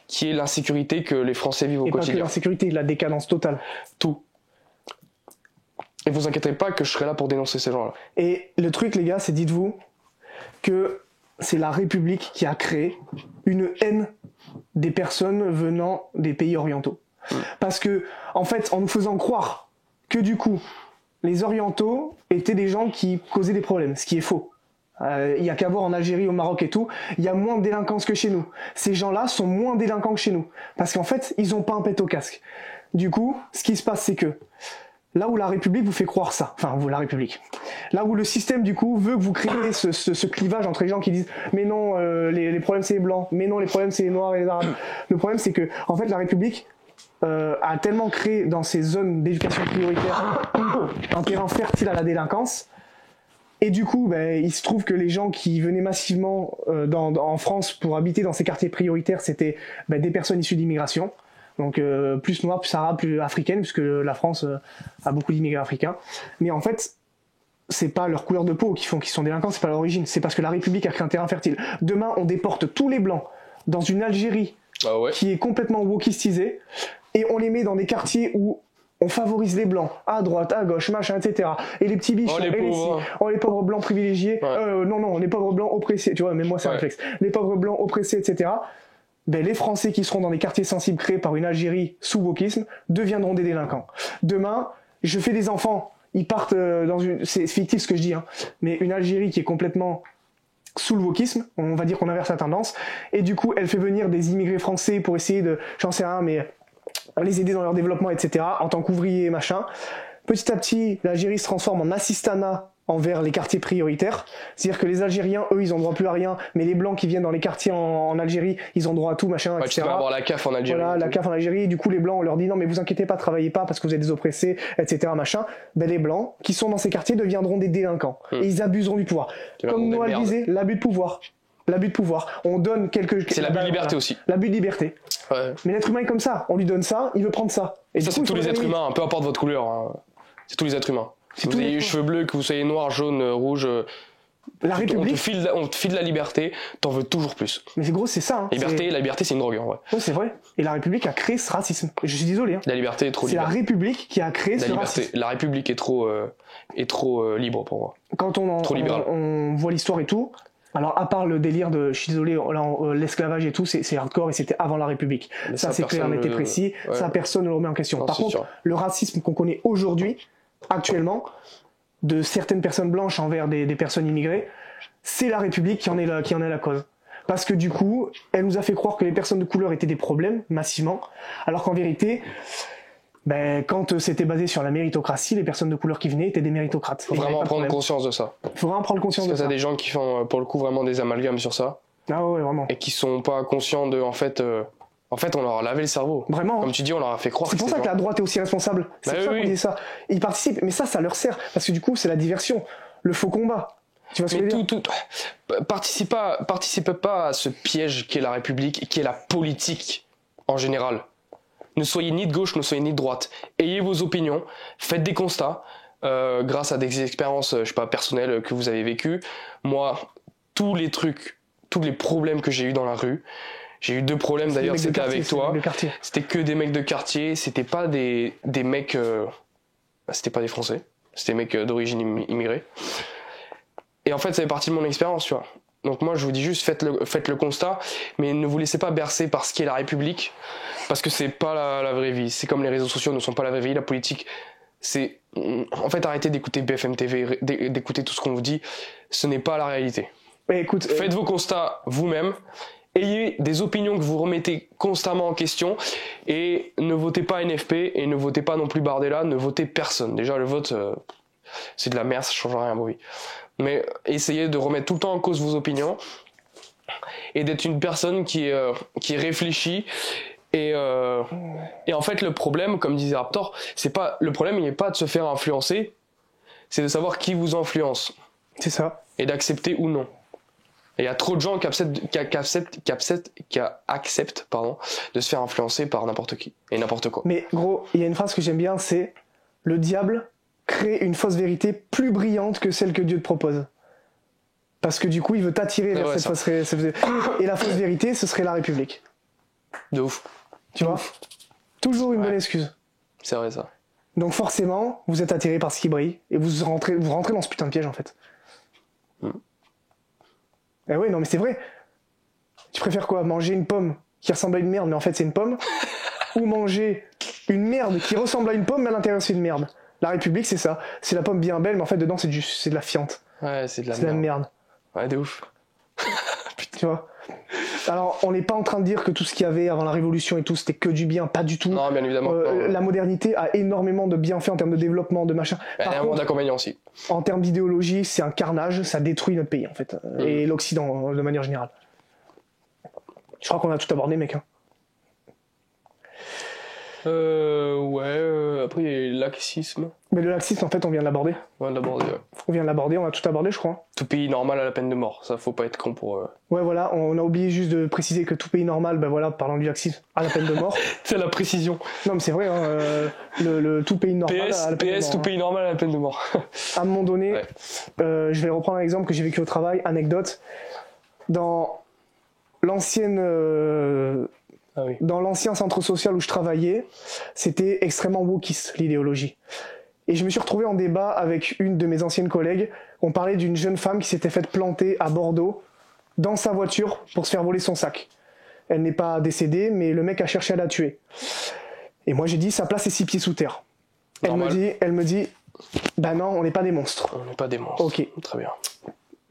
qui est l'insécurité que les Français vivent au quotidien. Et pas que l'insécurité, la décadence totale. Tout. Et vous inquiétez pas que je serai là pour dénoncer ces gens-là. Et le truc, les gars, c'est dites-vous que c'est la République qui a créé une haine des personnes venant des pays orientaux. Parce que, en fait, en nous faisant croire que du coup, les orientaux étaient des gens qui causaient des problèmes, ce qui est faux. Il y a qu'à voir en Algérie, au Maroc et tout, il y a moins de délinquance que chez nous. Ces gens-là sont moins délinquants que chez nous. Parce qu'en fait, ils ont pas un pet au casque. Du coup, ce qui se passe, c'est que là où la République vous fait croire ça, enfin, vous, la République, là où le système, du coup, veut que vous créez ce clivage entre les gens qui disent « Mais non, les problèmes, c'est les Blancs. Mais non, les problèmes, c'est les Noirs et les Arabes. » Le problème, c'est que, en fait, la République a tellement créé dans ces zones d'éducation prioritaire un terrain fertile à la délinquance. Et du coup, il se trouve que les gens qui venaient massivement en France pour habiter dans ces quartiers prioritaires, c'était des personnes issues d'immigration. Donc plus noires, plus arabes, plus africaines, puisque la France a beaucoup d'immigrés africains. Mais en fait, c'est pas leur couleur de peau qui font qu'ils sont délinquants, c'est pas leur origine. C'est parce que la République a créé un terrain fertile. Demain, on déporte tous les Blancs dans une Algérie qui est complètement wokistisée, et on les met dans des quartiers où on favorise les blancs, à droite, à gauche, machin, etc. Et les petits bichons, les pauvres blancs privilégiés, non, les pauvres blancs oppressés, tu vois, même moi c'est un réflexe, les pauvres blancs oppressés, etc. Les Français qui seront dans des quartiers sensibles créés par une Algérie sous wokisme deviendront des délinquants. Demain, je fais des enfants, ils partent dans une... C'est fictif ce que je dis, hein, mais une Algérie qui est complètement sous le wokisme, on va dire qu'on inverse la tendance, et du coup elle fait venir des immigrés français pour essayer de, j'en sais rien, mais les aider dans leur développement, etc., en tant qu'ouvriers, machin. Petit à petit, l'Algérie se transforme en assistanat envers les quartiers prioritaires. C'est-à-dire que les Algériens, eux, ils ont droit plus à rien, mais les Blancs qui viennent dans les quartiers en Algérie, ils ont droit à tout, machin, etc. Tu peux avoir la CAF en Algérie. Voilà, la CAF en Algérie. Du coup, les Blancs, on leur dit non, mais vous inquiétez pas, travaillez pas parce que vous êtes des oppressés, etc., machin. Les Blancs, qui sont dans ces quartiers, deviendront des délinquants. Et ils abuseront du pouvoir. Comme Noël disait, l'abus de pouvoir. L'abus de pouvoir. On donne C'est l'abus de liberté aussi. L'abus de liberté. Ouais. Mais l'être humain est comme ça. On lui donne ça, il veut prendre ça. Et ça, c'est tous les êtres humains, peu importe votre couleur. Hein. C'est tous les êtres humains. Que vous ayez les cheveux bleus, que vous soyez noir, jaune, rouge. La République. On te file de la liberté, t'en veux toujours plus. Mais c'est gros, c'est ça. Hein. La liberté, c'est une drogue, en vrai. Ouais, c'est vrai. Et la République a créé ce racisme. Je suis désolé. Hein. La liberté est trop libre. C'est la République qui a créé ce racisme. La République est trop libre pour moi. Quand on voit l'histoire et tout, Alors, à part le délire de, je suis désolé, l'esclavage et tout, c'est hardcore et c'était avant la République. Mais Ça, c'est clair, net et précis. Ouais. Ça, personne ne le remet en question. Non, Par c'est contre, sûr. le racisme qu'on connaît aujourd'hui, actuellement, de certaines personnes blanches envers des personnes immigrées, c'est la République qui en est la cause. Parce que du coup, elle nous a fait croire que les personnes de couleur étaient des problèmes, massivement, alors qu'en vérité, quand c'était basé sur la méritocratie, les personnes de couleur qui venaient étaient des méritocrates. Faut vraiment prendre conscience de ça. Il faut vraiment prendre conscience Parce de que ça. t'as des gens qui font, pour le coup, vraiment des amalgames sur ça. Ah ouais, vraiment. Et qui sont pas conscients de, en fait, on leur a lavé le cerveau. Vraiment. Comme tu dis, on leur a fait croire C'est pour ça que la droite est aussi responsable. C'est pour ça qu'on dit ça. Ils participent, mais ça leur sert. Parce que du coup, c'est la diversion. Le faux combat. Tu vois ce que je veux dire ? Participez pas à ce piège qu'est la République, qui est la politique en général. Ne soyez ni de gauche, ne soyez ni de droite. Ayez vos opinions, faites des constats, grâce à des expériences, personnelles que vous avez vécues. Moi, tous les problèmes que j'ai eu dans la rue, j'ai eu 2 problèmes d'ailleurs, c'était avec toi. C'était que des mecs de quartier, c'était pas des mecs, c'était pas des Français, c'était des mecs d'origine immigrée. Et en fait, ça fait partie de mon expérience, tu vois. Donc moi, je vous dis juste, faites le constat, mais ne vous laissez pas bercer par ce qu'est la République, parce que c'est pas la vraie vie. C'est comme les réseaux sociaux ne sont pas la vraie vie, la politique, c'est... En fait, arrêtez d'écouter BFM TV, d'écouter tout ce qu'on vous dit, ce n'est pas la réalité. Mais écoute, faites vos constats vous-même, ayez des opinions que vous remettez constamment en question, et ne votez pas NFP, et ne votez pas non plus Bardella, ne votez personne. Déjà, le vote, c'est de la merde, ça change rien, oui. Mais essayez de remettre tout le temps en cause vos opinions et d'être une personne qui est réfléchie. Et en fait, le problème, comme disait Raptor, le problème, il n'est pas de se faire influencer, c'est de savoir qui vous influence. C'est ça. Et d'accepter ou non. Et il y a trop de gens qui acceptent de se faire influencer par n'importe qui et n'importe quoi. Mais gros, il y a une phrase que j'aime bien, c'est « Le diable crée une fausse vérité plus brillante que celle que Dieu te propose. » Parce que du coup, il veut t'attirer vers cette fausse vérité. Et la fausse vérité, ce serait la République. De ouf. Tu vois ? Toujours une bonne excuse. C'est vrai, ça. Donc forcément, vous êtes attiré par ce qui brille, et vous rentrez dans ce putain de piège, en fait. Eh oui, non mais c'est vrai. Tu préfères quoi ? Manger une pomme qui ressemble à une merde, mais en fait c'est une pomme ? Ou manger une merde qui ressemble à une pomme, mais à l'intérieur c'est une merde ? La République, c'est ça. C'est la pomme bien belle, mais en fait dedans c'est de la fiente. Ouais, c'est de la merde. Ouais, de ouf. Tu vois ? Alors, on n'est pas en train de dire que tout ce qu'il y avait avant la Révolution et tout, c'était que du bien, pas du tout. Non, bien évidemment. La modernité a énormément de bienfaits en termes de développement, de machin. Il y a un monde d'inconvénients aussi. En termes d'idéologie, c'est un carnage, ça détruit notre pays, en fait. Et l'Occident, de manière générale. Je crois qu'on a tout abordé, mec. Hein. Après, il y a le laxisme. Mais le laxisme, en fait, on vient de l'aborder. On vient de l'aborder, ouais. On vient de l'aborder, on a tout abordé, je crois. Tout pays normal a la peine de mort. Ça, faut pas être con pour... Ouais, voilà, on a oublié juste de préciser que tout pays normal, parlant du laxisme, a la peine de mort. C'est la précision. Non, mais c'est vrai, hein, le tout pays normal a la peine de mort. tout pays normal a la peine de mort. À un moment donné, je vais reprendre un exemple que j'ai vécu au travail, anecdote. Dans l'ancienne... Dans l'ancien centre social où je travaillais, c'était extrêmement wokiste, l'idéologie. Et je me suis retrouvé en débat avec une de mes anciennes collègues. On parlait d'une jeune femme qui s'était faite planter à Bordeaux dans sa voiture pour se faire voler son sac. Elle n'est pas décédée, mais le mec a cherché à la tuer. Et moi j'ai dit, sa place est 6 pieds sous terre. Elle me dit, bah non, on n'est pas des monstres. On n'est pas des monstres. Ok. Très bien.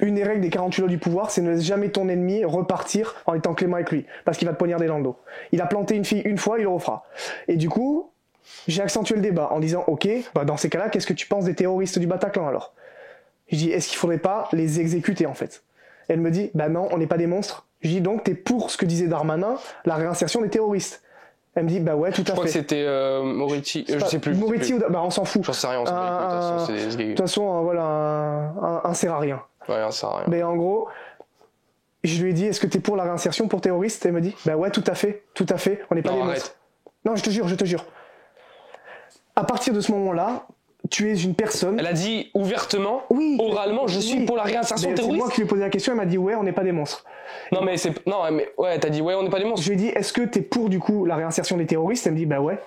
Une des règles des 48 lois du pouvoir, c'est ne laisse jamais ton ennemi repartir en étant clément avec lui, parce qu'il va te poignarder dans le dos. Il a planté une fille une fois, il le refera. Et du coup, j'ai accentué le débat en disant, ok, dans ces cas-là, qu'est-ce que tu penses des terroristes du Bataclan alors ? Je dis, est-ce qu'il faudrait pas les exécuter en fait ? Elle me dit, bah non, on n'est pas des monstres. Je dis, donc t'es pour ce que disait Darmanin, la réinsertion des terroristes. Elle me dit, bah ouais, tout à fait. Je crois que c'était Moretti, je sais plus. Moretti ou on s'en fout. J'en sais rien, de toute façon, voilà, un sert à rien. Ouais, ça sert à rien. Mais en gros, je lui ai dit, est-ce que t'es pour la réinsertion pour terroristes ? Elle me dit, bah ouais, tout à fait, on n'est pas des monstres. Non, je te jure. À partir de ce moment-là, tu es une personne... Elle a dit ouvertement, oralement, je suis pour la réinsertion terroriste. C'est moi qui lui ai posé la question, elle m'a dit, ouais, on n'est pas des monstres. Non, mais ouais, t'as dit, ouais, on n'est pas des monstres. Je lui ai dit, est-ce que t'es pour, du coup, la réinsertion des terroristes ? Elle me dit, bah ouais.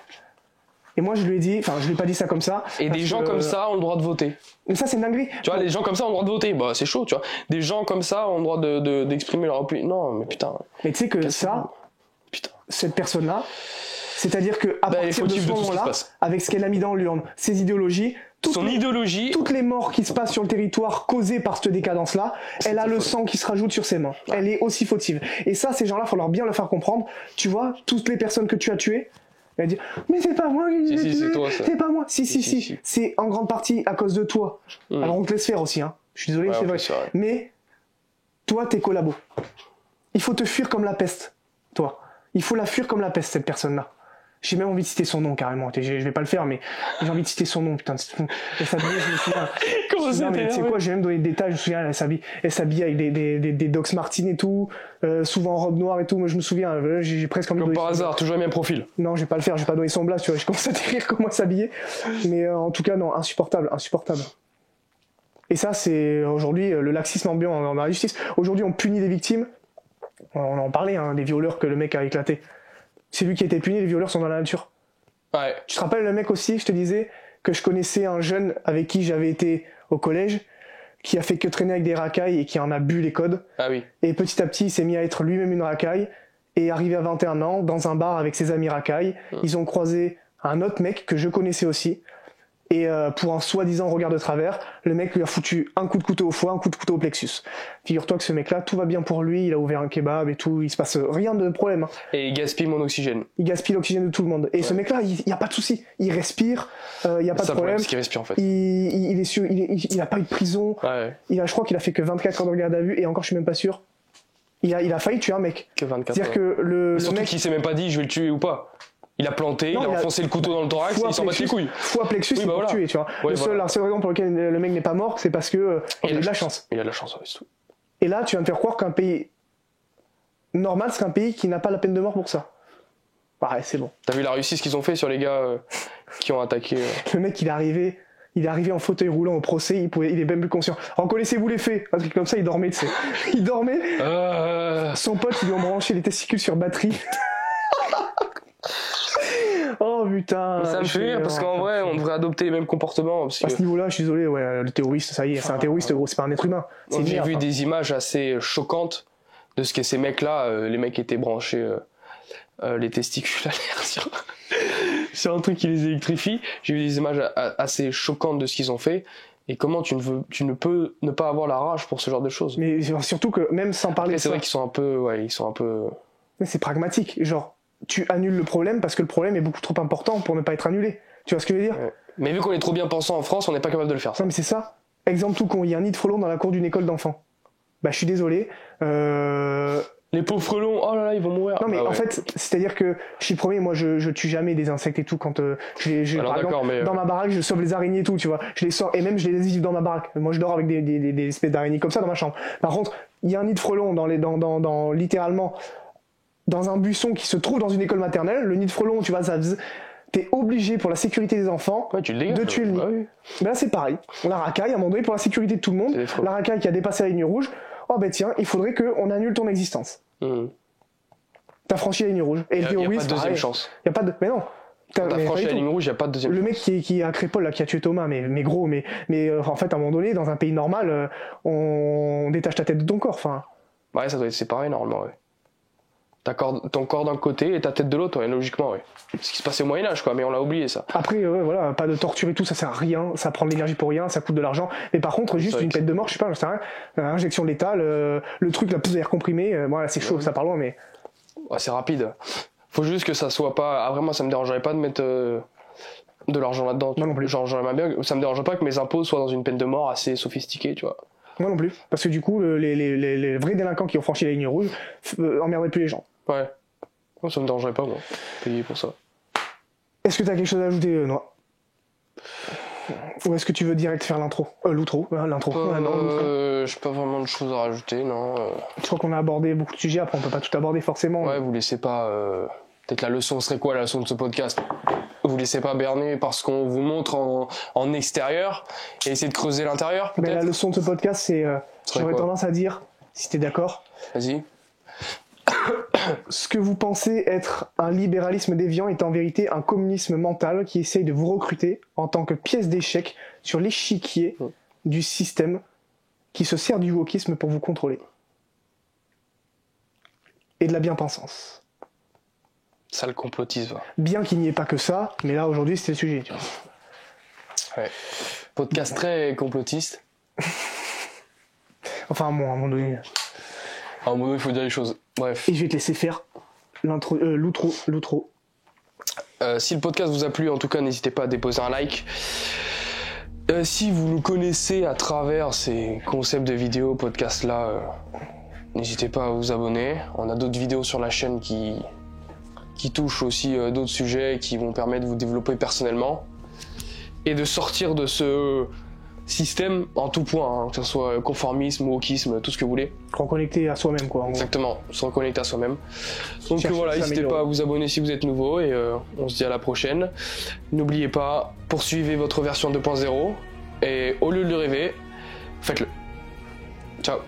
Et moi, je lui ai dit, enfin, je lui ai pas dit ça comme ça. Et des gens comme ça ont le droit de voter. Mais ça, c'est une dinguerie. Tu vois, les gens comme ça ont le droit de voter. Bah, c'est chaud, tu vois. Des gens comme ça ont le droit d'exprimer leur opinion. Non, mais putain. Mais tu sais que ça, putain. cette personne-là, c'est-à-dire que à partir de ce moment-là, avec ce qu'elle a mis dans l'urne, ses idéologies, idéologie, toutes les morts qui se passent sur le territoire causées par cette décadence-là, elle a le sang qui se rajoute sur ses mains. Ouais. Elle est aussi fautive. Et ça, ces gens-là, il faut leur bien le faire comprendre. Tu vois, toutes les personnes que tu as tuées, elle dit mais c'est pas moi qui l'ai tué, c'est pas moi. Si. C'est en grande partie à cause de toi. Alors on te laisse faire aussi, hein. Je suis désolé, c'est vrai. Mais toi, t'es collabo. Il faut te fuir comme la peste, toi. Il faut la fuir comme la peste, cette personne-là. J'ai même envie de citer son nom carrément. Je vais pas le faire, mais j'ai envie de citer son nom. Putain, elle s'habillait, je me souviens. Comment ça tu sais quoi, j'ai même donné des détails. Je me souviens, elle s'habillait avec des Docs Martens et tout, souvent en robe noire et tout. Moi, je me souviens, j'ai presque envie de donner. Comme par hasard, toujours le même profil. Non, je vais pas le faire. Je vais pas donner son blast. Tu vois, je commence à décrire comment elle s'habillait. Mais en tout cas, non, insupportable. Et ça, c'est aujourd'hui le laxisme ambiant dans la justice. Aujourd'hui, on punit des victimes. On en parlait, hein, des violeurs que le mec a éclaté. C'est lui qui a été puni, les violeurs sont dans la nature. Ouais. Tu te rappelles le mec aussi, je te disais, que je connaissais un jeune avec qui j'avais été au collège, qui a fait que traîner avec des racailles et qui en a bu les codes. Ah oui. Et petit à petit, il s'est mis à être lui-même une racaille. Et arrivé à 21 ans, dans un bar avec ses amis racailles, ils ont croisé un autre mec que je connaissais aussi. Et pour un soi-disant regard de travers, le mec lui a foutu un coup de couteau au foie, un coup de couteau au plexus. Figure-toi que ce mec-là, tout va bien pour lui, il a ouvert un kebab et tout, il se passe rien de problème. Et il gaspille mon oxygène. Il gaspille l'oxygène de tout le monde. Et ce mec-là, il y a pas de souci, il respire, il y a pas de problème. C'est qu'il respire en fait. Il a pas eu de prison. Ouais. Je crois qu'il a fait que 24 heures de garde à vue et encore je suis même pas sûr. Il a failli tuer un mec. Que 24 C'est-à-dire heures. que le surtout mec qu'il s'est même pas dit je vais le tuer ou pas. Il a planté, il a enfoncé le couteau dans le thorax, il s'en bat les couilles. Foie plexus, il pour tuer, tu vois. La seule raison pour laquelle le mec n'est pas mort, c'est parce que il a de la chance. Il a de la chance, c'est tout. Et là, tu vas me faire croire qu'un pays normal, c'est un pays qui n'a pas la peine de mort pour ça. Ouais, c'est bon. T'as vu la Russie, ce qu'ils ont fait sur les gars qui ont attaqué Le mec, il est arrivé en fauteuil roulant au procès, il est même plus conscient. En connaissez-vous les faits? Parce que comme ça, il dormait, tu sais. Il dormait. Son pote, ils lui ont branché les testicules sur batterie. Oh putain. Ça me fait rire parce qu'en vrai, on devrait adopter les mêmes comportements. Parce que... À ce niveau-là, je suis désolé, ouais, le terroriste, ça y est, c'est un terroriste, gros, c'est pas un être humain. J'ai vu des images assez choquantes de ce que ces mecs-là, les mecs étaient branchés les testicules à l'air sur un truc qui les électrifie. J'ai vu des images assez choquantes de ce qu'ils ont fait. Et comment tu ne peux ne pas avoir la rage pour ce genre de choses. Mais surtout que même sans parler de ça. C'est vrai qu'ils sont un peu. Mais c'est pragmatique, genre. Tu annules le problème parce que le problème est beaucoup trop important pour ne pas être annulé. Tu vois ce que je veux dire? Ouais. Mais vu qu'on est trop bien pensant en France, on n'est pas capable de le faire. Ça. Non mais c'est ça. Exemple tout con, il y a un nid de frelons dans la cour d'une école d'enfants. Bah je suis désolé. Les pauvres frelons, oh là là, ils vont mourir. Non mais en fait, c'est-à-dire que je suis le premier, moi je tue jamais des insectes et tout quand par exemple, dans ma baraque, je sauve les araignées et tout, tu vois. Je les sors et même je les laisse vivre dans ma baraque. Moi je dors avec des espèces d'araignées comme ça dans ma chambre. Par contre, il y a un nid de frelons dans littéralement dans un buisson qui se trouve dans une école maternelle, le nid de frelons, tu vois, t'es obligé pour la sécurité des enfants de tuer le nid. Oui. Ben là c'est pareil. La racaille, à un moment donné, pour la sécurité de tout le monde, la racaille qui a dépassé la ligne rouge, oh ben tiens, il faudrait qu'on annule ton existence. T'as franchi la ligne rouge. Et il n'y a pas de deuxième chance. Il y a pas de... Mais non. Quand t'as franchi la ligne rouge, il n'y a pas de deuxième chance. Le mec qui a Crépol, là, qui a tué Thomas, mais gros, mais en fait, à un moment donné, dans un pays normal, on détache ta tête de ton corps, enfin. Ouais, ça doit être séparé normalement, ouais. Ton corps d'un côté et ta tête de l'autre, ouais, logiquement, ouais. Ce qui se passait au Moyen-Âge, quoi, mais on l'a oublié, ça. Après, voilà, pas de torture et tout, ça sert à rien, ça prend de l'énergie pour rien, ça coûte de l'argent. Mais par contre, juste une peine de mort, je sais pas, j'en sais rien, injection létale, le truc, la pousse d'air comprimé, voilà, c'est chaud, ça part loin, mais. Ouais, c'est rapide. Faut juste que ça soit pas. Ah, vraiment, ça me dérangerait pas de mettre de l'argent là-dedans. Moi non plus. Genre, j'aimerais bien, ça me dérangerait pas que mes impôts soient dans une peine de mort assez sophistiquée, tu vois. Moi non plus. Parce que du coup, les vrais délinquants qui ont franchi la ligne rouge emmerderaient plus les gens. Ouais. Moi, ça me dérangerait pas, moi. Payer pour ça. Est-ce que t'as quelque chose à ajouter, Noah? Ou est-ce que tu veux direct faire l'intro? L'outro, l'intro. J'ai pas vraiment de choses à rajouter, non. Je crois qu'on a abordé beaucoup de sujets, après on peut pas tout aborder forcément. Ouais, vous laissez pas... Peut-être la leçon serait quoi, la leçon de ce podcast? Vous laissez pas berner parce qu'on vous montre en extérieur et essayer de creuser l'intérieur, peut-être? Mais la leçon de ce podcast, c'est... j'aurais tendance à dire, si t'es d'accord... Vas-y. ce que vous pensez être un libéralisme déviant est en vérité un communisme mental qui essaye de vous recruter en tant que pièce d'échec sur l'échiquier du système qui se sert du wokisme pour vous contrôler. Et de la bien-pensance. Ça le complotise, va. Bien qu'il n'y ait pas que ça, mais là aujourd'hui c'était le sujet. Tu vois. Ouais. Podcast très complotiste. Enfin, bon, à un moment donné. À un moment donné, il faut dire les choses. Bref. Et je vais te laisser faire l'outro. Si le podcast vous a plu, en tout cas, n'hésitez pas à déposer un like. Si vous nous connaissez à travers ces concepts de vidéos, podcasts là, n'hésitez pas à vous abonner. On a d'autres vidéos sur la chaîne qui touchent aussi d'autres sujets qui vont permettre de vous développer personnellement et de sortir de ce système en tout point, hein, que ce soit conformisme, wokisme, tout ce que vous voulez. Reconnecter à soi-même, quoi. Exactement, se reconnecter à soi-même. Donc Chercher voilà, à n'hésitez s'améliorer. pas à vous abonner si vous êtes nouveau et on se dit à la prochaine. N'oubliez pas, poursuivez votre version 2.0 et au lieu de le rêver, faites-le. Ciao.